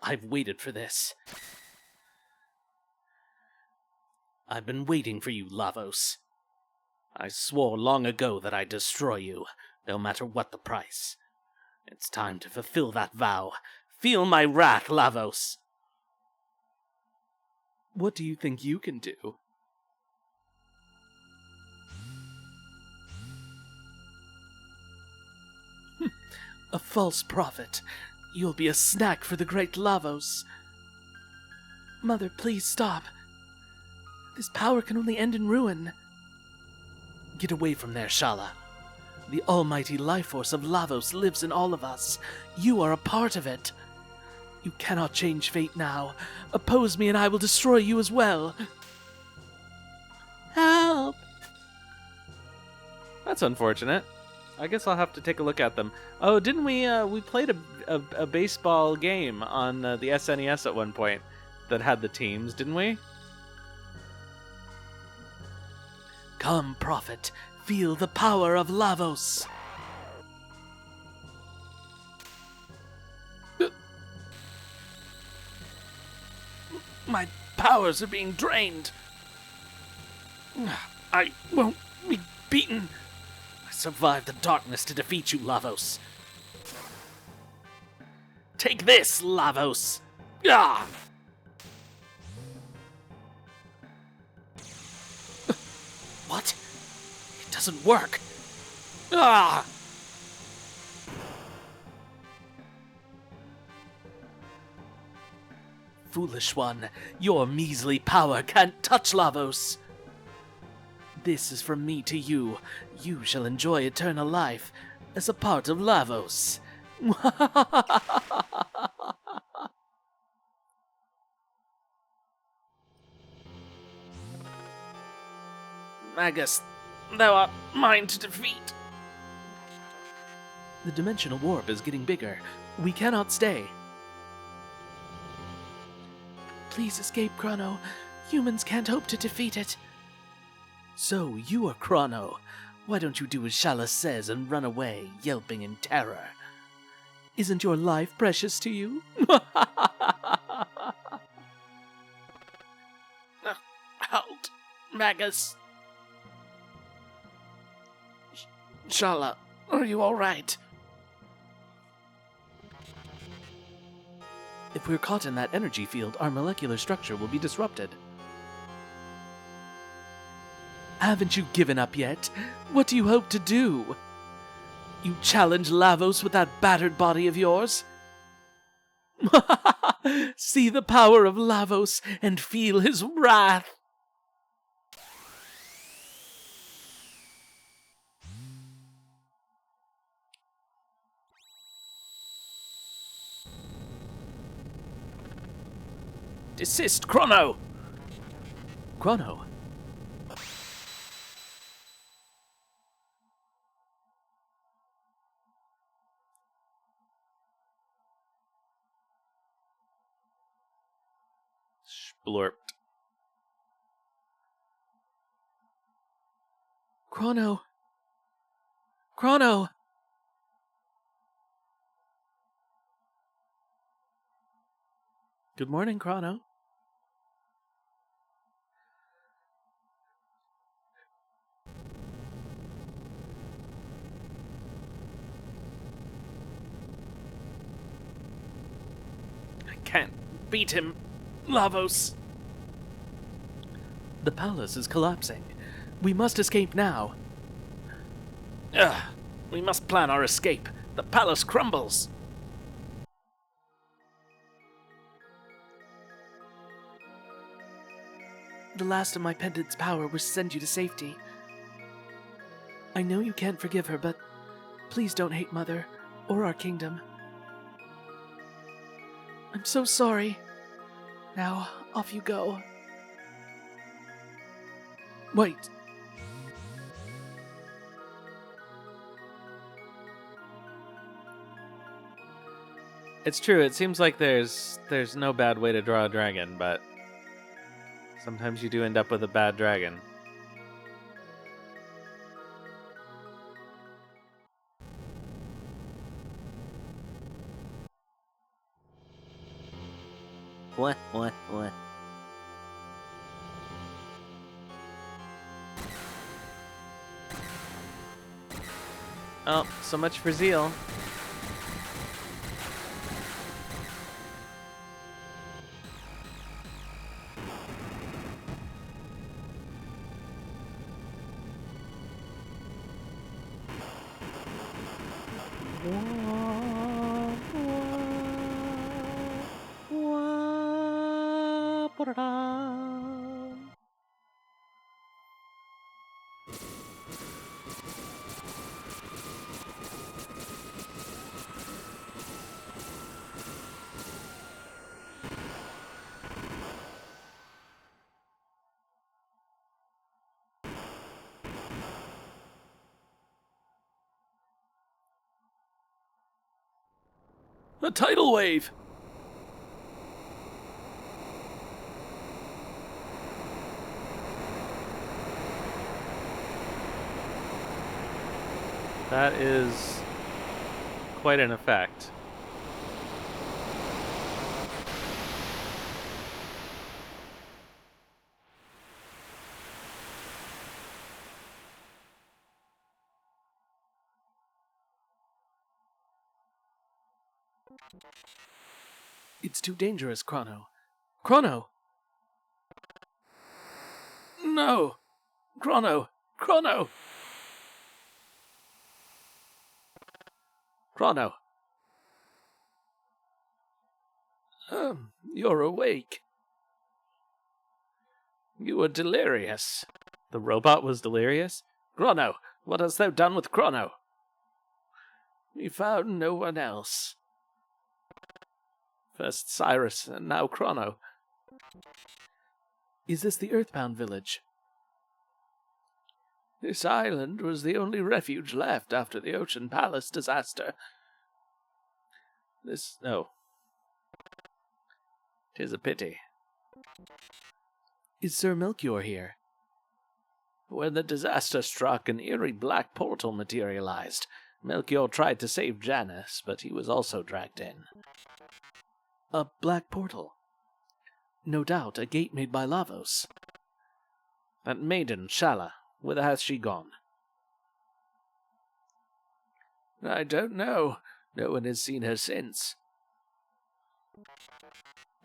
I've waited for this. I've been waiting for you, Lavos. I swore long ago that I'd destroy you, no matter what the price. It's time to fulfill that vow. Feel my wrath, Lavos! What do you think you can do? A false prophet. You'll be a snack for the great Lavos. Mother, please stop. This power can only end in ruin. Get away from there, Shala. The almighty life force of Lavos lives in all of us. You are a part of it. You cannot change fate now. Oppose me and I will destroy you as well. Help! That's unfortunate. I guess I'll have to take a look at them. Oh, didn't we played a baseball game on the SNES at one point that had the teams, didn't we? Come, prophet, feel the power of Lavos. My powers are being drained. I won't be beaten. I survived the darkness to defeat you, Lavos. Take this, Lavos! Ah! What? It doesn't work. Ah! Foolish one, your measly power can't touch Lavos. This is from me to you. You shall enjoy eternal life as a part of Lavos. Magus, thou art mine to defeat. The dimensional warp is getting bigger. We cannot stay. Please escape, Crono. Humans can't hope to defeat it. So, you are Crono. Why don't you do as Shala says and run away, yelping in terror? Isn't your life precious to you? Halt, Magus. Shala, are you all right? If we're caught in that energy field, our molecular structure will be disrupted. Haven't you given up yet? What do you hope to do? You challenge Lavos with that battered body of yours? See the power of Lavos and feel his wrath. Desist, Crono! Crono. Splorped. Crono. Crono. Good morning, Crono. I can't beat him, Lavos. The palace is collapsing. We must escape now. Ugh, we must plan our escape. The palace crumbles. The last of my pendant's power was to send you to safety. I know you can't forgive her, but please don't hate Mother or our kingdom. I'm so sorry. Now, off you go. Wait. It's true, it seems like there's no bad way to draw a dragon, but sometimes you do end up with a bad dragon. What? Oh, so much for Zeal. A tidal wave! That is quite an effect. It's too dangerous, Crono. Crono! No! Crono! Crono! Crono! You're awake. You were delirious. The robot was delirious? Crono, what hast thou done with Crono? We found no one else. First Cyrus, and now Crono. Is this the Earthbound village? This island was the only refuge left after the Ocean Palace disaster. Oh. 'Tis a pity. Is Sir Melchior here? When the disaster struck, an eerie black portal materialized. Melchior tried to save Janus, but he was also dragged in. A black portal. No doubt, a gate made by Lavos. That maiden, Shala, whither has she gone? I don't know. No one has seen her since.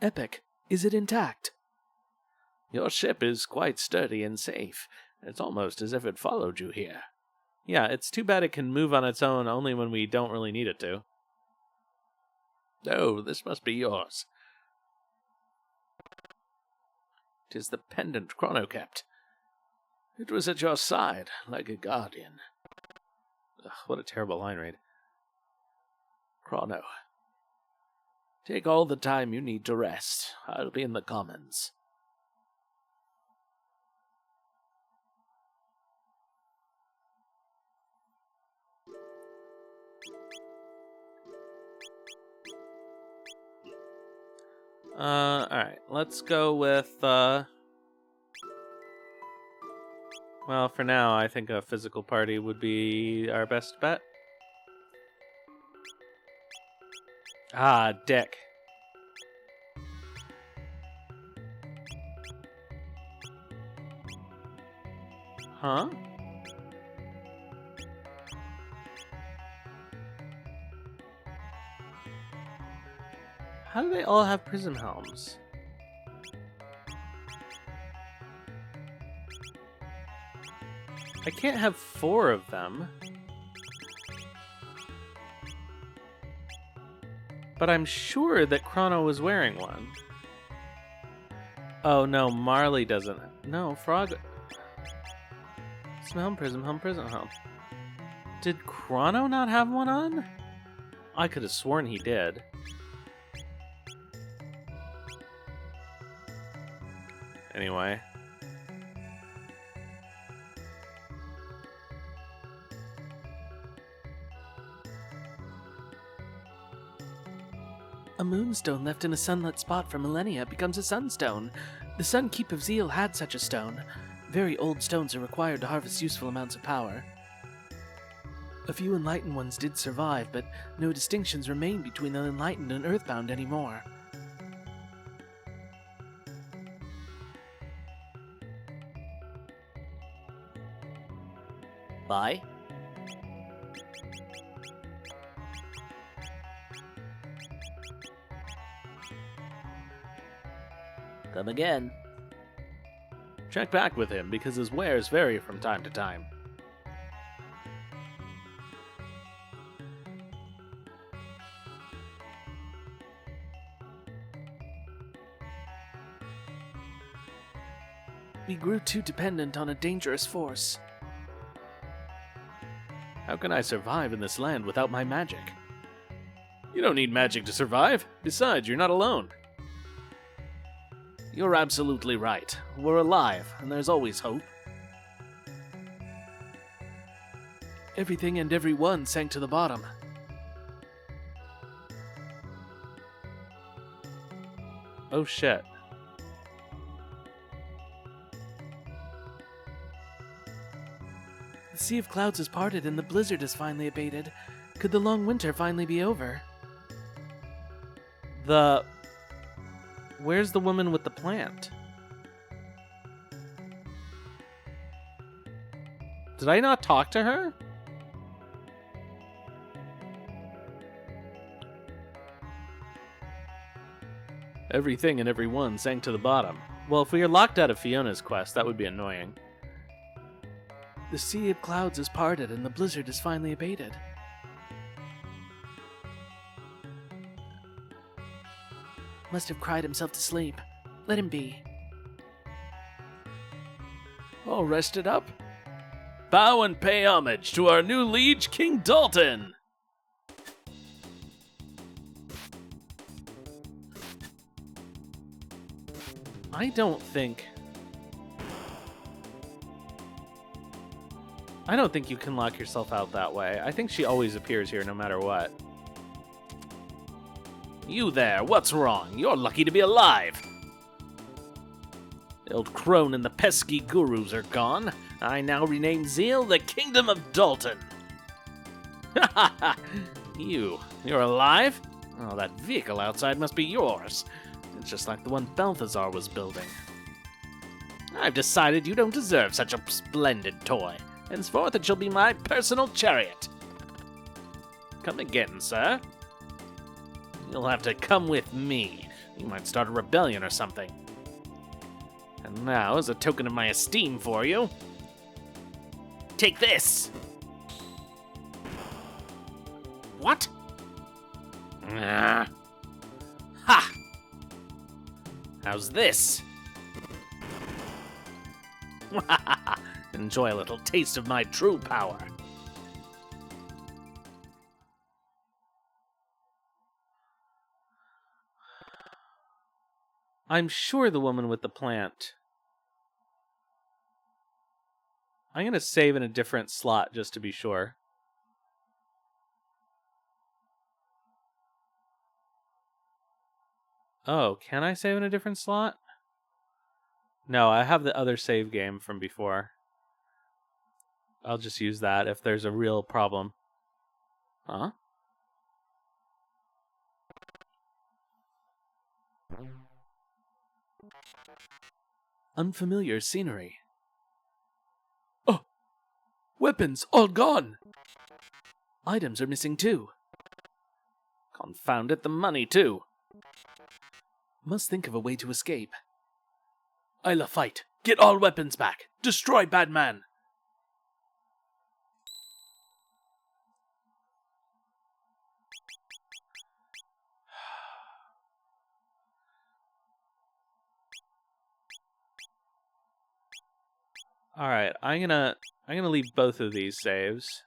Epic, is it intact? Your ship is quite sturdy and safe. It's almost as if it followed you here. Yeah, it's too bad it can move on its own only when we don't really need it to. Oh, this must be yours. 'Tis the pendant Crono kept. It was at your side, like a guardian. Ugh, what a terrible line read. Crono, take all the time you need to rest. I'll be in the commons. Alright, let's go with, well, for now, I think a physical party would be our best bet. Ah, dick. Huh? How do they all have prism helms? I can't have 4 of them. But I'm sure that Crono was wearing one. Oh no, Marley doesn't. No, Frog. Prism helm, prism helm, prism helm. Did Crono not have one on? I could have sworn he did. Anyway. A moonstone left in a sunlit spot for millennia becomes a sunstone. The Sun Keep of Zeal had such a stone. Very old stones are required to harvest useful amounts of power. A few enlightened ones did survive, but no distinctions remain between the enlightened and earthbound anymore. Bye. Come again. Check back with him, because his wares vary from time to time. We grew too dependent on a dangerous force. How can I survive in this land without my magic? You don't need magic to survive. Besides, you're not alone. You're absolutely right. We're alive, and there's always hope. Everything and everyone sank to the bottom. Oh shit. The sea of clouds has parted and the blizzard has finally abated. Could the long winter finally be over? Where's the woman with the plant? Did I not talk to her? Everything and everyone sank to the bottom. Well, if we are locked out of Fiona's quest, that would be annoying. The sea of clouds has parted and the blizzard has finally abated. Must have cried himself to sleep. Let him be. All rested up? Bow and pay homage to our new liege, King Dalton! I don't think you can lock yourself out that way. I think she always appears here no matter what. You there, what's wrong? You're lucky to be alive. The old crone and the pesky gurus are gone. I now rename Zeal the Kingdom of Dalton. Ha ha ha! You're alive? Oh, that vehicle outside must be yours. It's just like the one Balthazar was building. I've decided you don't deserve such a splendid toy. Henceforth, it shall be my personal chariot. Come again, sir. You'll have to come with me. You might start a rebellion or something. And now, as a token of my esteem for you, take this! What? How's this? Enjoy a little taste of my true power. I'm sure the woman with the plant. I'm going to save in a different slot just to be sure. Oh, can I save in a different slot? No, I have the other save game from before. I'll just use that if there's a real problem. Huh? Unfamiliar scenery. Oh! Weapons all gone! Items are missing too. Confound it, the money too. Must think of a way to escape. Isla, fight! Get all weapons back! Destroy bad man! All right, I'm gonna leave both of these saves.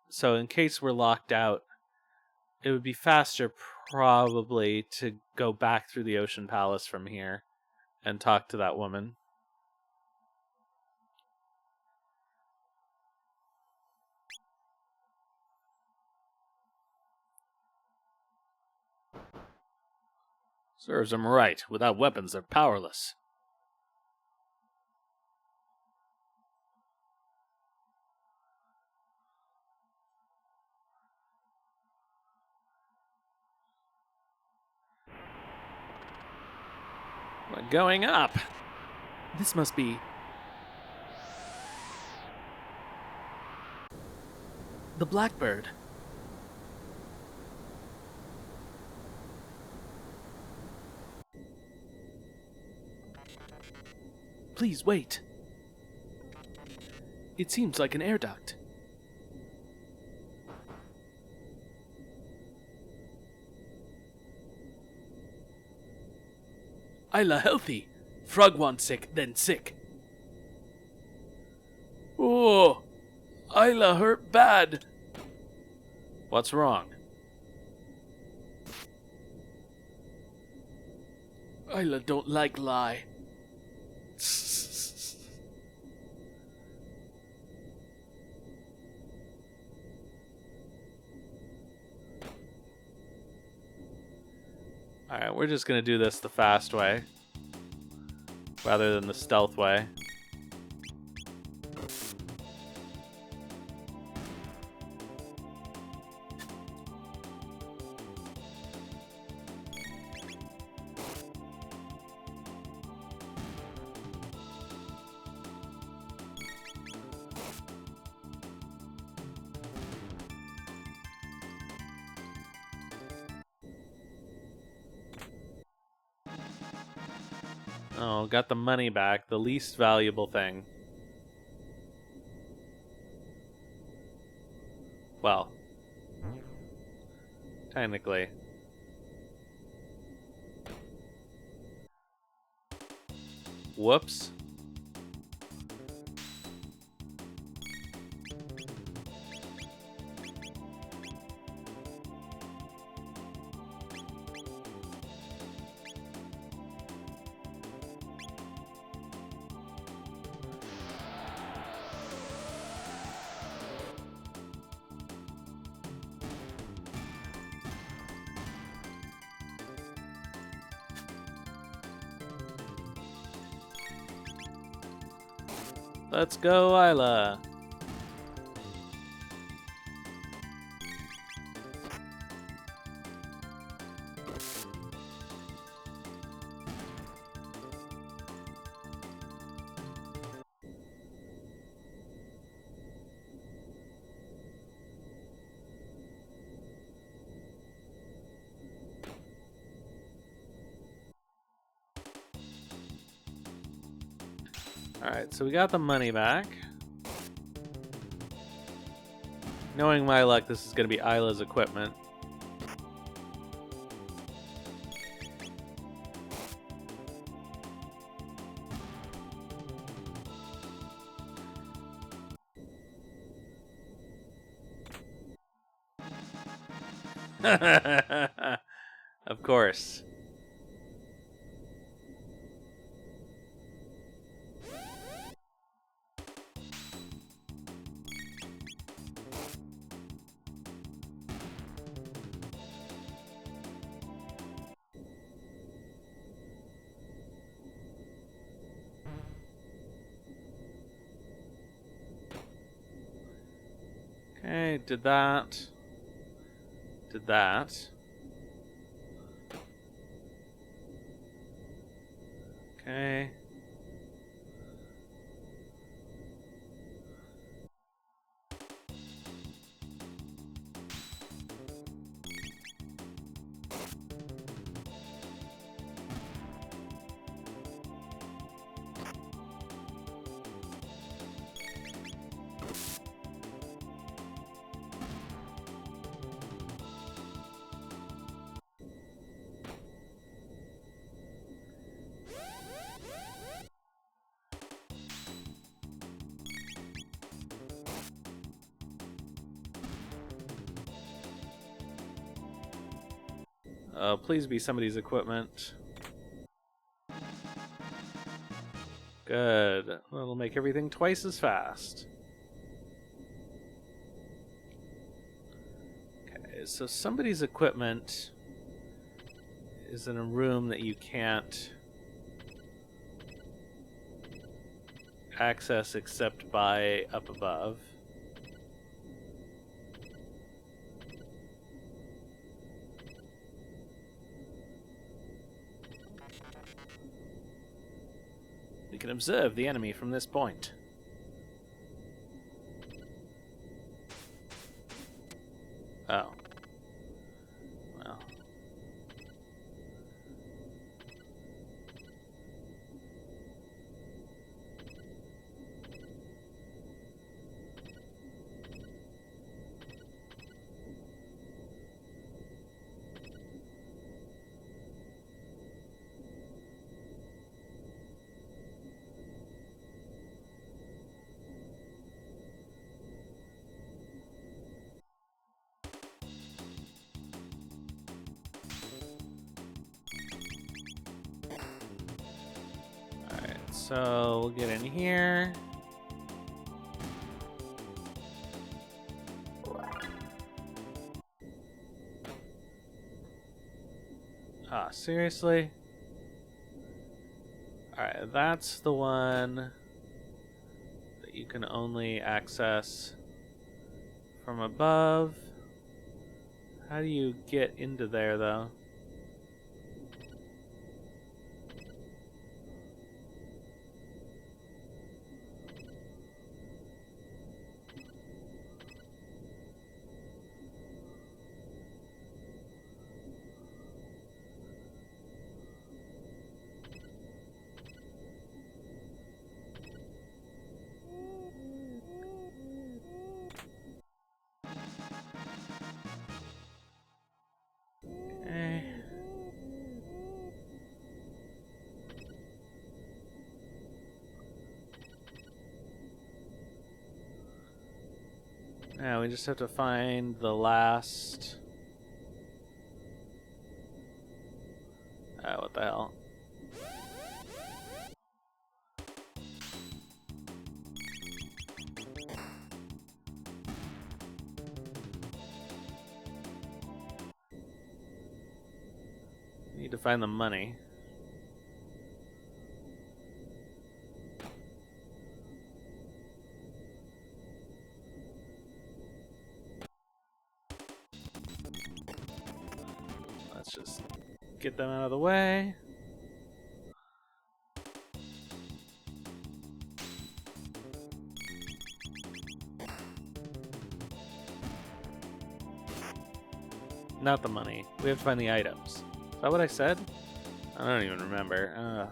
So in case we're locked out, it would be faster probably to go back through the Ocean Palace from here and talk to that woman. Serves him right. Without weapons, they're powerless. We're going up. This must be... the Blackbird. Please wait. It seems like an air duct. Isla healthy. Frog one sick, then sick. Oh, Isla hurt bad. What's wrong? Isla don't like lie. Alright, we're just gonna do this the fast way rather than the stealth way. Oh, got the money back, the least valuable thing. Well, technically. Whoops. Let's go, Isla. Alright, so we got the money back. Knowing my luck, this is going to be Isla's equipment. Of course. Okay, did that. Did that. Okay. Please be somebody's equipment. Good. That'll make everything twice as fast. Okay, so somebody's equipment is in a room that you can't access except by up above. We can observe the enemy from this point. Oh. Well. So we'll get in here. Ah, seriously? Alright, that's the one that you can only access from above. How do you get into there, though? Now we just have to find the last... what the hell? Need to find the money. Let's just get them out of the way. Not the money. We have to find the items. Is that what I said? I don't even remember.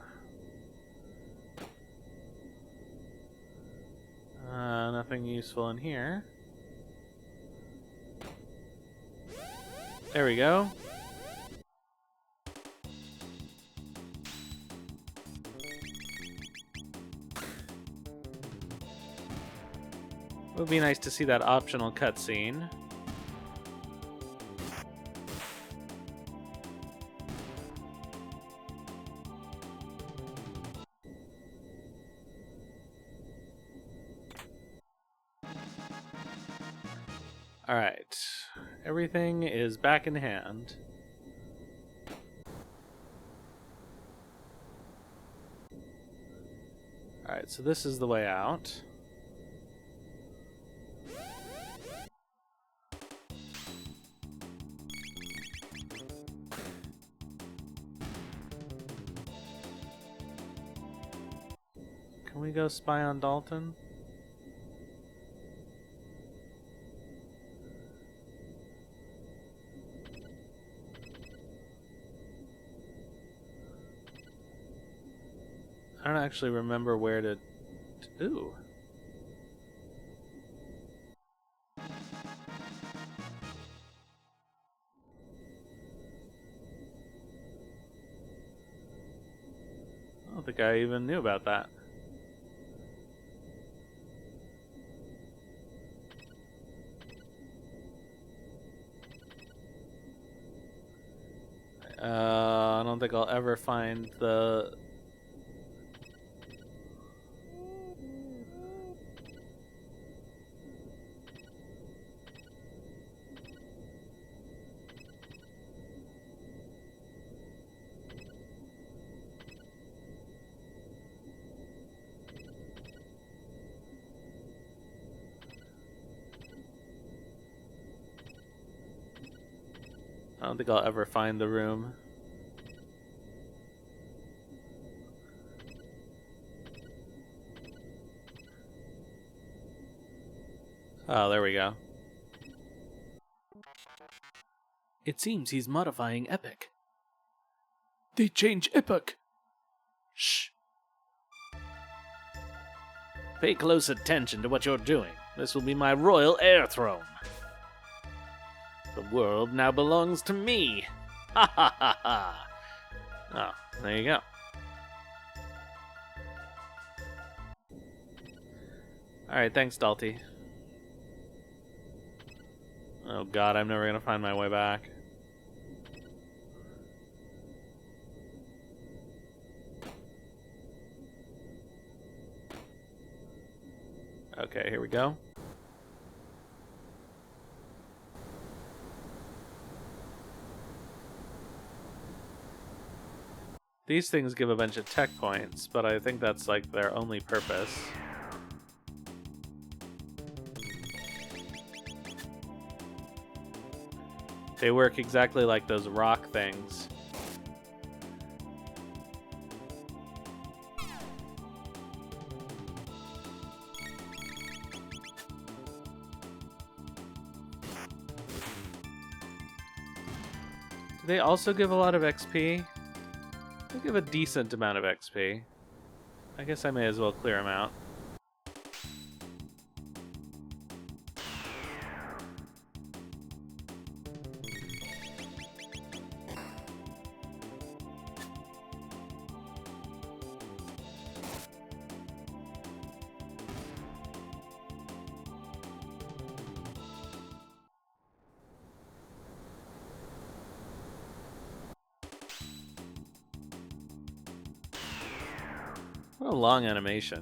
Nothing useful in here. There we go. It would be nice to see that optional cutscene. Alright. Everything is back in hand. Alright, so this is the way out. Can we go spy on Dalton? I don't actually remember where to... Ooh. I don't think I even knew about that. I don't think I'll ever find the... I don't think I'll ever find the room. Oh, there we go. It seems he's modifying Epic. They change Epic! Shh. Pay close attention to what you're doing. This will be my royal heir throne. The world now belongs to me. Ha ha ha ha. Oh, there you go. Alright, thanks, Dalty. Oh god, I'm never gonna find my way back. Okay, here we go. These things give a bunch of tech points, but I think that's like their only purpose. They work exactly like those rock things. Do they also give a lot of XP? They give a decent amount of XP. I guess I may as well clear them out. What a long animation.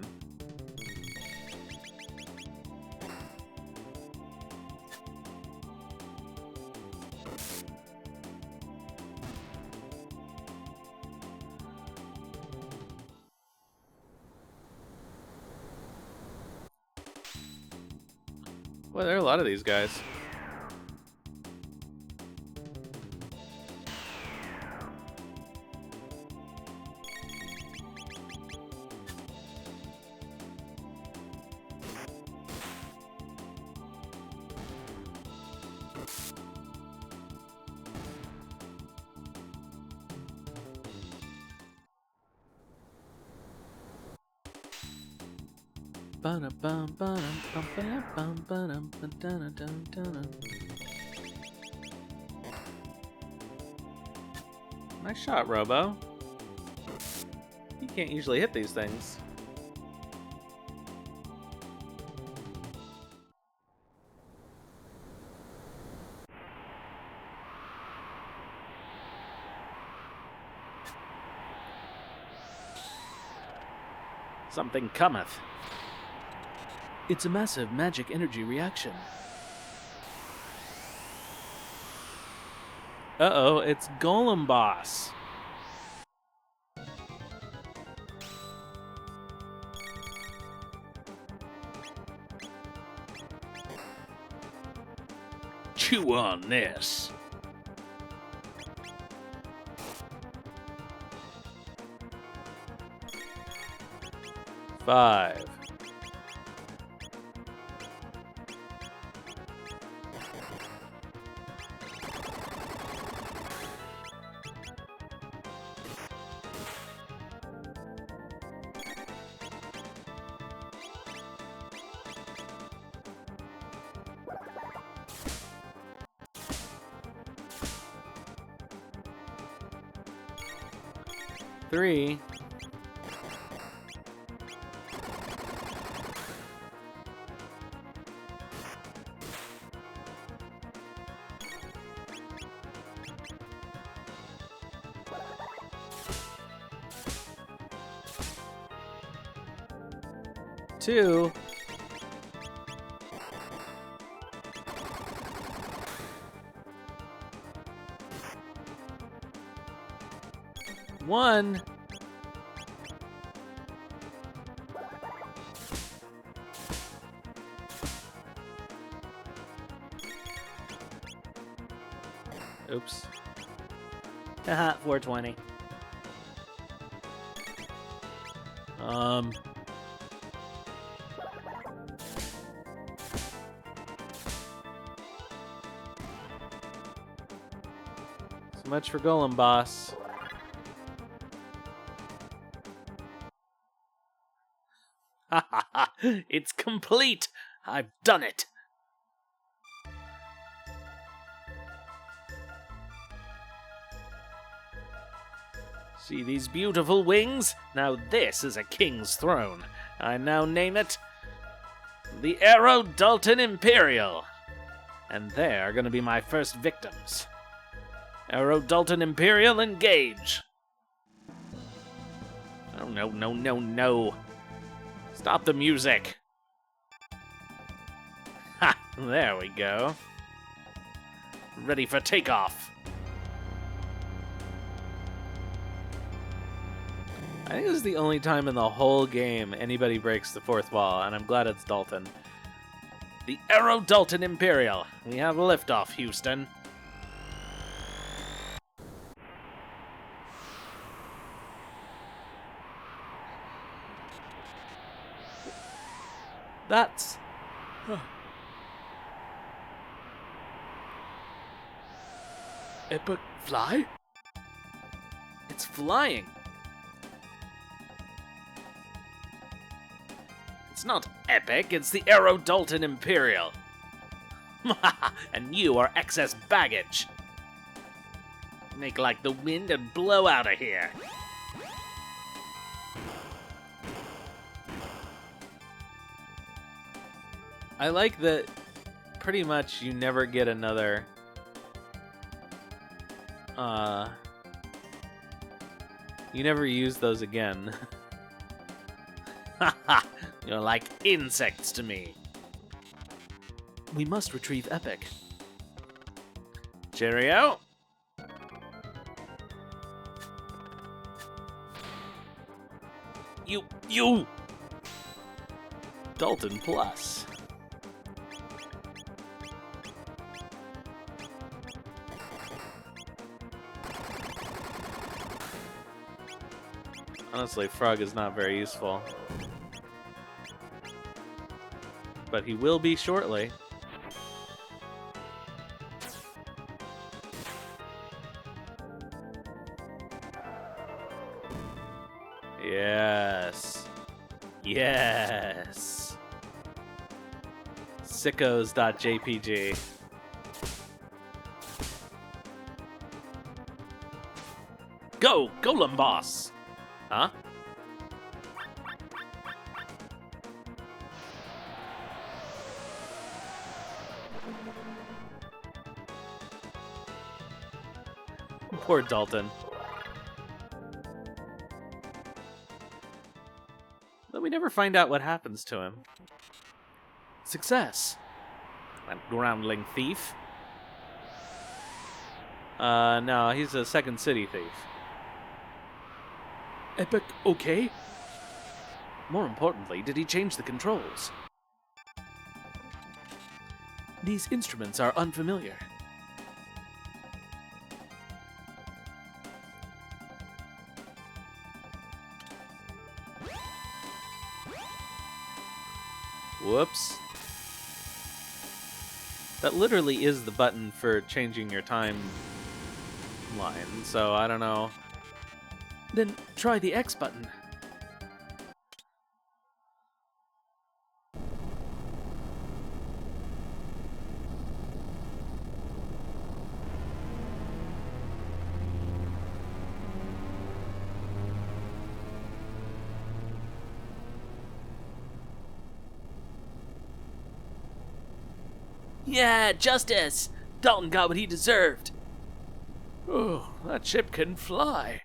Well, there are a lot of these guys. Nice shot, Robo. You can't usually hit these things. Something cometh. It's a massive magic energy reaction. Uh-oh, it's Golem Boss. Chew on this. Five. Three. Two. One. Oops. Haha, 420. So much for Golem Boss. Ha ha ha! It's complete! I've done it! See these beautiful wings? Now this is a king's throne. I now name it the Aero Dalton Imperial. And they are going to be my first victims. Aero Dalton Imperial, engage! Oh, no, no, no, no. Stop the music. Ha! There we go. Ready for takeoff. I think this is the only time in the whole game anybody breaks the fourth wall, and I'm glad it's Dalton. The Aero Dalton Imperial. We have liftoff, Houston. That's... Epic fly? It's flying. It's not epic, it's the Aero Dalton Imperial. And you are excess baggage. Make like the wind and blow out of here. I like that pretty much you never get another... You never use those again. Haha, you're like insects to me. We must retrieve Epic. Cheerio. You! Dalton Plus. Honestly, Frog is not very useful. But he will be shortly. Yes. Yes. Sickos.jpg. go! Golem boss! Huh? Poor Dalton. But we never find out what happens to him. Success. That groundling thief. No, he's a Second City thief. Epic, okay? More importantly, did he change the controls? These instruments are unfamiliar. Whoops. That literally is the button for changing your timeline, so I don't know. Then try the X button. Yeah, justice! Dalton got what he deserved. Oh, that ship can fly.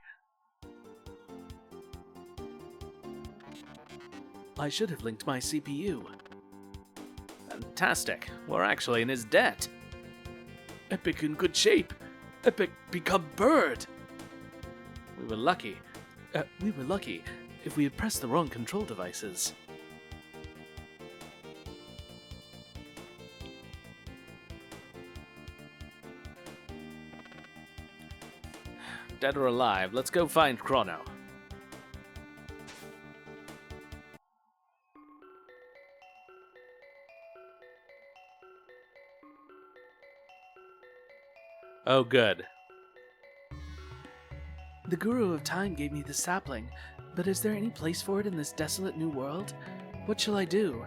I should have linked my CPU. Fantastic. We're actually in his debt. Epic in good shape. Epic become bird. We were lucky. We were lucky if we had pressed the wrong control devices. Dead or alive, let's go find Crono. Oh, good. The Guru of Time gave me the sapling, but is there any place for it in this desolate new world? What shall I do?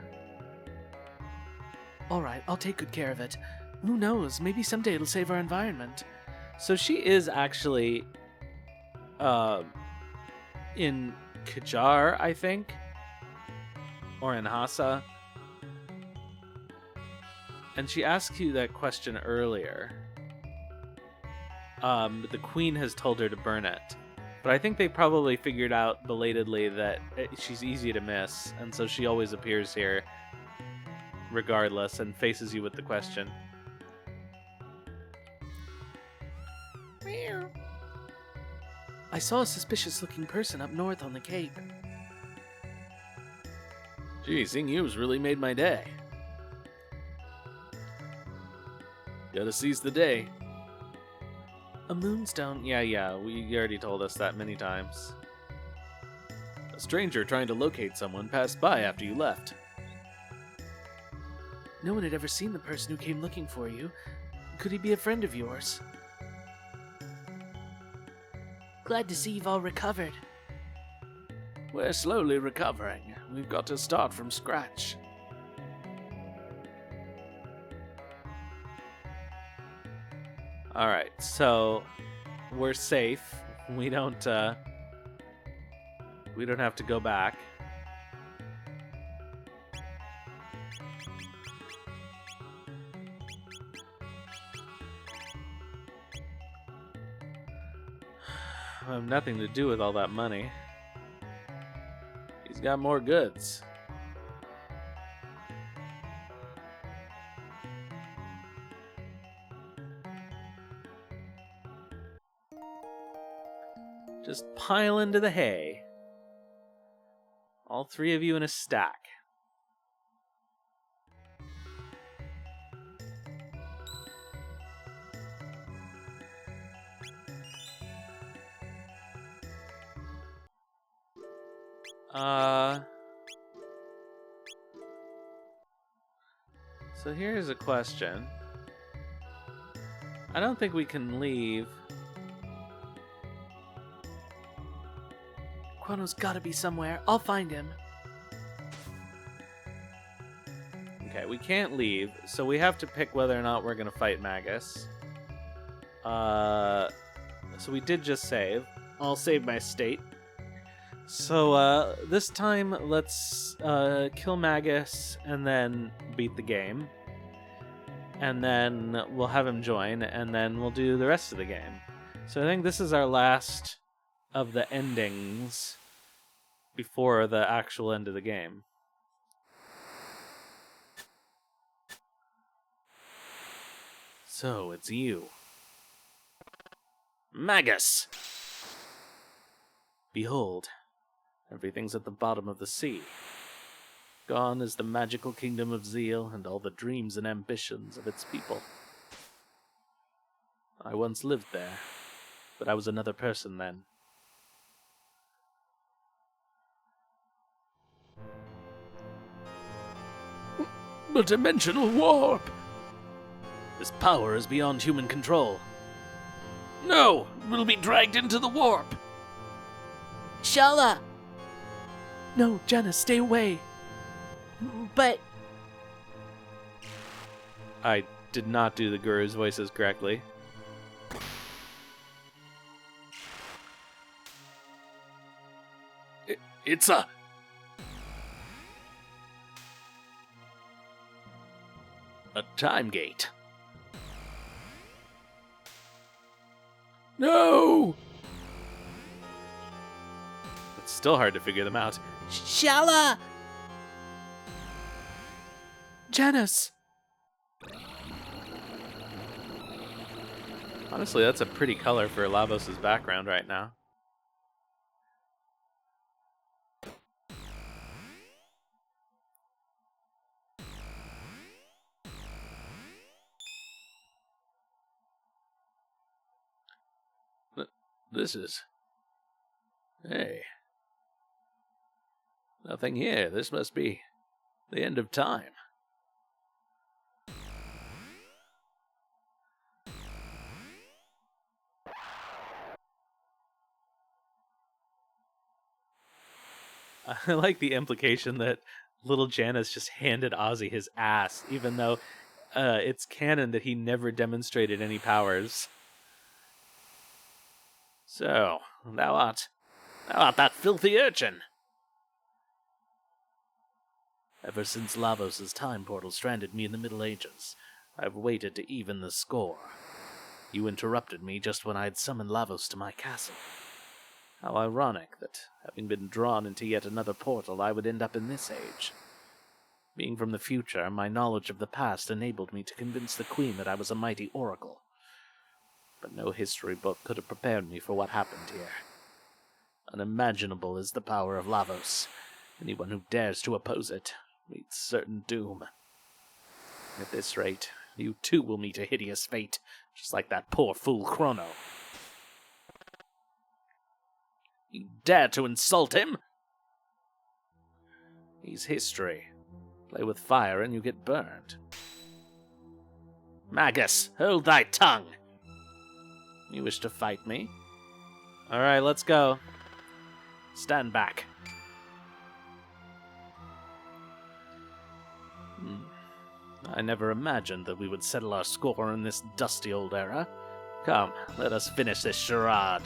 Alright, I'll take good care of it. Who knows, maybe someday it'll save our environment. So she is actually in Kajar, I think, or in Hassa. And she asked you that question earlier. The queen has told her to burn it. But I think they probably figured out belatedly that she's easy to miss, and so she always appears here regardless and faces you with the question. I saw a suspicious-looking person up north on the Cape. Gee, seeing you's really made my day. Gotta seize the day. A moonstone. Yeah, you already told us that many times. A stranger trying to locate someone passed by after you left. No one had ever seen the person who came looking for you. Could he be a friend of yours? Glad to see you've all recovered. We're slowly recovering. We've got to start from scratch. Alright, so we're safe. We don't have to go back. I have nothing to do with all that money. He's got more goods. Just pile into the hay. All three of you in a stack. So here's a question. I don't think we can leave. Crono's gotta be somewhere. I'll find him. Okay, we can't leave, so we have to pick whether or not we're gonna fight Magus. So we did just save. I'll save my state. So this time, let's kill Magus and then beat the game. And then we'll have him join, and then we'll do the rest of the game. So I think this is our last of the endings before the actual end of the game. So, it's you. Magus! Behold, everything's at the bottom of the sea. Gone is the magical kingdom of Zeal and all the dreams and ambitions of its people. I once lived there, but I was another person then. The dimensional warp! This power is beyond human control. No! We'll be dragged into the warp! Shala! No, Jenna, stay away! But... I did not do the guru's voices correctly. It's a... time gate. No! It's still hard to figure them out. Shala! Janice! Honestly, that's a pretty color for Lavos' background right now. This is... Hey. Nothing here. This must be the end of time. I like the implication that little Janice just handed Ozzy his ass, even though it's canon that he never demonstrated any powers. So, thou art that filthy urchin. Ever since Lavos' time portal stranded me in the Middle Ages, I've waited to even the score. You interrupted me just when I'd summoned Lavos to my castle. How ironic that, having been drawn into yet another portal, I would end up in this age. Being from the future, my knowledge of the past enabled me to convince the Queen that I was a mighty oracle. But no history book could have prepared me for what happened here. Unimaginable is the power of Lavos. Anyone who dares to oppose it meets certain doom. At this rate, you too will meet a hideous fate, just like that poor fool Crono. You dare to insult him? He's history. Play with fire and you get burned. Magus, hold thy tongue! You wish to fight me? Alright, let's go. Stand back. I never imagined that we would settle our score in this dusty old era. Come, let us finish this charade.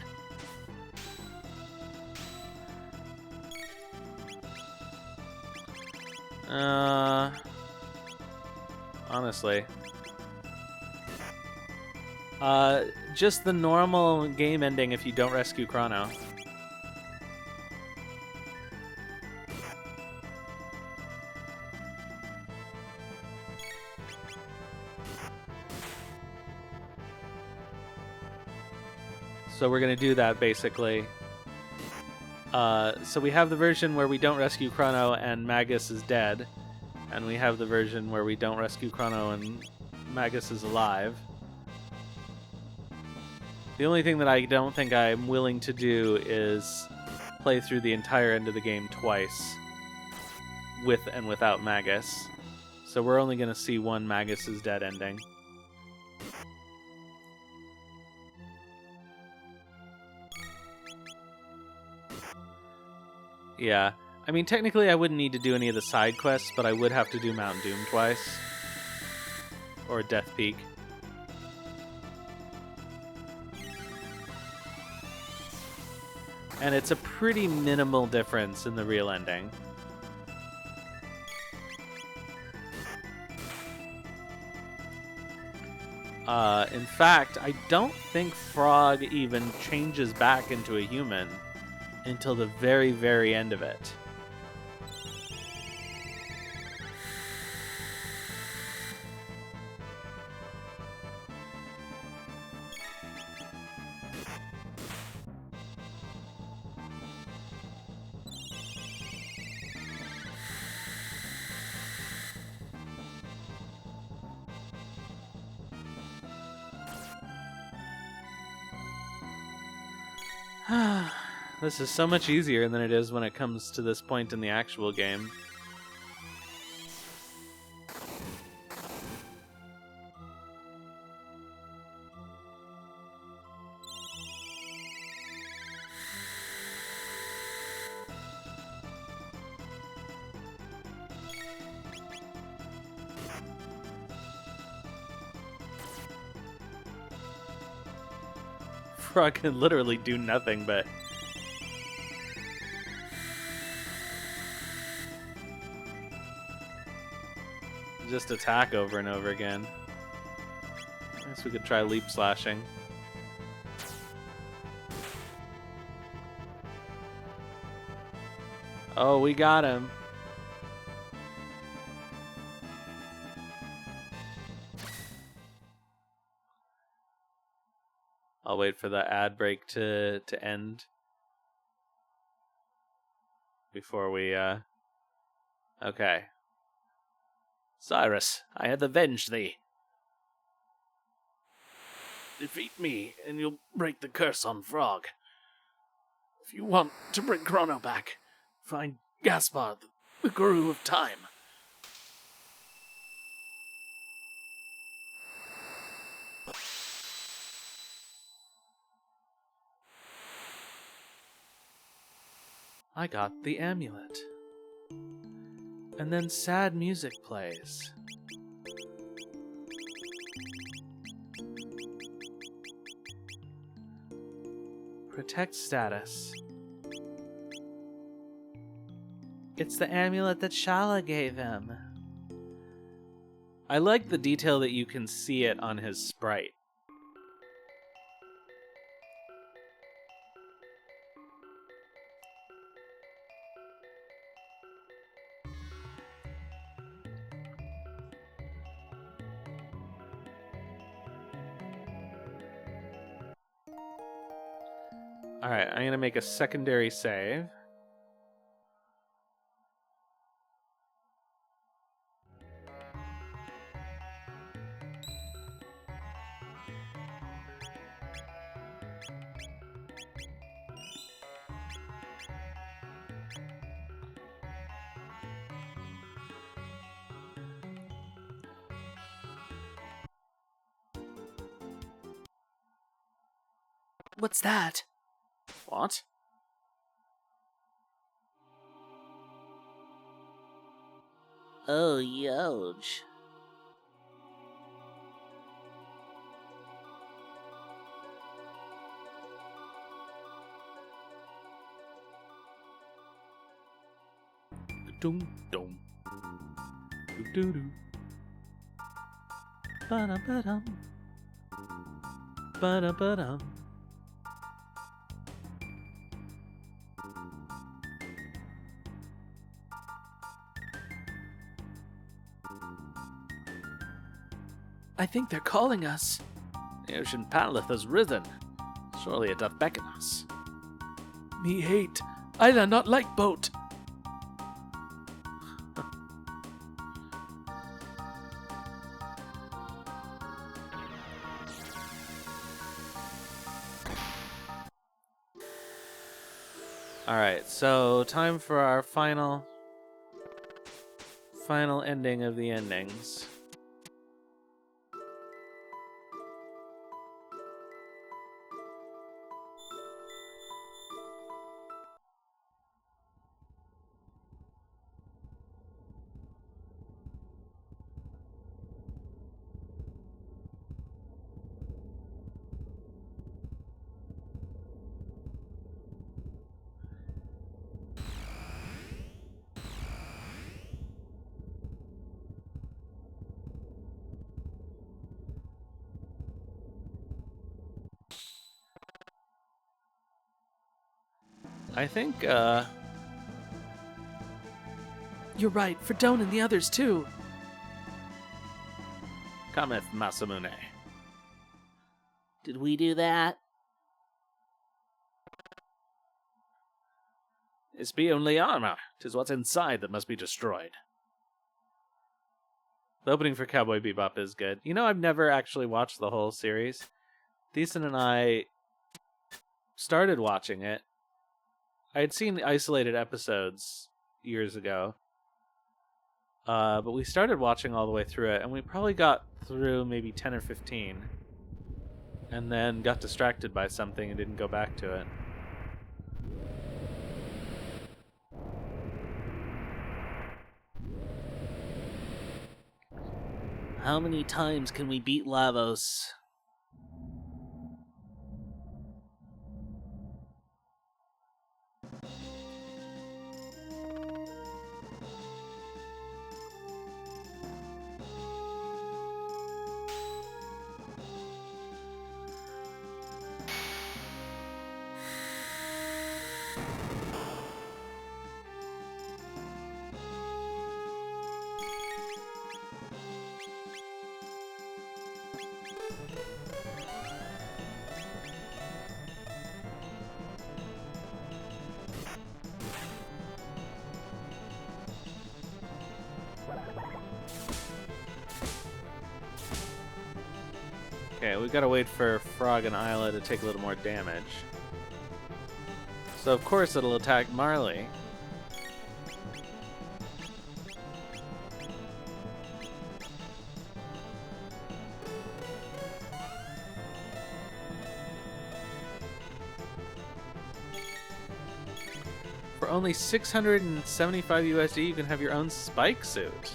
Honestly. Just the normal game ending if you don't rescue Crono. So we're gonna do that basically. So we have the version where we don't rescue Crono and Magus is dead, and we have the version where we don't rescue Crono and Magus is alive. The only thing that I don't think I'm willing to do is play through the entire end of the game twice, with and without Magus. So we're only going to see one Magus is dead ending. Yeah. I mean, technically I wouldn't need to do any of the side quests, but I would have to do Mount Doom twice. Or Death Peak. And it's a pretty minimal difference in the real ending. In fact, I don't think Frog even changes back into a human until the very, very end of it. This is so much easier than it is when it comes to this point in the actual game. Frog can literally do nothing but just attack over and over again. I guess we could try leap slashing. Oh, we got him. I'll wait for the ad break to end before we okay. Cyrus, I have avenged thee. Defeat me, and you'll break the curse on Frog. If you want to bring Crono back, find Gaspar, the Guru of Time. I got the amulet. And then sad music plays. Protect status. It's the amulet that Shala gave him. I like the detail that you can see it on his sprite. Alright, I'm going to make a secondary save. What's that? What? Oh, Yoj. Dum dum. Doo doo doo. Ba-dum ba-dum. Ba-dum ba-dum. I think they're calling us. The ocean palace has risen. Surely it doth beckon us. Me hate. Isla not like boat. Alright, so time for our final ending of the endings. I think, You're right, for Doan and the others too. cometh Masamune. Did we do that? This be only armor. 'Tis what's inside that must be destroyed. The opening for Cowboy Bebop is good. You know, I've never actually watched the whole series. Thiessen and I started watching it. I had seen isolated episodes years ago. But we started watching all the way through it, and we probably got through maybe 10 or 15. And then got distracted by something and didn't go back to it. How many times can we beat Lavos? Okay, we've got to wait for Frog and Isla to take a little more damage. So of course it'll attack Marley. For only 675 USD, you can have your own spike suit.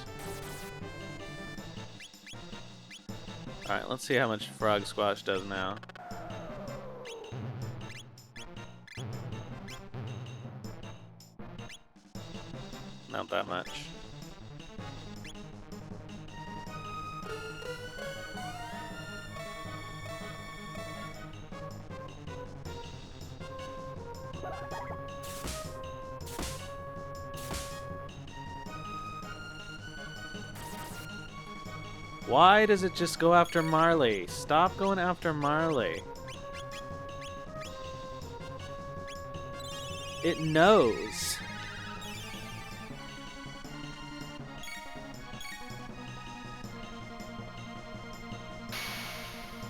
Alright, let's see how much Frog Squash does now. Not that much. Why does it just go after Marley? Stop going after Marley. It knows.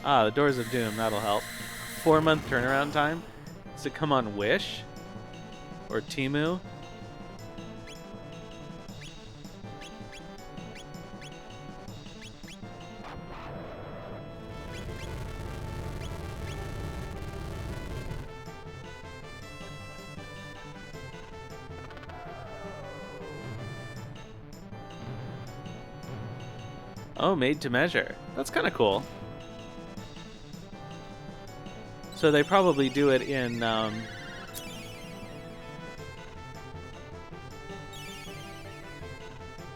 Ah, the Doors of Doom, that'll help. 4-month turnaround time? Does it come on Wish? Or Temu? Oh, made to measure. That's kind of cool. So they probably do it in,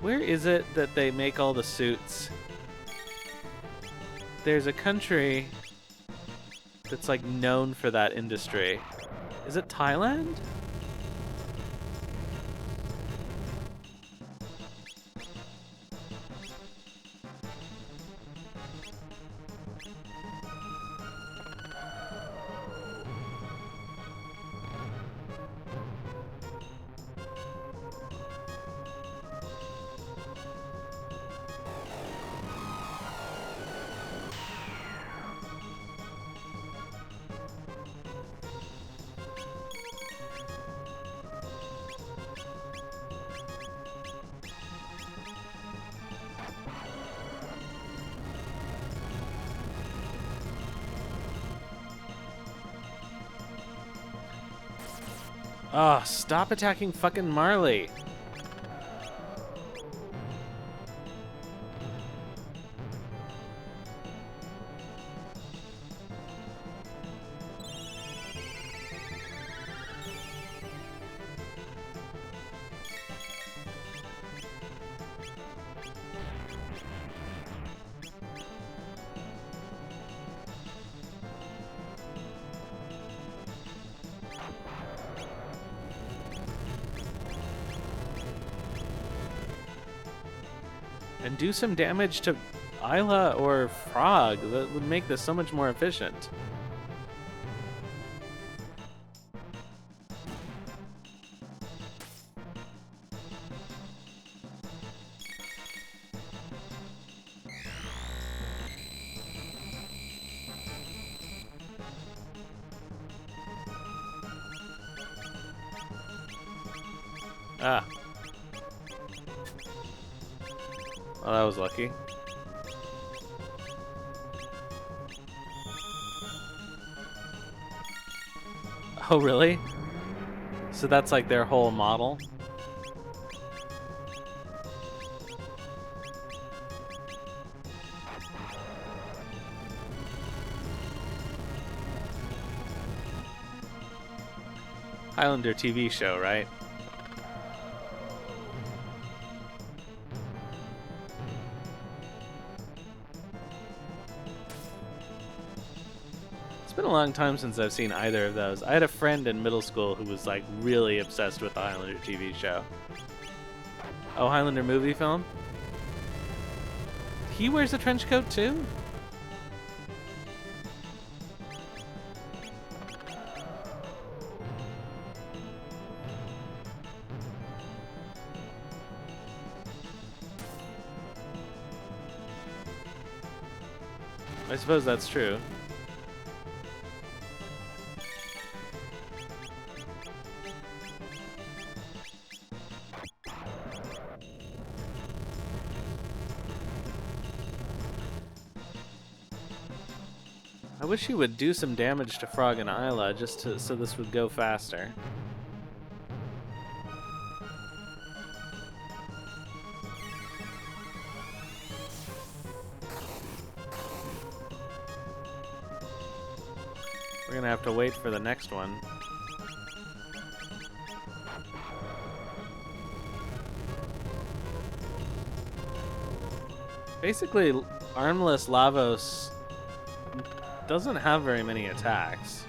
where is it that they make all the suits? There's a country that's like known for that industry. Is it Thailand? Oh, stop attacking fucking Marley. And do some damage to Isla or Frog. That would make this so much more efficient. Ah. Well, that was lucky. Oh, really? So that's like their whole model? Highlander TV show, right? It's been a long time since I've seen either of those. I had a friend in middle school who was like really obsessed with the Highlander TV show. Oh, Highlander movie film? He wears a trench coat too? I suppose that's true. I wish he would do some damage to Frog and Isla just so this would go faster. We're gonna have to wait for the next one. Basically, Armless Lavos doesn't have very many attacks.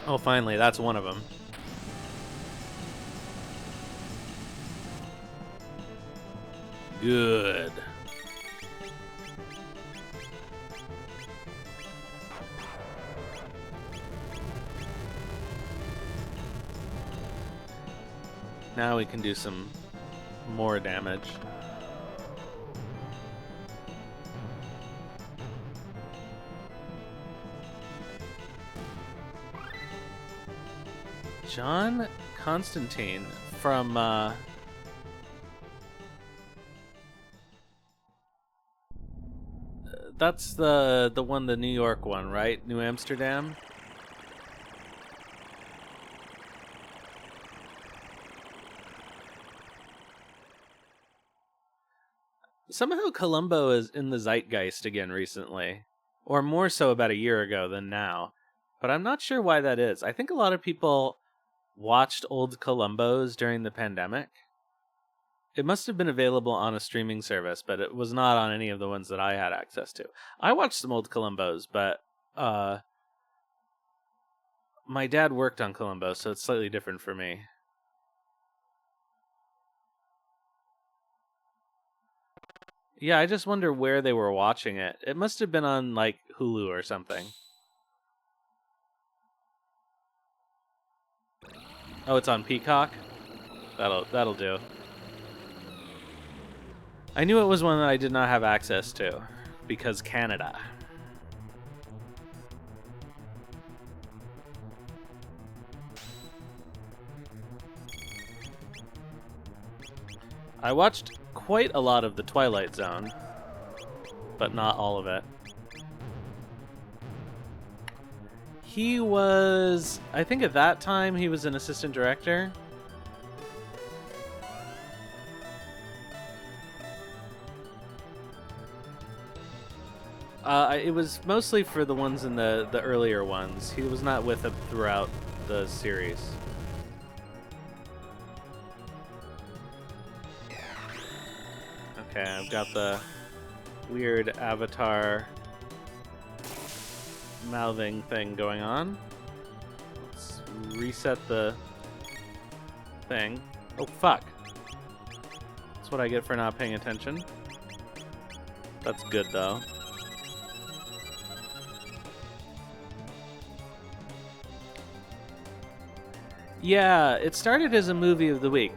Oh, finally, that's one of them. Good. Now we can do some more damage. John Constantine from that's the one, the New York one, right? New Amsterdam. Somehow Columbo is in the zeitgeist again recently, or more so about a year ago than now. But I'm not sure why that is. I think a lot of people watched old Columbos during the pandemic. It must have been available on a streaming service, but it was not on any of the ones that I had access to. I watched some old Columbos, but my dad worked on Columbo, so it's slightly different for me. Yeah, I just wonder where they were watching it. It must have been on, like, Hulu or something. Oh, it's on Peacock? That'll do. I knew it was one that I did not have access to, because Canada. I watched quite a lot of The Twilight Zone, but not all of it. He was, I think at that time, he was an assistant director. It was mostly for the ones in the earlier ones. He was not with them throughout the series. Okay, I've got the weird avatar mouthing thing going on. Let's reset the thing. Oh, fuck. That's what I get for not paying attention. That's good, though. Yeah, it started as a movie of the week.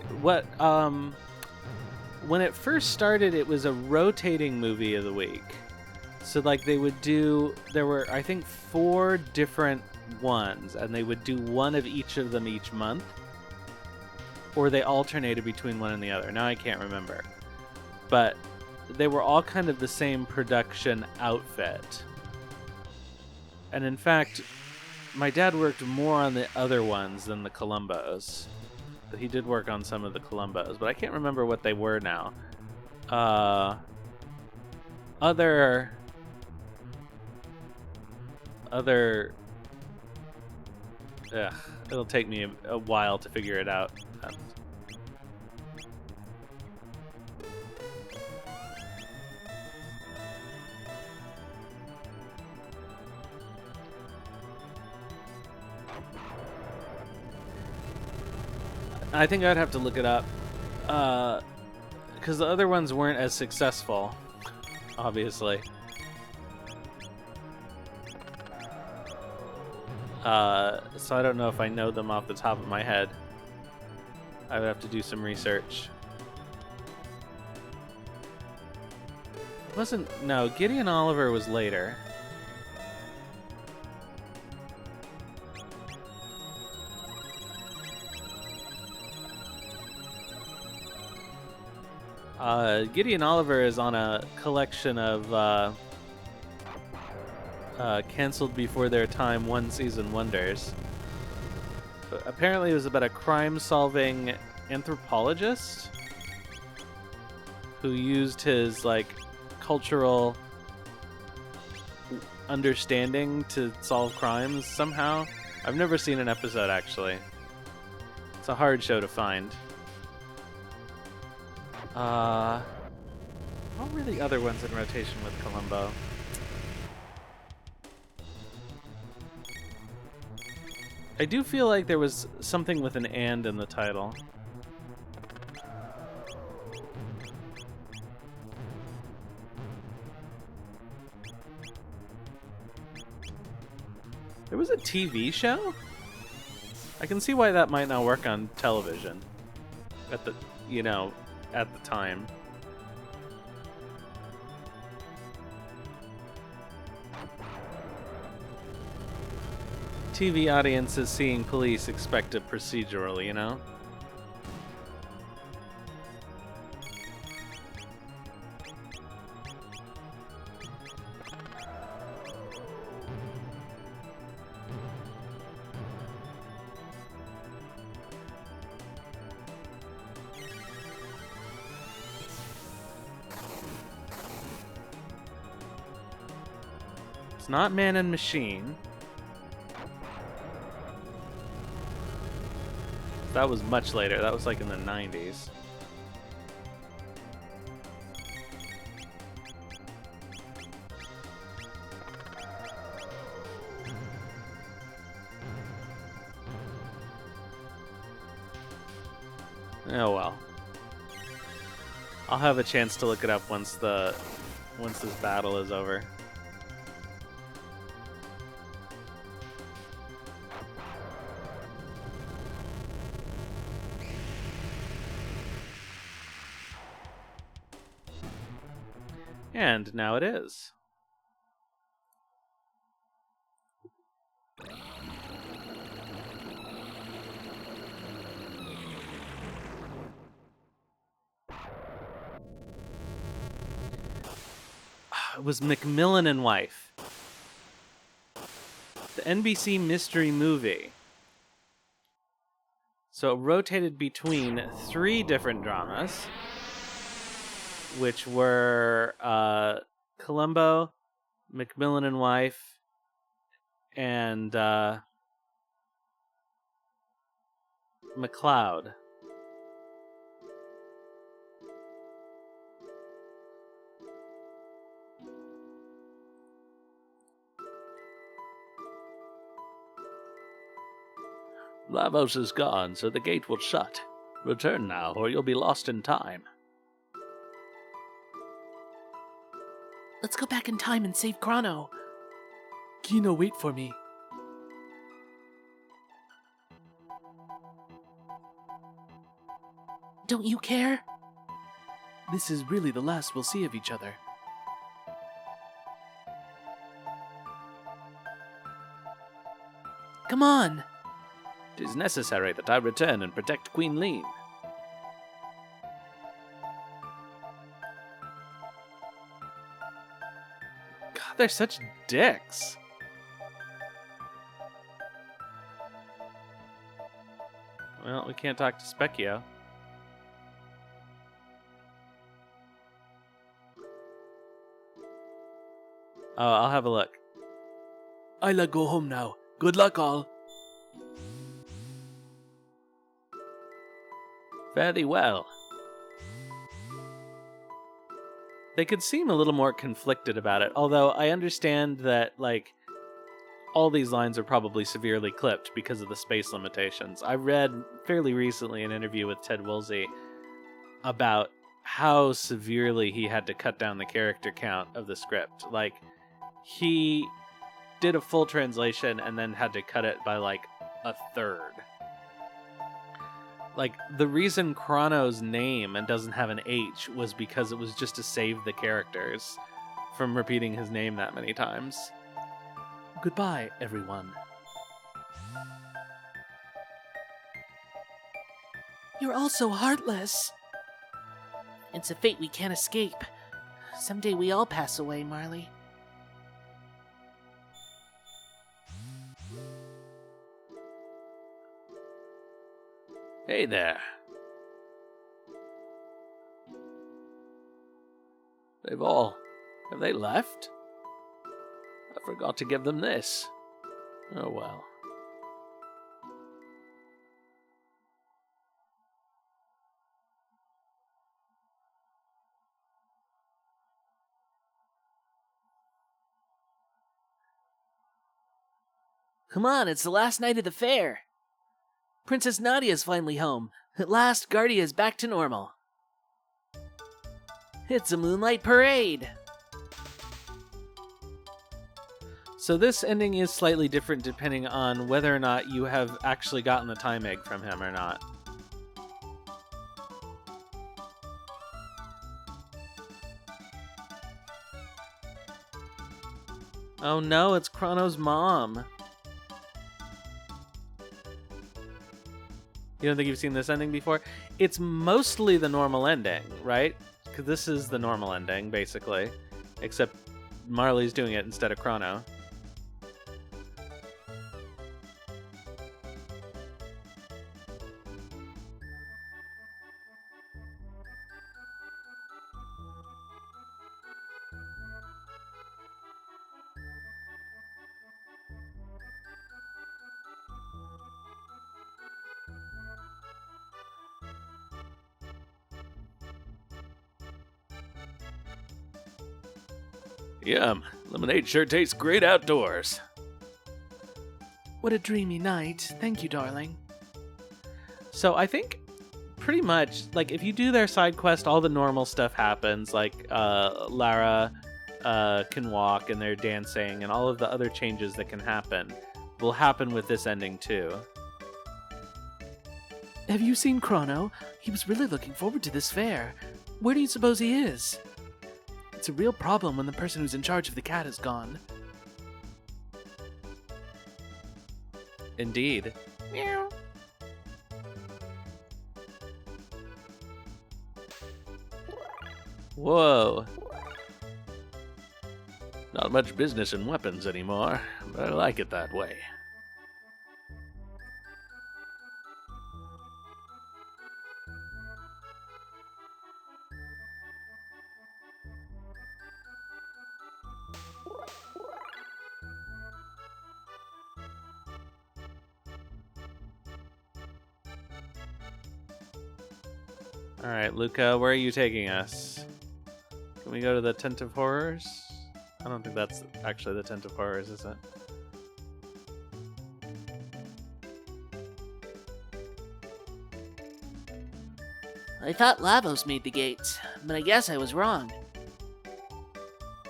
When it first started, it was a rotating movie of the week. So, like, there were, I think, 4 different ones, and they would do one of each of them each month. Or they alternated between one and the other. Now I can't remember. But they were all kind of the same production outfit. And in fact, my dad worked more on the other ones than the Columbos. But he did work on some of the Columbos, but I can't remember what they were now. Other it'll take me a while to figure it out. I think I'd have to look it up, because the other ones weren't as successful, obviously. So I don't know if I know them off the top of my head. I would have to do some research. No, Gideon Oliver was later. Gideon Oliver is on a collection of canceled before their time one-season wonders. But apparently it was about a crime-solving anthropologist who used his, like, cultural understanding to solve crimes somehow. I've never seen an episode, actually. It's a hard show to find. What were the other ones in rotation with Columbo? I do feel like there was something with an "and" in the title. There was a TV show? I can see why that might not work on television at the, at the time. TV audiences seeing police expect a procedural, you know? It's not Man and Machine. That was much later. That was like in the 90s. Oh well. I'll have a chance to look it up once this battle is over. And now it is. It was Macmillan and Wife. The NBC mystery movie. So it rotated between 3 different dramas, which were Columbo, Macmillan and Wife, and MacLeod. Lavos is gone, so the gate will shut. Return now, or you'll be lost in time. Let's go back in time and save Crono. Kino, wait for me. Don't you care? This is really the last we'll see of each other. Come on. 'Tis necessary that I return and protect Queen Lean. God, they're such dicks. Well, we can't talk to Specchio. Oh, I'll have a look. I'll go home now. Good luck, all. Fare thee well. They could seem a little more conflicted about it, although I understand that, like, all these lines are probably severely clipped because of the space limitations. I read fairly recently an interview with Ted Woolsey about how severely he had to cut down the character count of the script. Like, he did a full translation and then had to cut it by, like, a third. Like, the reason Crono's name and doesn't have an H was because it was just to save the characters from repeating his name that many times. Goodbye, everyone. You're all so heartless. It's a fate we can't escape. Someday we all pass away, Marley. Hey there. Have they left? I forgot to give them this. Oh well. Come on, it's the last night of the fair. Princess Nadia's finally home. At last, Guardia's back to normal. It's a moonlight parade. So this ending is slightly different depending on whether or not you have actually gotten the time egg from him or not. Oh no, it's Crono's mom. You don't think you've seen this ending before? It's mostly the normal ending, right? Because this is the normal ending, basically. Except Marley's doing it instead of Crono. Yum. Lemonade sure tastes great outdoors. What a dreamy night. Thank you, darling. So I think pretty much, like, if you do their side quest, all the normal stuff happens. Like, Lara can walk and they're dancing, and all of the other changes that can happen will happen with this ending too. Have you seen Crono? He was really looking forward to this fair. Where do you suppose he is? It's a real problem when the person who's in charge of the cat is gone. Indeed. Meow. Whoa. Not much business in weapons anymore, but I like it that way. Alright, Luca, where are you taking us? Can we go to the Tent of Horrors? I don't think that's actually the Tent of Horrors, is it? I thought Lavos made the gates, but I guess I was wrong.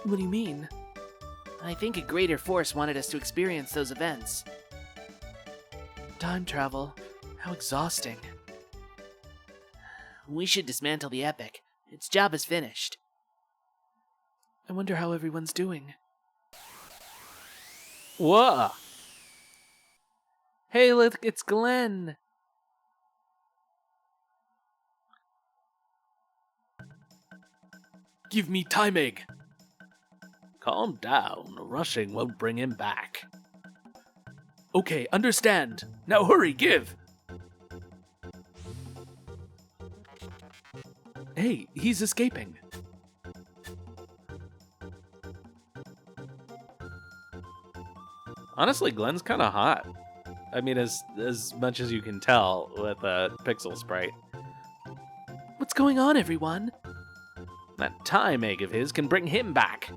What do you mean? I think a greater force wanted us to experience those events. Time travel. How exhausting. We should dismantle the Epic. Its job is finished. I wonder how everyone's doing. Whoa! Hey, look, it's Glenn! Give me time egg! Calm down. Rushing won't bring him back. Okay, understand. Now hurry, give! Hey, he's escaping. Honestly, Glenn's kind of hot. I mean, as much as you can tell with a pixel sprite. What's going on, everyone? That time egg of his can bring him back.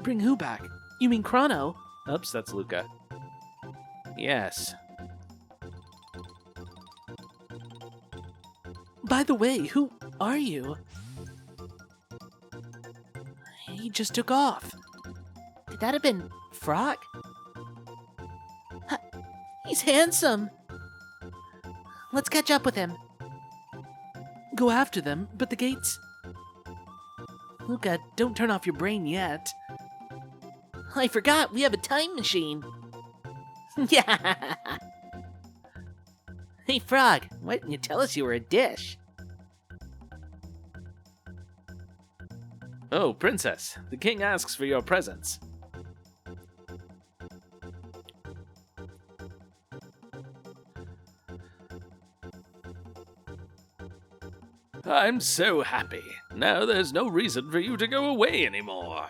Bring who back? You mean Crono? Oops, that's Luca. Yes. By the way, who are you? He just took off. Could that have been Frog? He's handsome! Let's catch up with him. Go after them, but the gates... Luca, don't turn off your brain yet. I forgot, we have a time machine. Yeah! Hey, Frog, why didn't you tell us you were a dish? Oh, Princess, the king asks for your presence. I'm so happy. Now there's no reason for you to go away anymore.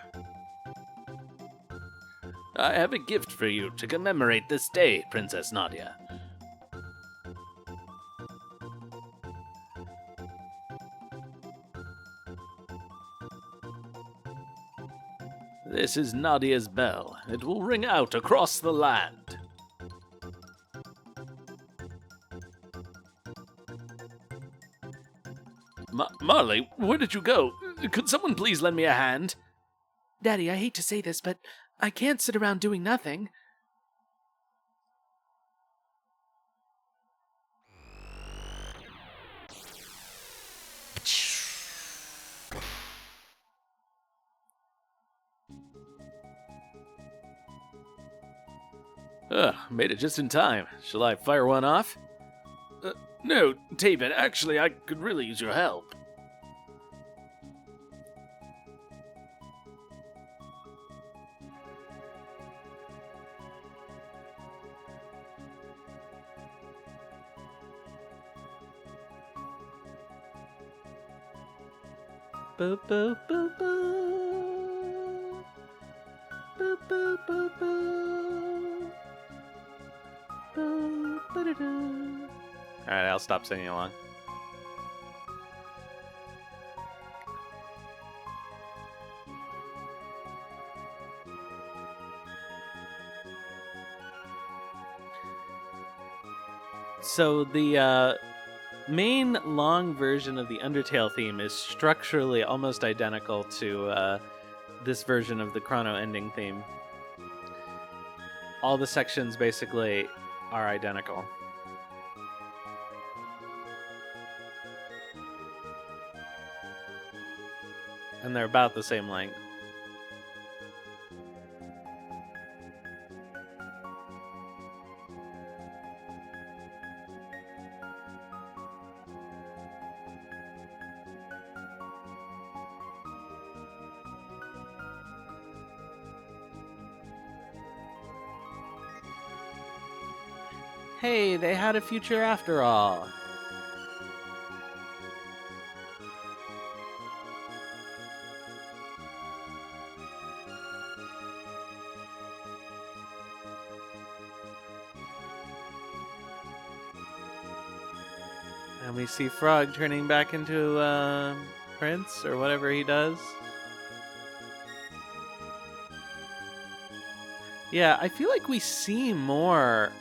I have a gift for you to commemorate this day, Princess Nadia. This is Nadia's bell. It will ring out across the land. Marley, where did you go? Could someone please lend me a hand? Daddy, I hate to say this, but I can't sit around doing nothing. Made it just in time. Shall I fire one off? No, Taven, actually, I could really use your help. Boop, boop, boop, boop. Boop, boop, boop, boop. Boop, ba-da-doo. Alright, I'll stop singing along. So the main long version of the Undertale theme is structurally almost identical to this version of the Chrono ending theme. All the sections basically are identical. And they're about the same length. Hey, they had a future after all. And we see Frog turning back into Prince or whatever he does. Yeah, I feel like we see more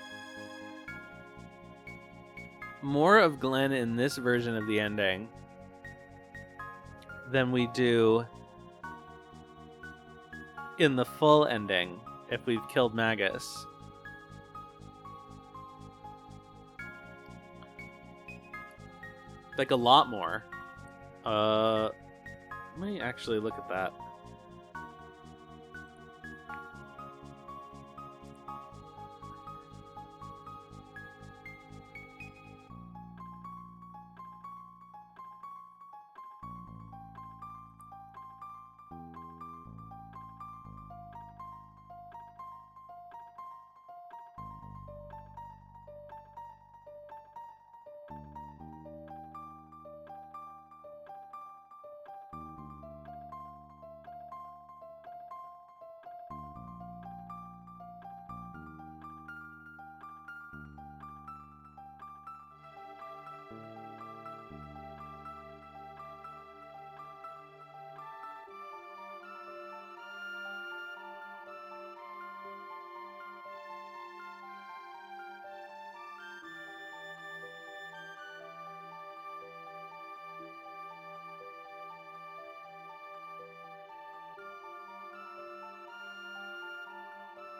more of Glenn in this version of the ending than we do in the full ending if we've killed Magus. Like a lot more. Let me actually look at that.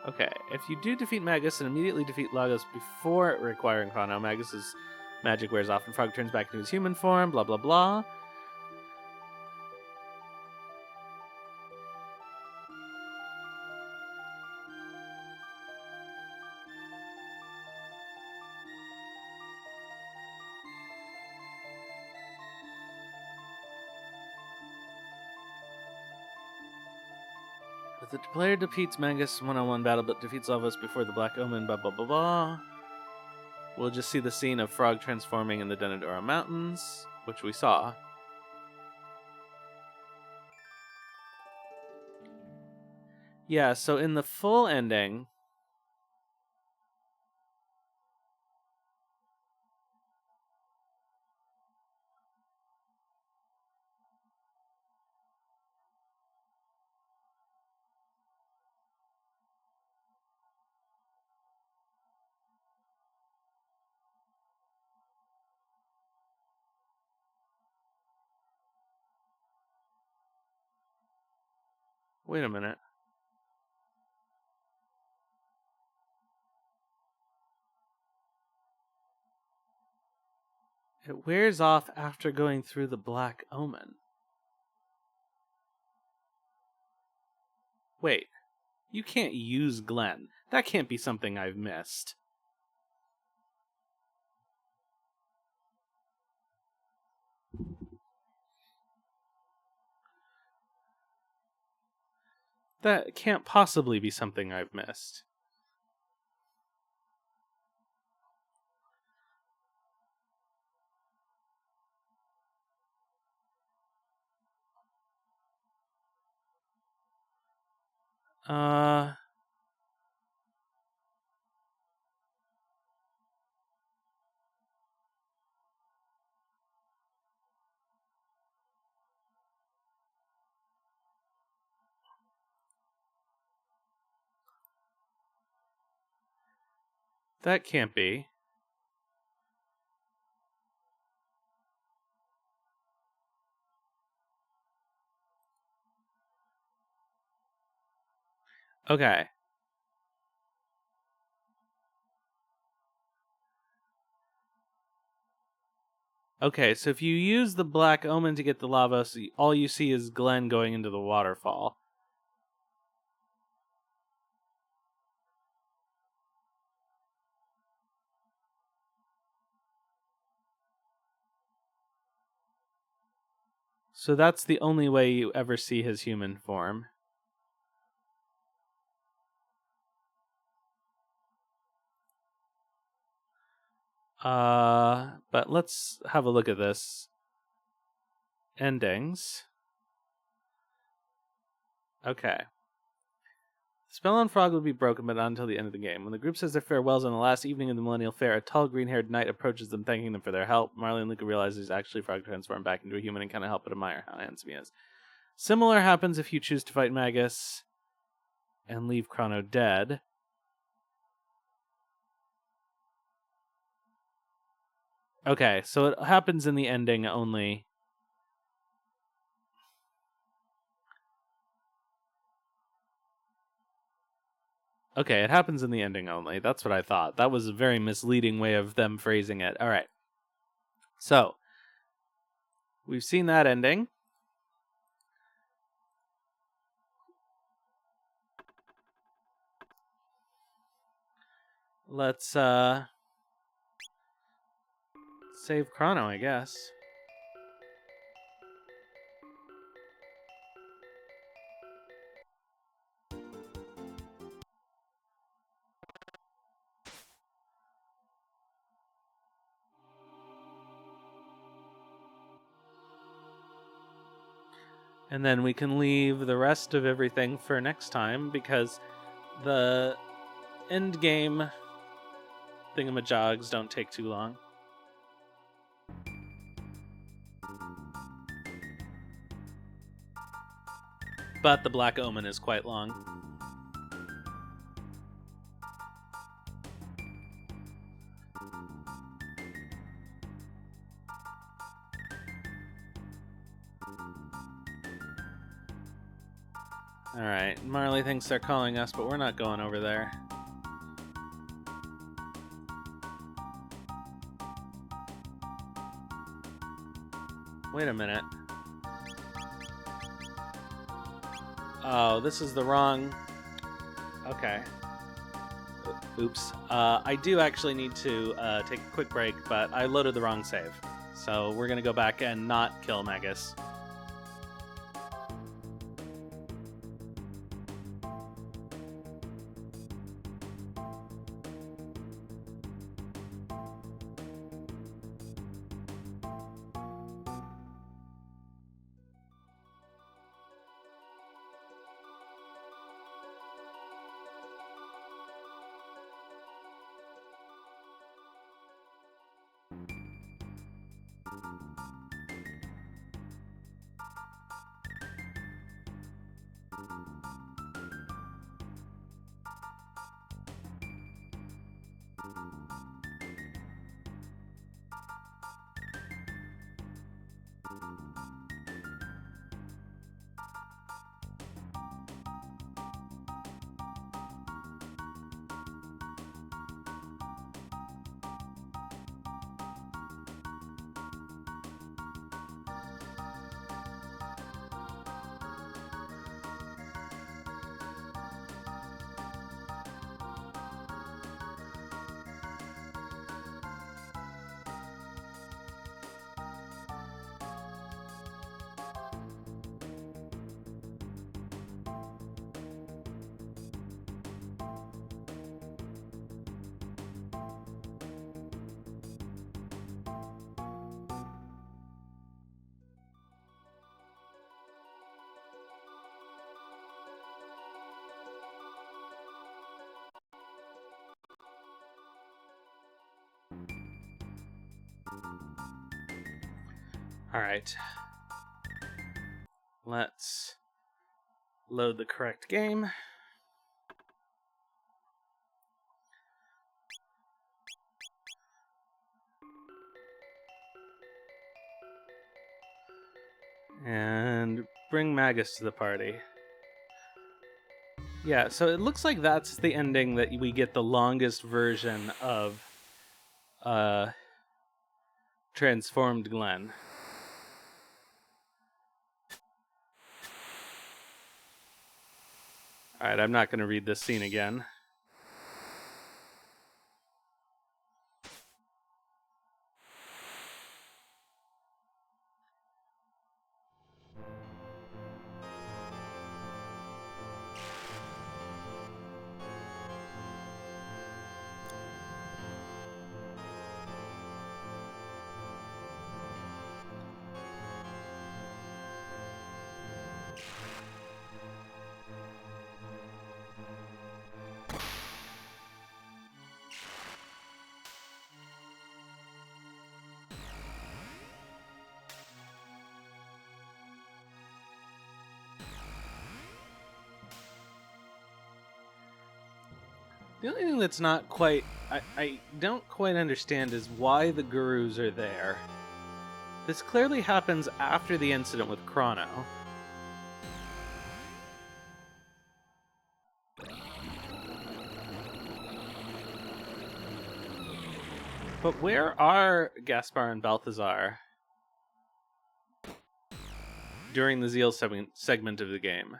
Okay, if you do defeat Magus and immediately defeat Lagos before requiring Crono, Magus's magic wears off and Frog turns back into his human form, blah blah blah. If the player defeats Magus one-on-one battle but defeats Lavos before the Black Omen, blah blah blah blah. We'll just see the scene of Frog transforming in the Denadora Mountains, which we saw. Yeah, so in the full ending... Wait a minute. It wears off after going through the Black Omen. Wait, you can't use Glenn. That can't be something I've missed. That can't possibly be something I've missed. That can't be. Okay. Okay, so if you use the Black Omen to get the Lavos, all you see is Glenn going into the waterfall. So that's the only way you ever see his human form. But let's have a look at this. Endings. Okay. The spell on Frog would be broken, but not until the end of the game. When the group says their farewells on the last evening of the Millennial Fair, a tall green-haired knight approaches them, thanking them for their help. Marley and Luca realize he's actually Frog transformed back into a human and can't help but admire how handsome he is. Similar happens if you choose to fight Magus and leave Crono dead. Okay, so it happens in the ending only. Okay, it happens in the ending only. That's what I thought. That was a very misleading way of them phrasing it. All right. So, we've seen that ending. Let's save Crono, I guess. And then we can leave the rest of everything for next time, because the end game thingamajogs don't take too long. But the Black Omen is quite long. Alright, Marley thinks they're calling us, but we're not going over there. Wait a minute. Oh, this is the wrong... Okay. Oops. I do actually need to take a quick break, but I loaded the wrong save. So we're going to go back and not kill Magus. Alright. Let's load the correct game. And bring Magus to the party. Yeah, so it looks like that's the ending that we get the longest version of Transformed Glenn. Alright, I'm not going to read this scene again. The only thing that's not quite I don't quite understand is why the gurus are there. This clearly happens after the incident with Crono. But where are Gaspar and Balthazar during the Zeal segment of the game?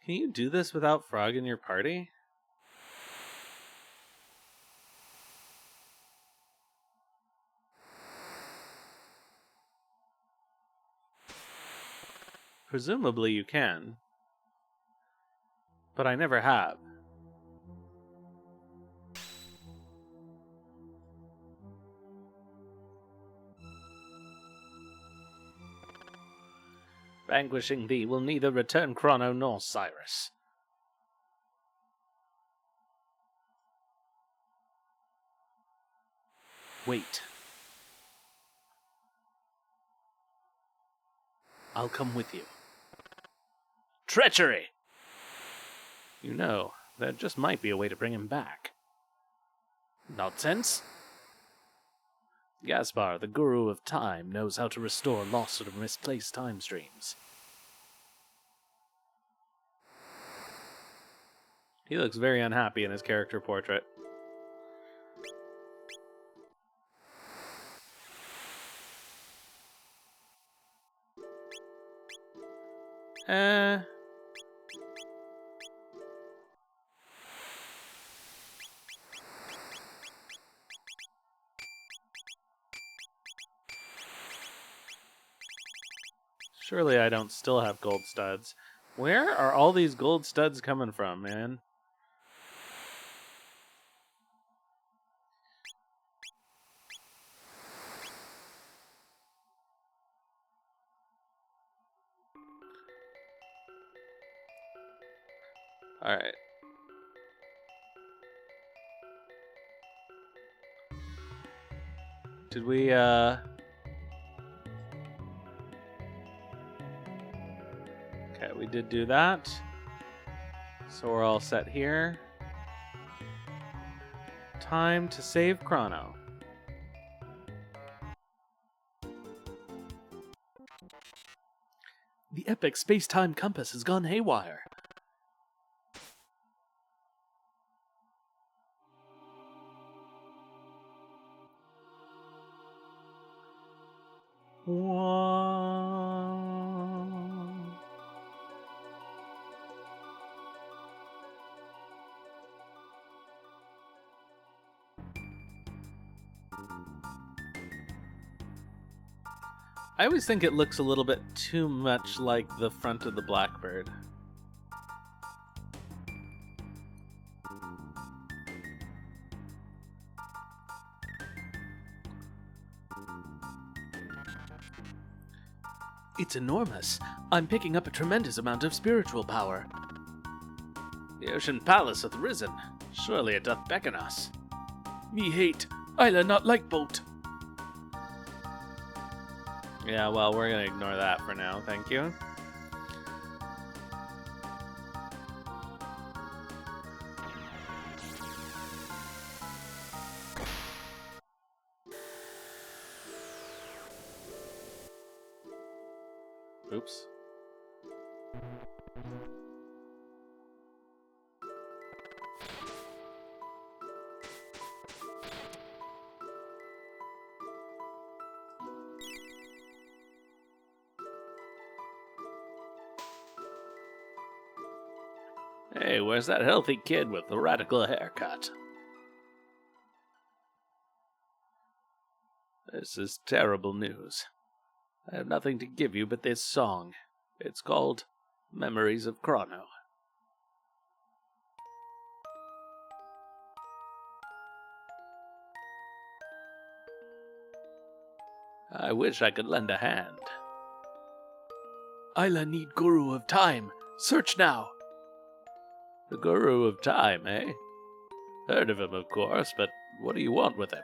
Can you do this without Frog in your party? Presumably you can. But I never have. Vanquishing thee will neither return Crono nor Cyrus. Wait. I'll come with you. Treachery! You know, there just might be a way to bring him back. Nonsense? Gaspar, the guru of time, knows how to restore lost or misplaced time streams. He looks very unhappy in his character portrait. Surely I don't still have gold studs. Where are all these gold studs coming from, man? Alright. Did we, Okay, we did do that. So we're all set here. Time to save Crono. The epic space-time compass has gone haywire. I always think it looks a little bit too much like the front of the Blackbird. It's enormous. I'm picking up a tremendous amount of spiritual power. The ocean palace hath risen. Surely it doth beckon us. Me hate. I'll not like boat. Yeah, well, we're gonna ignore that for now, thank you. Oops. Hey, where's that healthy kid with the radical haircut? This is terrible news. I have nothing to give you but this song. It's called Memories of Crono. I wish I could lend a hand. Isla need Guru of Time. Search now. The Guru of Time, eh? Heard of him, of course, but what do you want with him?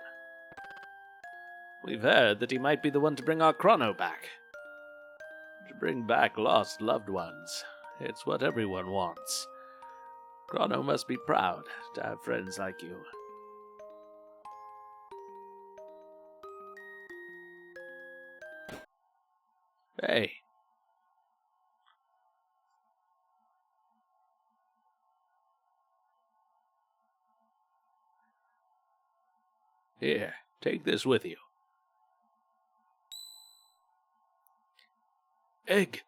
We've heard that he might be the one to bring our Crono back. To bring back lost loved ones. It's what everyone wants. Crono must be proud to have friends like you. Hey. Here, take this with you. Egg.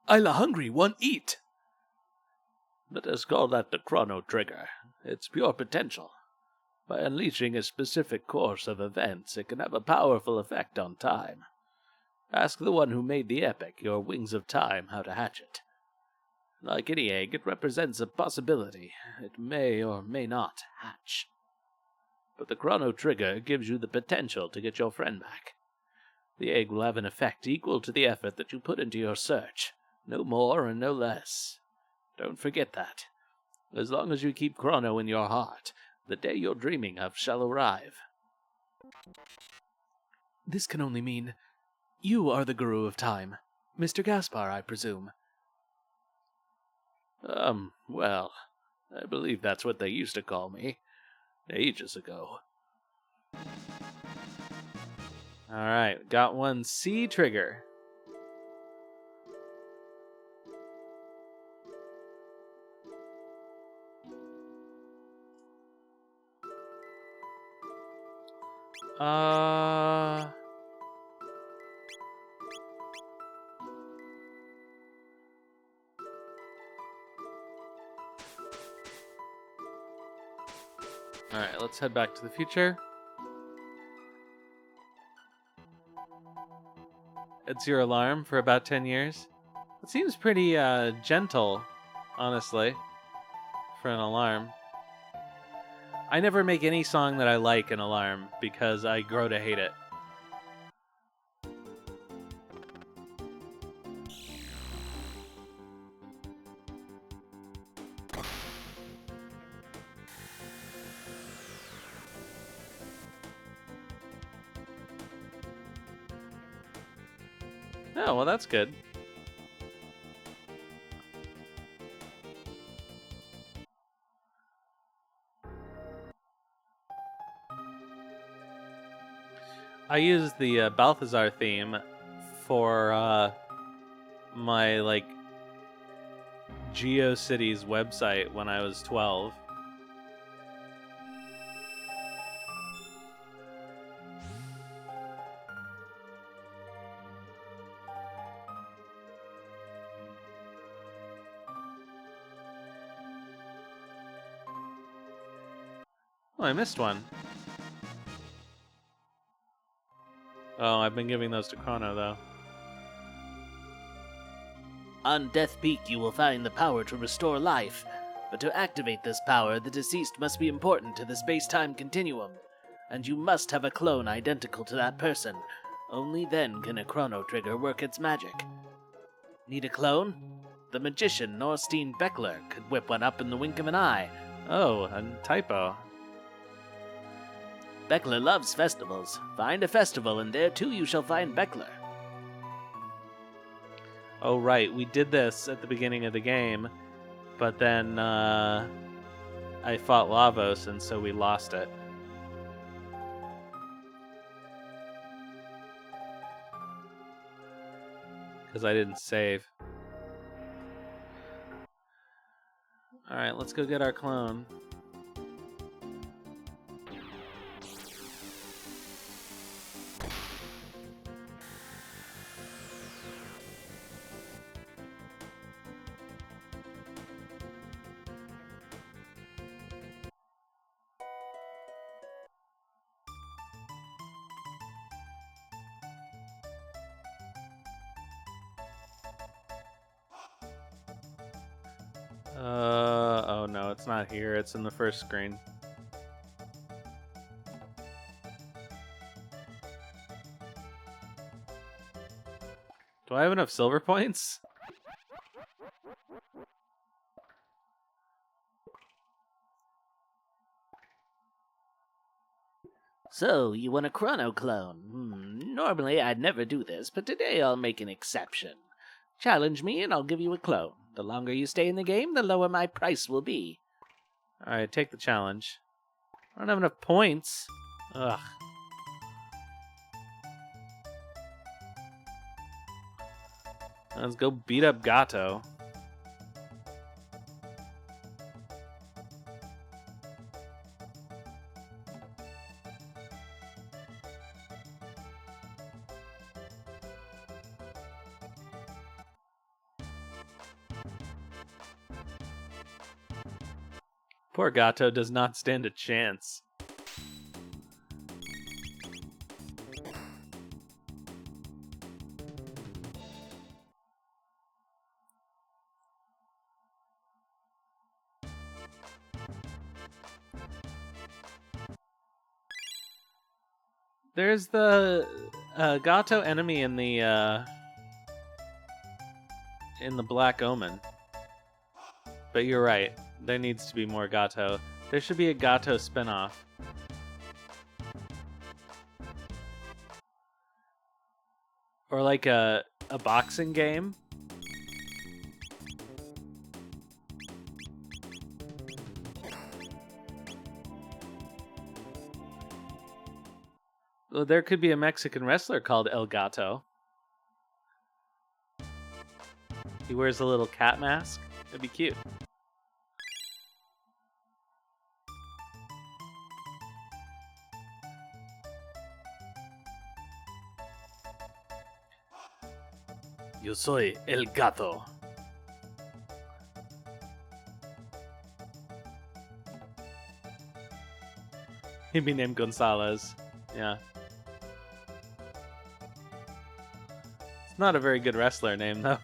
Isla hungry, want eat. Let us call that the Chrono Trigger. It's pure potential. By unleashing a specific course of events, it can have a powerful effect on time. Ask the one who made the epic, your Wings of Time, how to hatch it. Like any egg, it represents a possibility. It may or may not hatch. But the Chrono Trigger gives you the potential to get your friend back. The egg will have an effect equal to the effort that you put into your search. No more and no less. Don't forget that. As long as you keep Crono in your heart, the day you're dreaming of shall arrive. This can only mean you are the Guru of Time. Mr. Gaspar, I presume. Well, I believe that's what they used to call me. Ages ago. Alright, got one C trigger. Alright, let's head back to the future. It's your alarm for about 10 years. It seems pretty gentle, honestly, for an alarm. I never make any song that I like an alarm because I grow to hate it. Oh, well, that's good. I use the Balthazar theme for my, like, GeoCities website when I was 12. Oh, I missed one. Oh, I've been giving those to Crono, though. On Death Peak, you will find the power to restore life. But to activate this power, the deceased must be important to the space-time continuum. And you must have a clone identical to that person. Only then can a Chrono Trigger work its magic. Need a clone? The magician Norstein Beckler could whip one up in the wink of an eye. Oh, a typo. Beckler loves festivals. Find a festival, and there too you shall find Beckler. Oh, right, we did this at the beginning of the game, but then I fought Lavos, and so we lost it. Because I didn't save. Alright, let's go get our clone. Oh no, it's not here. It's in the first screen. Do I have enough silver points? So, you want a Chrono clone? Normally I'd never do this, but today I'll make an exception. Challenge me and I'll give you a clone. The longer you stay in the game, the lower my price will be. Alright, take the challenge. I don't have enough points. Ugh. Let's go beat up Gato. Poor Gato does not stand a chance. There's the Gato enemy in the Black Omen. But you're right. There needs to be more Gato. There should be a Gato spinoff. Or like a boxing game. Well, there could be a Mexican wrestler called El Gato. He wears a little cat mask. That'd be cute. Yo soy el gato. He'd be named Gonzalez. Yeah. It's not a very good wrestler name, though.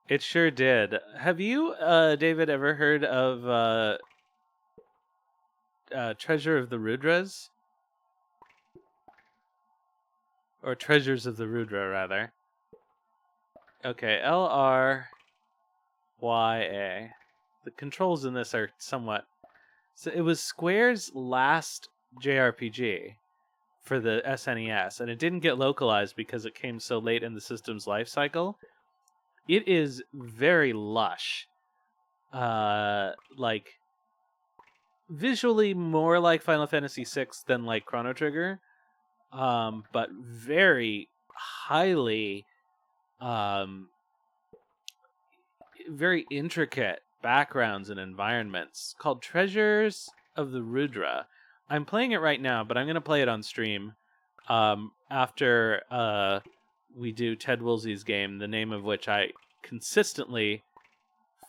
It sure did. Have you, David, ever heard of Treasure of the Rudras? Or Treasures of the Rudra, rather. Okay, LRYA. The controls in this are somewhat... So it was Square's last JRPG for the SNES, and it didn't get localized because it came so late in the system's life cycle. It is very lush. Like, visually more like Final Fantasy VI than like Chrono Trigger, but very highly, very intricate backgrounds and environments, called Treasures of the Rudra. I'm playing it right now, but I'm going to play it on stream after we do Ted Woolsey's game, the name of which I consistently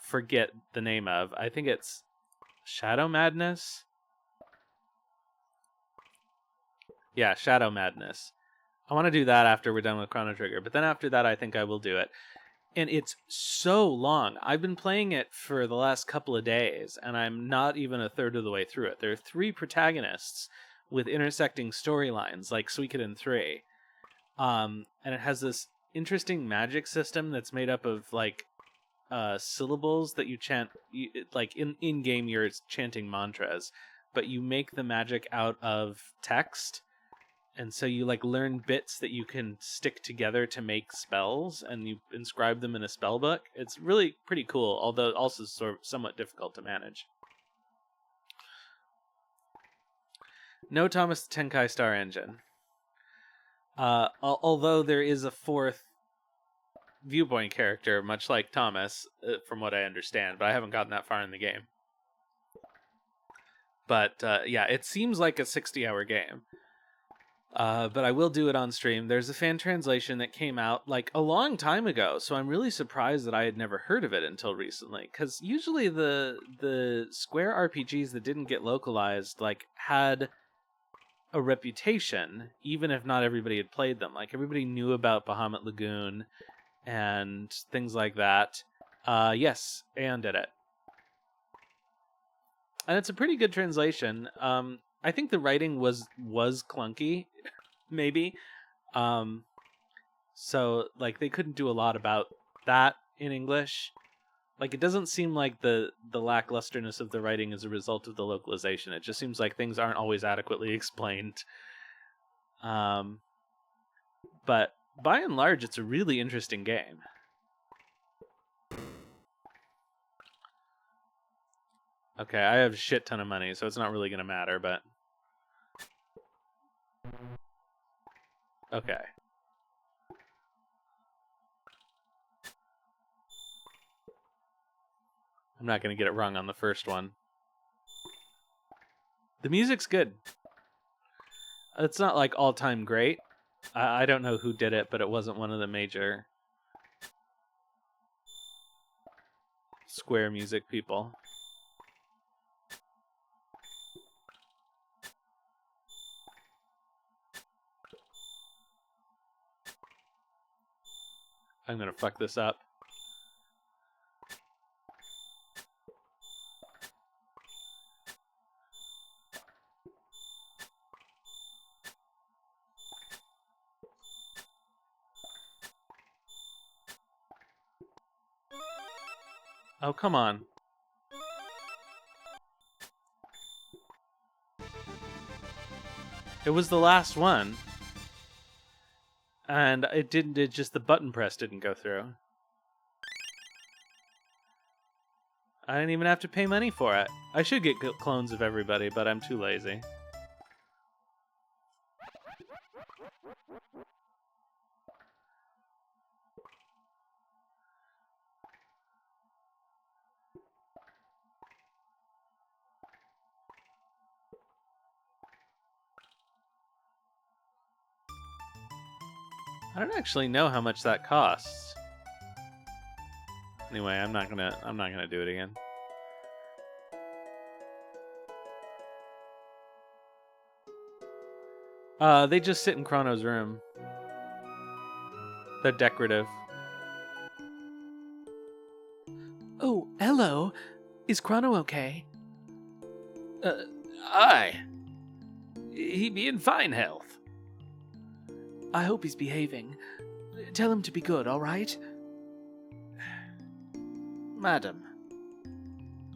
forget the name of. I think it's Shadow Madness? Yeah, Shadow Madness. I want to do that after we're done with Chrono Trigger, but then after that I think I will do it. And it's so long. I've been playing it for the last couple of days, and I'm not even a third of the way through it. There are 3 protagonists with intersecting storylines, like Suikoden 3. And it has this interesting magic system that's made up of, like, syllables that you chant. Like, in-game you're chanting mantras, but you make the magic out of text. And so you like learn bits that you can stick together to make spells, and you inscribe them in a spell book. It's really pretty cool, although also somewhat difficult to manage. No Thomas Tenkai Star Engine. Although there is a 4th viewpoint character, much like Thomas, from what I understand, but I haven't gotten that far in the game. But yeah, it seems like a 60-hour game. But I will do it on stream. There's a fan translation that came out like a long time ago, so I'm really surprised that I had never heard of it until recently. Because usually the Square RPGs that didn't get localized like had a reputation, even if not everybody had played them. Like everybody knew about Bahamut Lagoon and things like that. Yes, Aeon did it, and it's a pretty good translation. I think the writing was clunky, maybe. So like they couldn't do a lot about that in English. Like it doesn't seem like the lacklusterness of the writing is a result of the localization. It just seems like things aren't always adequately explained. But by and large, it's a really interesting game. Okay, I have a shit ton of money, so it's not really going to matter, but... Okay. I'm not going to get it wrong on the first one. The music's good. It's not like all-time great. I don't know who did it, but it wasn't one of the major Square music people. I'm gonna fuck this up. Oh, come on. It was the last one. And it didn't, it just, the button press didn't go through. I didn't even have to pay money for it. I should get clones of everybody, but I'm too lazy. I don't actually know how much that costs. Anyway, I'm not gonna do it again. They just sit in Crono's room. They're decorative. Oh, hello. Is Crono okay? Aye. He be in fine health. I hope he's behaving. Tell him to be good, all right? Madam.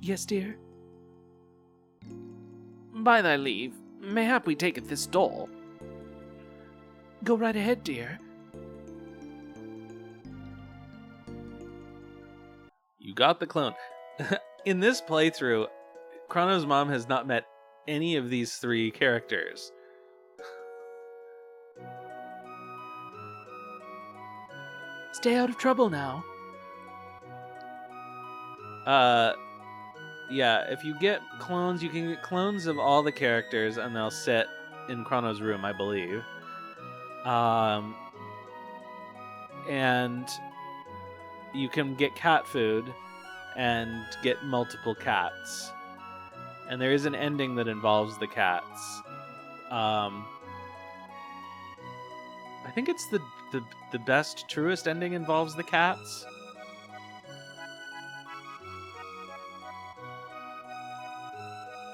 Yes, dear? By thy leave, mayhap we taketh this doll. Go right ahead, dear. You got the clone. In this playthrough, Crono's mom has not met any of these three characters. Stay out of trouble now. Yeah, if you get clones, you can get clones of all the characters, and they'll sit in Crono's room, I believe. And you can get cat food and get multiple cats. And there is an ending that involves the cats. I think it's the best, truest ending involves the cats.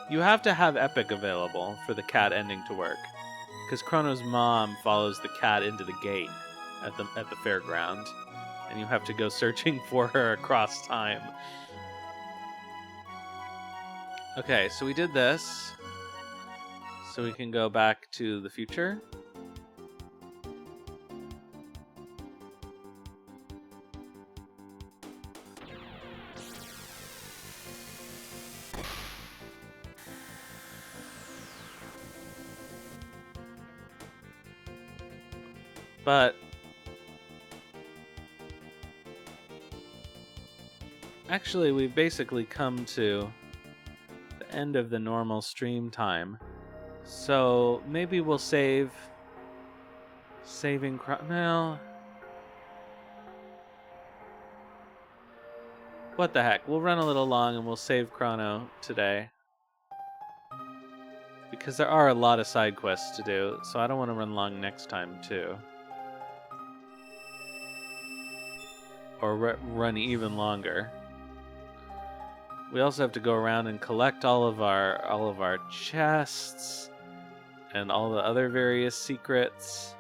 You have to have Epic available for the cat ending to work, because Crono's mom follows the cat into the gate at the fairground, and you have to go searching for her across time. Okay, so we did this, so we can go back to the future. But actually, we've basically come to the end of the normal stream time. So maybe we'll save Saving no. What the heck? We'll run a little long and we'll save Crono today. Because there are a lot of side quests to do, so I don't want to run long next time too. Or run even longer. We also have to go around and collect all of our chests and all the other various secrets.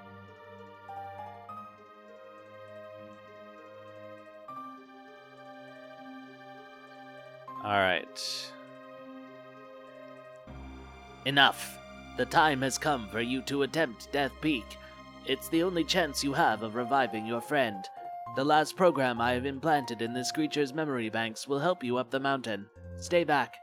All right. Enough. The time has come for you to attempt Death Peak. It's the only chance you have of reviving your friend. The last program I have implanted in this creature's memory banks will help you up the mountain. Stay back.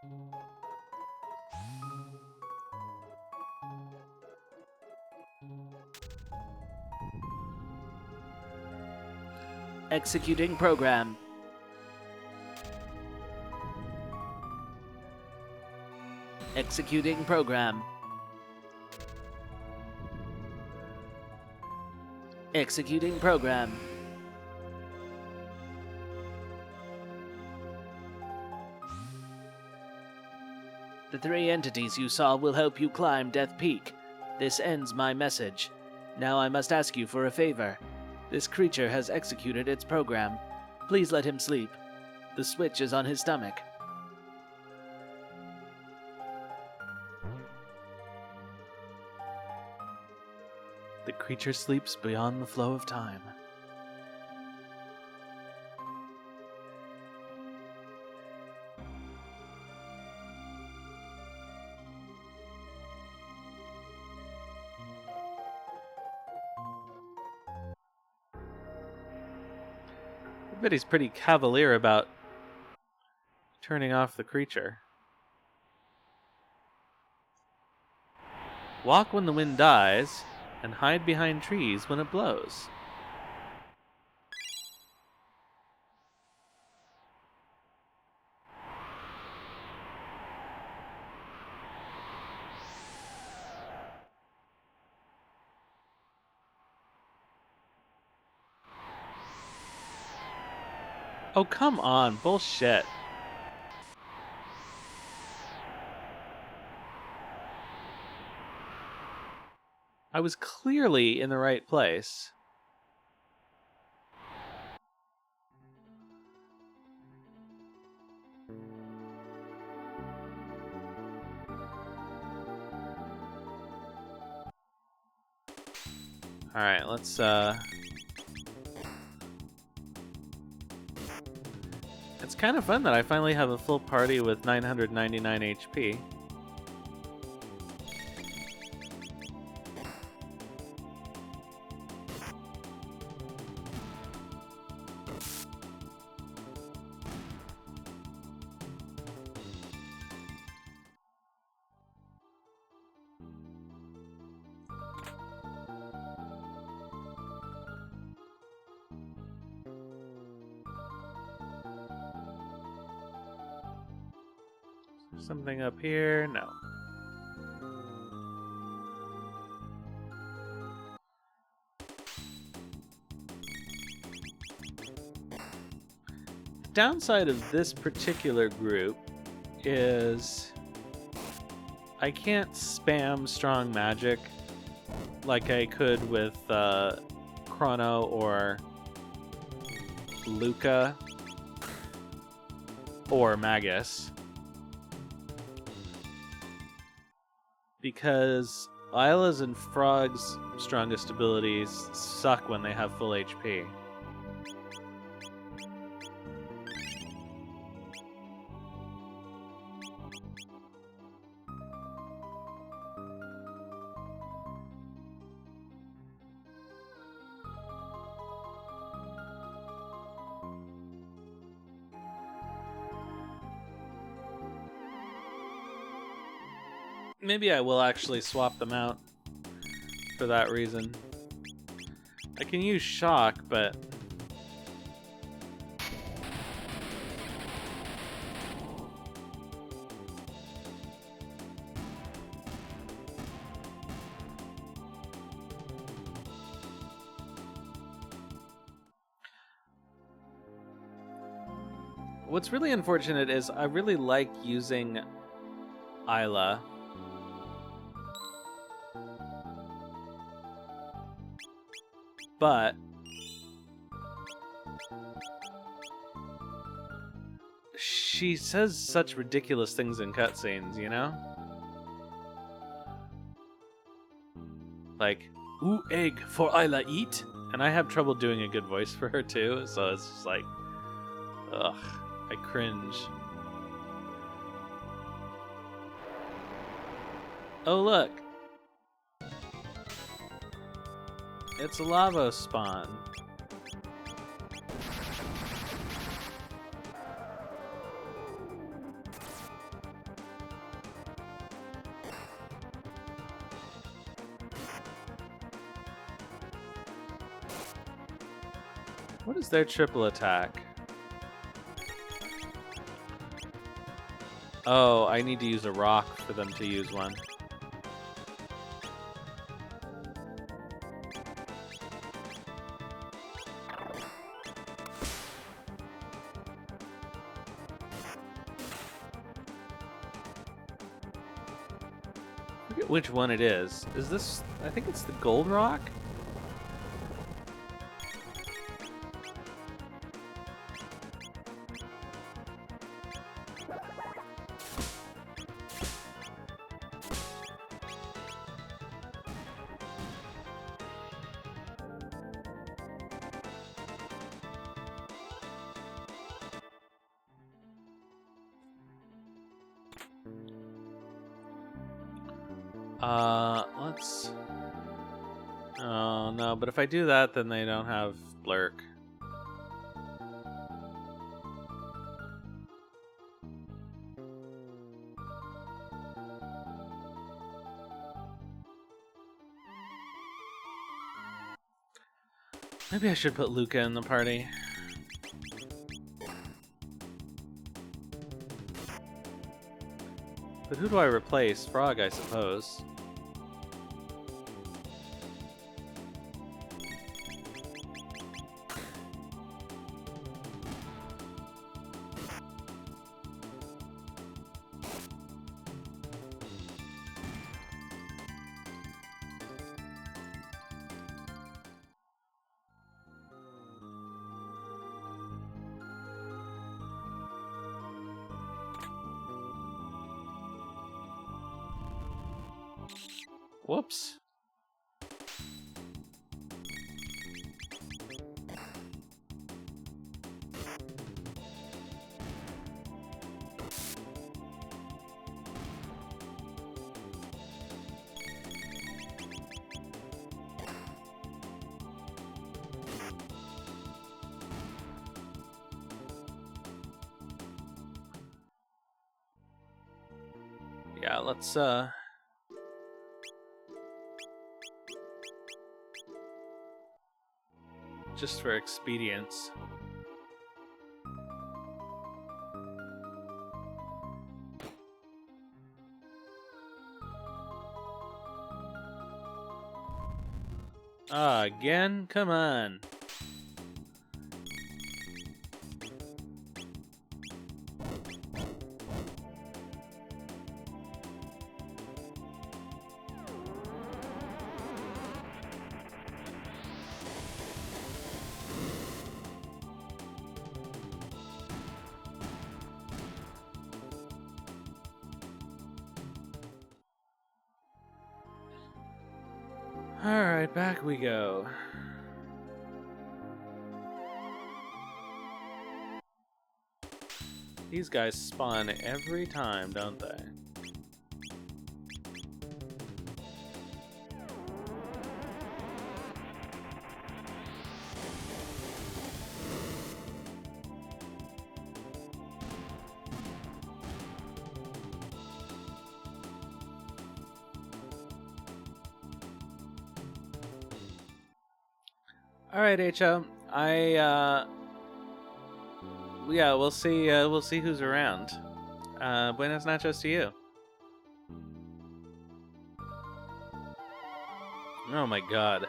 Executing program. Executing program. Executing program. The 3 entities you saw will help you climb Death Peak. This ends my message. Now I must ask you for a favor. This creature has executed its program. Please let him sleep. The switch is on his stomach. The creature sleeps beyond the flow of time. Everybody's pretty cavalier about turning off the creature. Walk when the wind dies, and hide behind trees when it blows. Oh, come on. Bullshit. I was clearly in the right place. All right, let's It's kind of fun that I finally have a full party with 999 HP. Something up here? No. The downside of this particular group is I can't spam strong magic like I could with Crono or Luca or Magus. Because Isla's and Frog's strongest abilities suck when they have full HP. Maybe I will actually swap them out for that reason. I can use shock, but What's really unfortunate is I really like using Isla. But she says such ridiculous things in cutscenes, you know? Like, Ooh, egg for Isla eat? and I have trouble doing a good voice for her too, so it's just like, ugh, I cringe. Oh, look. It's a lava spawn. What is their triple attack? Oh, I need to use a rock for them to use one. I forget which one it is. Is this... I think it's the gold rock? Let's... Oh, no, but if I do that, then they don't have Blurk. Maybe I should put Luca in the party. But who do I replace? Frog, I suppose. Whoops. Yeah, let's just for expedience. Again? Come on. Alright, back we go. These guys spawn every time, don't they? All right, HO. Yeah, we'll see who's around. Buenos nachos to you. Oh my god.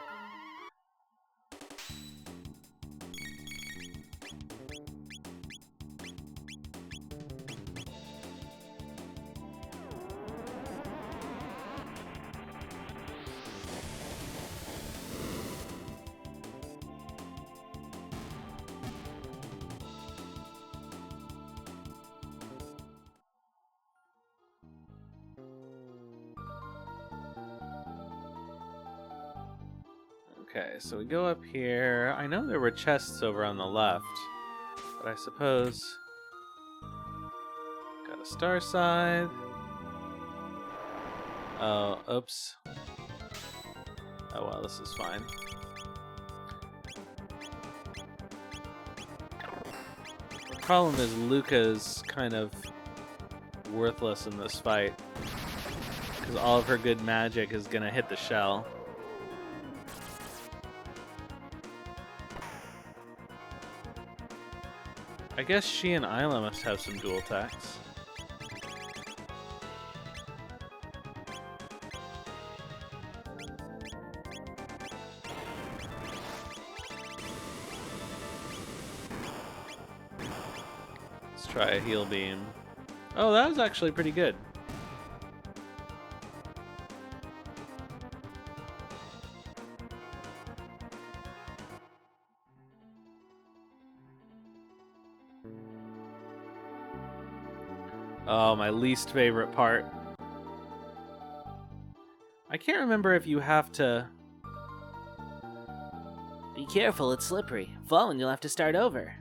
Okay, so we go up here. I know there were chests over on the left, but I suppose... Got a star scythe. Oh, oops. Oh well, this is fine. The problem is Luca's kind of worthless in this fight, because all of her good magic is gonna hit the shell. I guess she and Isla must have some dual attacks. Let's try a heal beam. Oh, that was actually pretty good. Oh, my least favorite part. I can't remember if you have to... Be careful, it's slippery. Fall and you'll have to start over.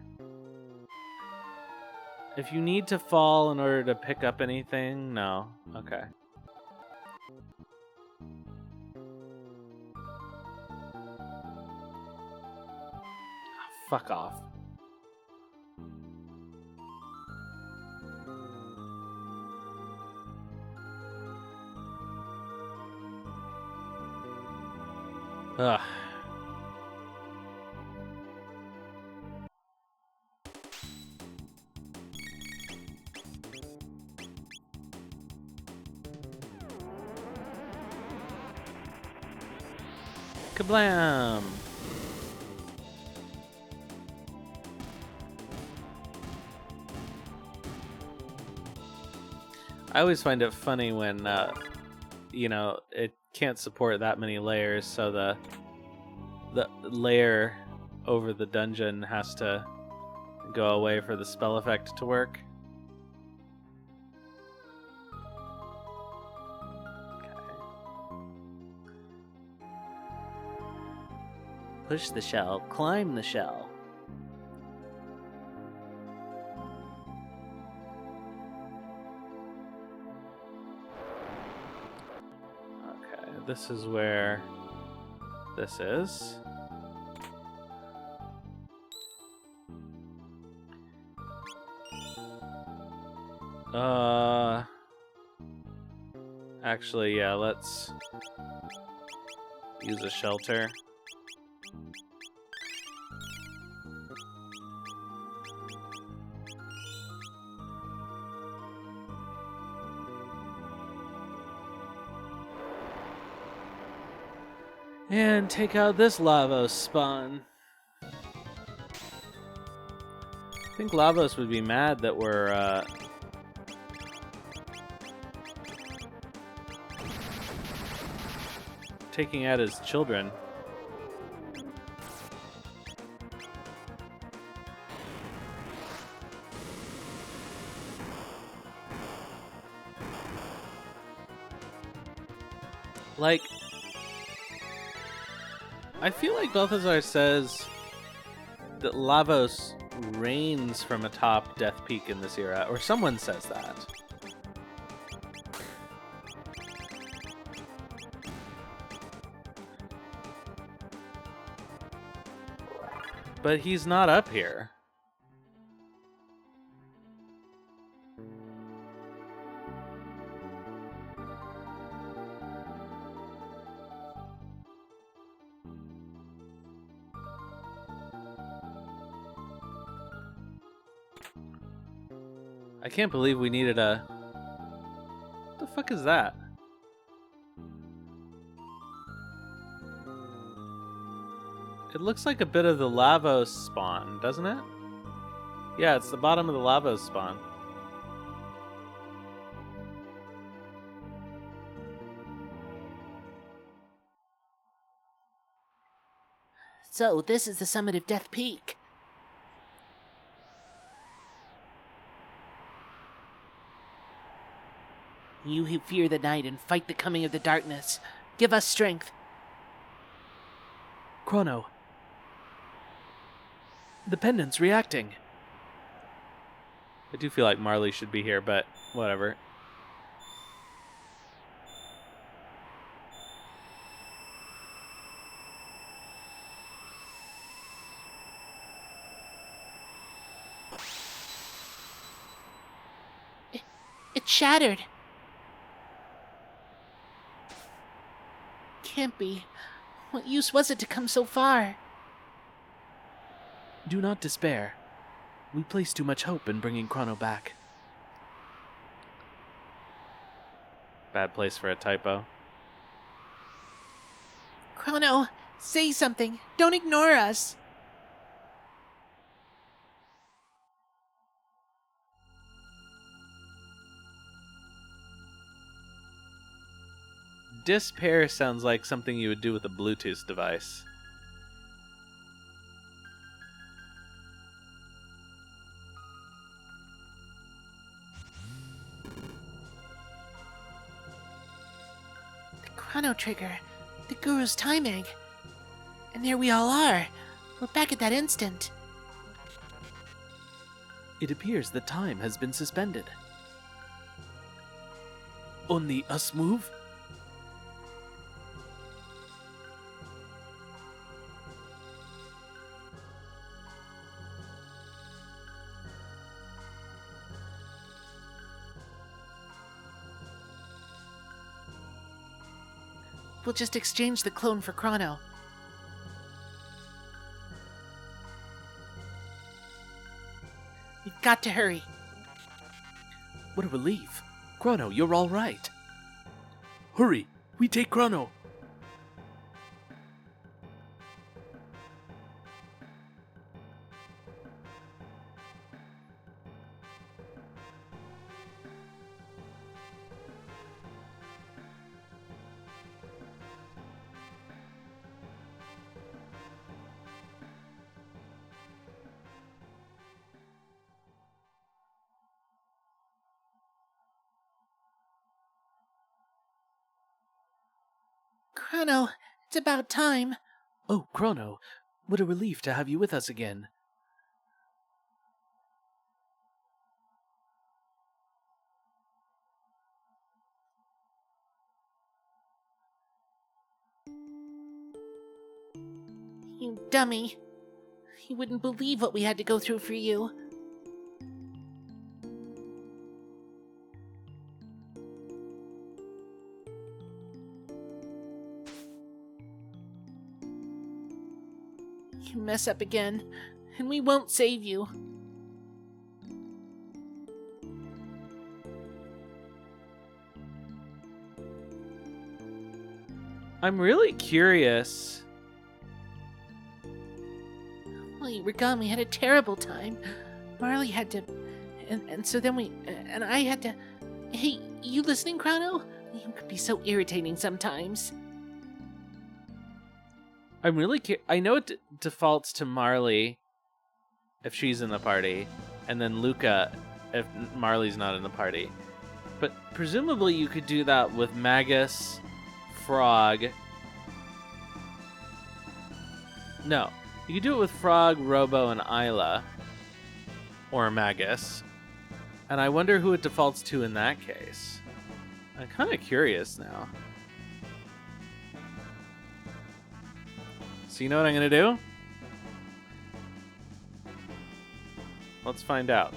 If you need to fall in order to pick up anything, no. Okay. Fuck off. Ugh. Kablam! I always find it funny when, you know, it can't support that many layers, so the layer over the dungeon has to go away for the spell effect to work. Push the shell, climb the shell. Okay, this is where this is. Actually, yeah, let's use a shelter. And take out this Lavos spawn. I think Lavos would be mad that we're taking out his children. Like, I feel like Balthazar says that Lavos reigns from atop Death Peak in this era, or someone says that. But he's not up here. I can't believe we needed a... What the fuck is that? It looks like a bit of the Lavos spawn, doesn't it? Yeah, it's the bottom of the Lavos spawn. So, this is the summit of Death Peak. You who fear the night and fight the coming of the darkness, give us strength. Crono. The pendant's reacting. I do feel like Marley should be here, but whatever. It shattered. Can't be. What use was it to come so far? Do not despair. We placed too much hope in bringing Crono back. Bad place for a typo. Crono, say something. Don't ignore us. Despair sounds like something you would do with a Bluetooth device. The Chrono Trigger. The Guru's time egg. And there we all are. We're back at that instant. It appears that time has been suspended. Only us move? We'll just exchange the clone for Crono. We've got to hurry. What a relief. Crono, you're all right. Hurry, we take Crono. Crono, it's about time. Oh, Crono, what a relief to have you with us again. You dummy. You wouldn't believe what we had to go through for you. You mess up again, and we won't save you. I'm really curious. While you were gone, we had a terrible time. Marley had to... And so then and I had to... Hey, you listening, Crono? You could be so irritating sometimes. I'm really I know it defaults to Marley if she's in the party, and then Luca if Marley's not in the party. But presumably you could do that with Magus, Frog. No, you could do it with Frog, Robo, and Isla, or Magus. And I wonder who it defaults to in that case. I'm kind of curious now. So you know what I'm going to do? Let's find out.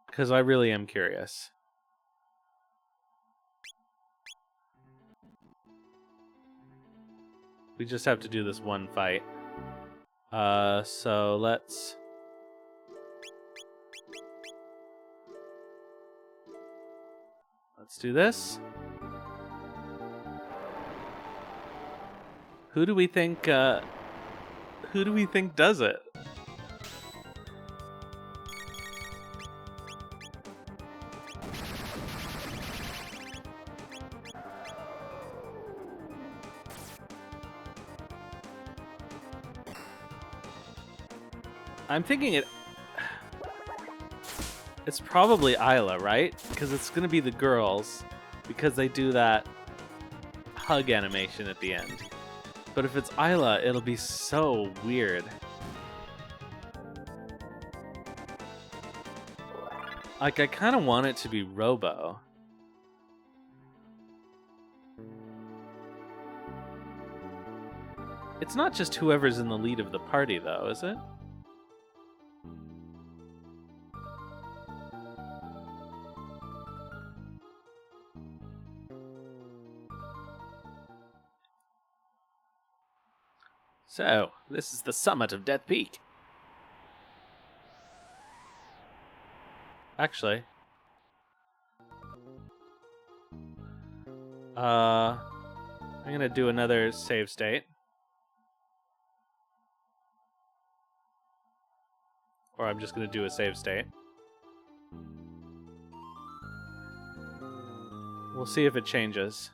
Because I really am curious. We just have to do this one fight. So let's do this. Who do we think does it? I'm thinking it... It's probably Isla, right? Because it's going to be the girls, because they do that hug animation at the end. But if it's Isla, it'll be so weird. Like, I kind of want it to be Robo. It's not just whoever's in the lead of the party, though, is it? So, this is the summit of Death Peak. Actually. I'm gonna do another save state. Or I'm just gonna do a save state. We'll see if it changes.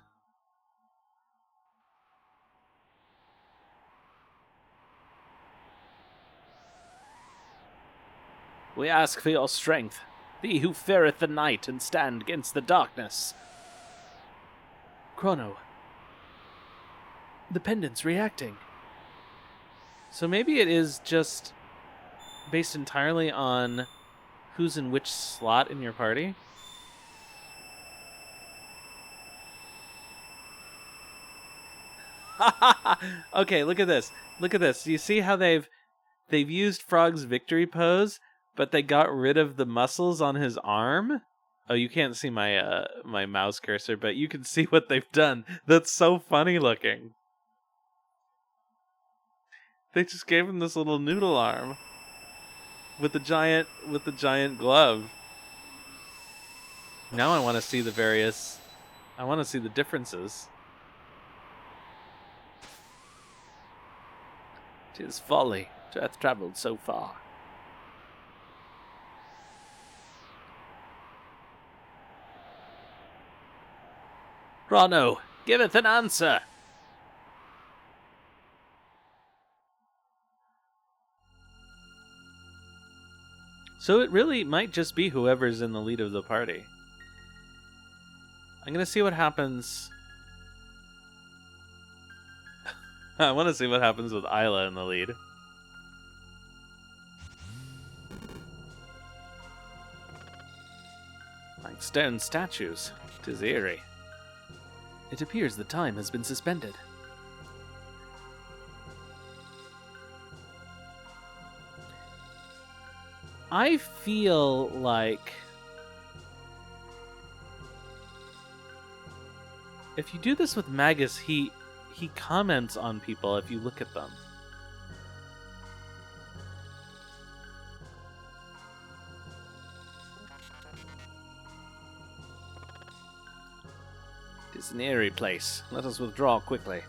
We ask for your strength, thee who feareth the night and stand against the darkness. Crono. The pendant's reacting. So maybe it is just based entirely on who's in which slot in your party? Okay, look at this. Look at this. You see how they've used Frog's victory pose, but they got rid of the muscles on his arm? Oh, you can't see my my mouse cursor, but you can see what they've done. That's so funny looking. They just gave him this little noodle arm with the giant glove. Now I want to see the various. I want to see the differences. 'Tis folly to hath travelled so far. Crono, giveth an answer. So it really might just be whoever's in the lead of the party. I'm gonna see what happens. I want to see what happens with Isla in the lead. Like stone statues, 'tis eerie. It appears the time has been suspended. I feel like if you do this with Magus, he comments on people if you look at them. Tis an eerie place. Let us withdraw quickly.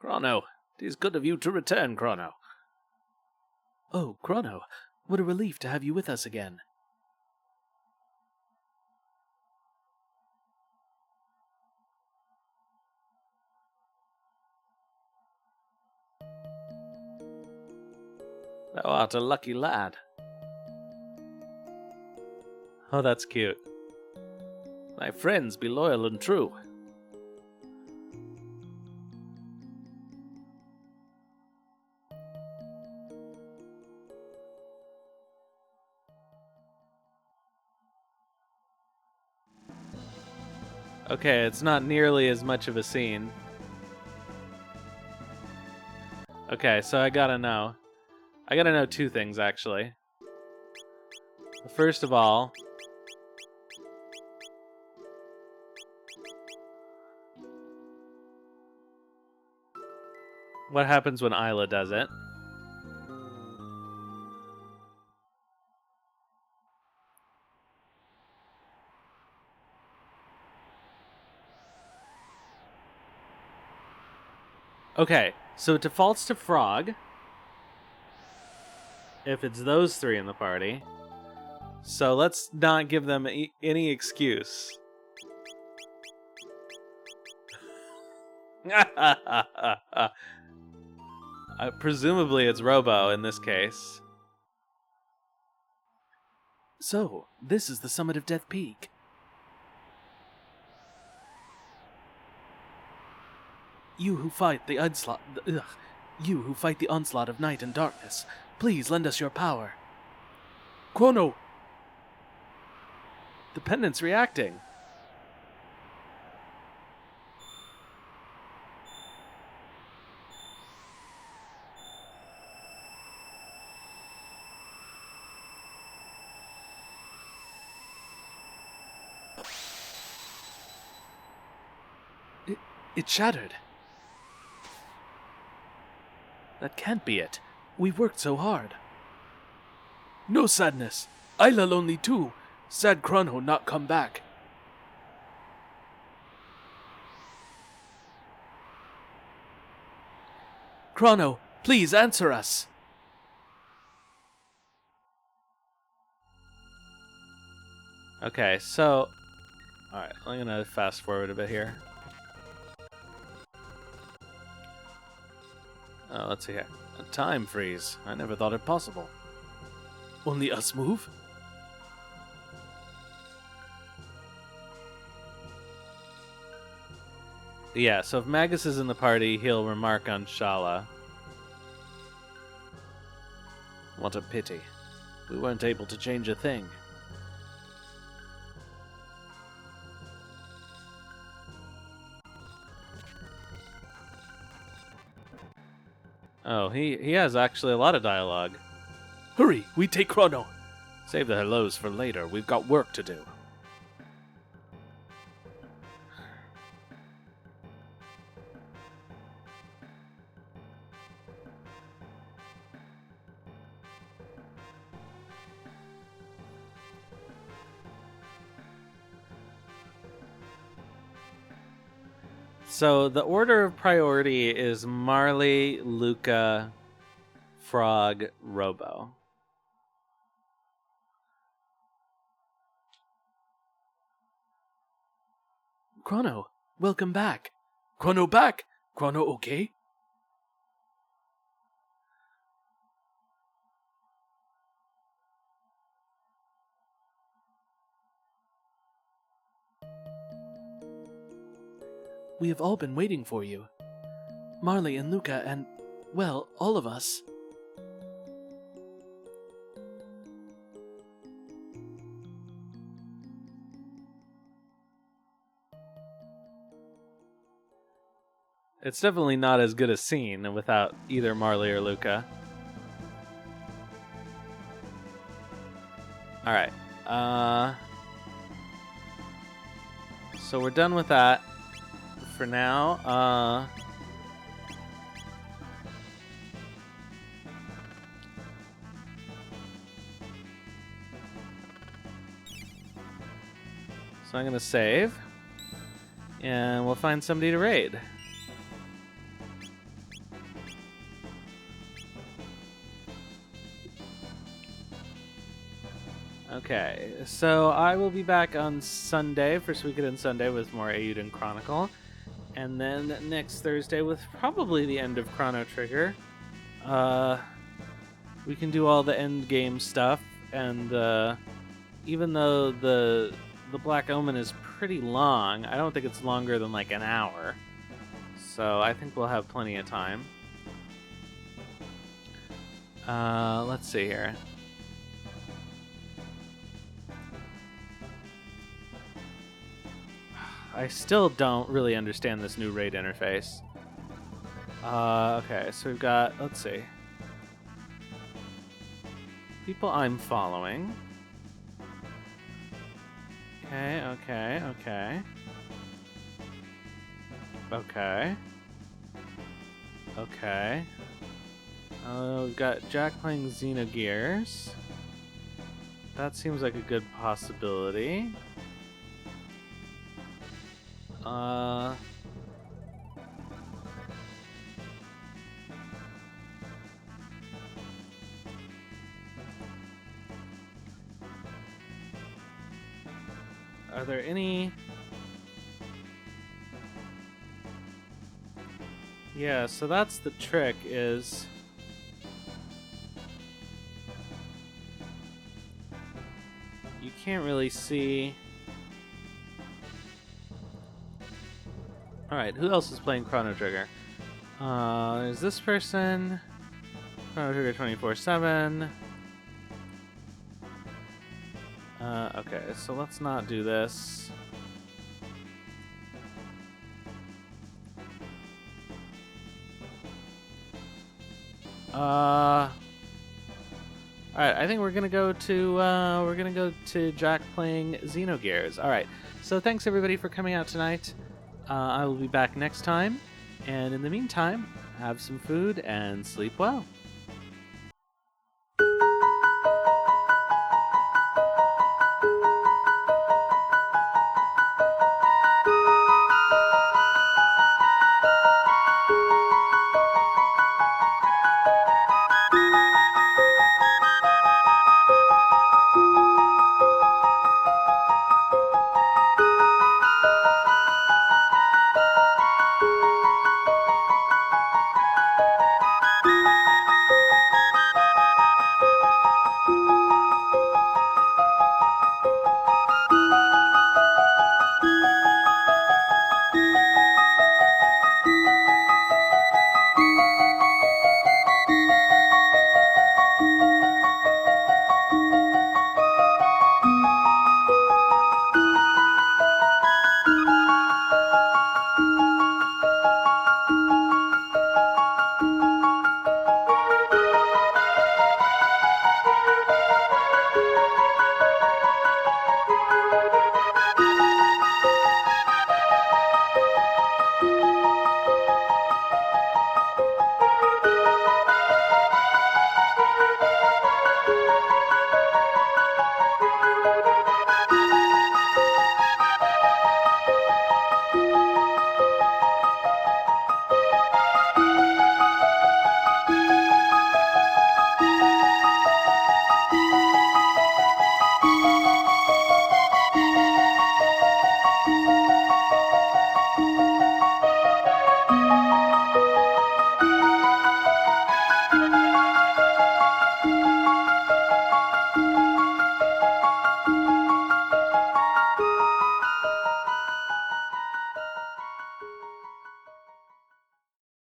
Crono, 'tis good of you to return, Crono. Oh, Crono, what a relief to have you with us again. Thou art a lucky lad. Oh, that's cute. Thy friends be loyal and true. Okay, it's not nearly as much of a scene. Okay, so I gotta know. I gotta know two things, actually. First of all, what happens when Isla does it? Okay, so it defaults to frog if it's those three in the party. So let's not give them any excuse. Presumably it's Robo in this case. So, this is the summit of Death Peak. You who fight the onslaught of night and darkness, please lend us your power. Crono! The pendant's reacting. It shattered. That can't be it. We worked so hard. No sadness. Isla lonely too. Sad Crono not come back. Crono, please answer us. Okay, so... Alright, I'm gonna fast forward a bit here. Let's see here. A time freeze. I never thought it possible. Only us move? Yeah, so if Magus is in the party, he'll remark on Shala. What a pity. We weren't able to change a thing. Oh, he has actually a lot of dialogue. Hurry, we take Crono. Save the hellos for later. We've got work to do. So the order of priority is Marley, Luca, Frog, Robo. Crono, welcome back. Crono back? Crono okay? We have all been waiting for you. Marley and Luca and, well, all of us. It's definitely not as good a scene without either Marley or Luca. Alright. So we're done with that for now. So I'm going to save. And we'll find somebody to raid. Okay, so I will be back on Sunday, First Weekend and Sunday, with more Eiyuden Chronicle. And then next Thursday with probably the end of Chrono Trigger. We can do all the end game stuff, and even though the Black Omen is pretty long, I don't think it's longer than like an hour. So I think we'll have plenty of time. Let's see here. I still don't really understand this new raid interface. Okay, so we've got, let's see. People I'm following. Okay. We've got Jack playing Xenogears. That seems like a good possibility. Are there any... Yeah, so that's the trick, is... You can't really see... Alright, who else is playing Chrono Trigger? There's this person... Chrono Trigger 24/7... Okay, so let's not do this. Alright, I think we're gonna go to Jack playing Xenogears. Alright, so thanks everybody for coming out tonight. I will be back next time, and in the meantime, have some food and sleep well.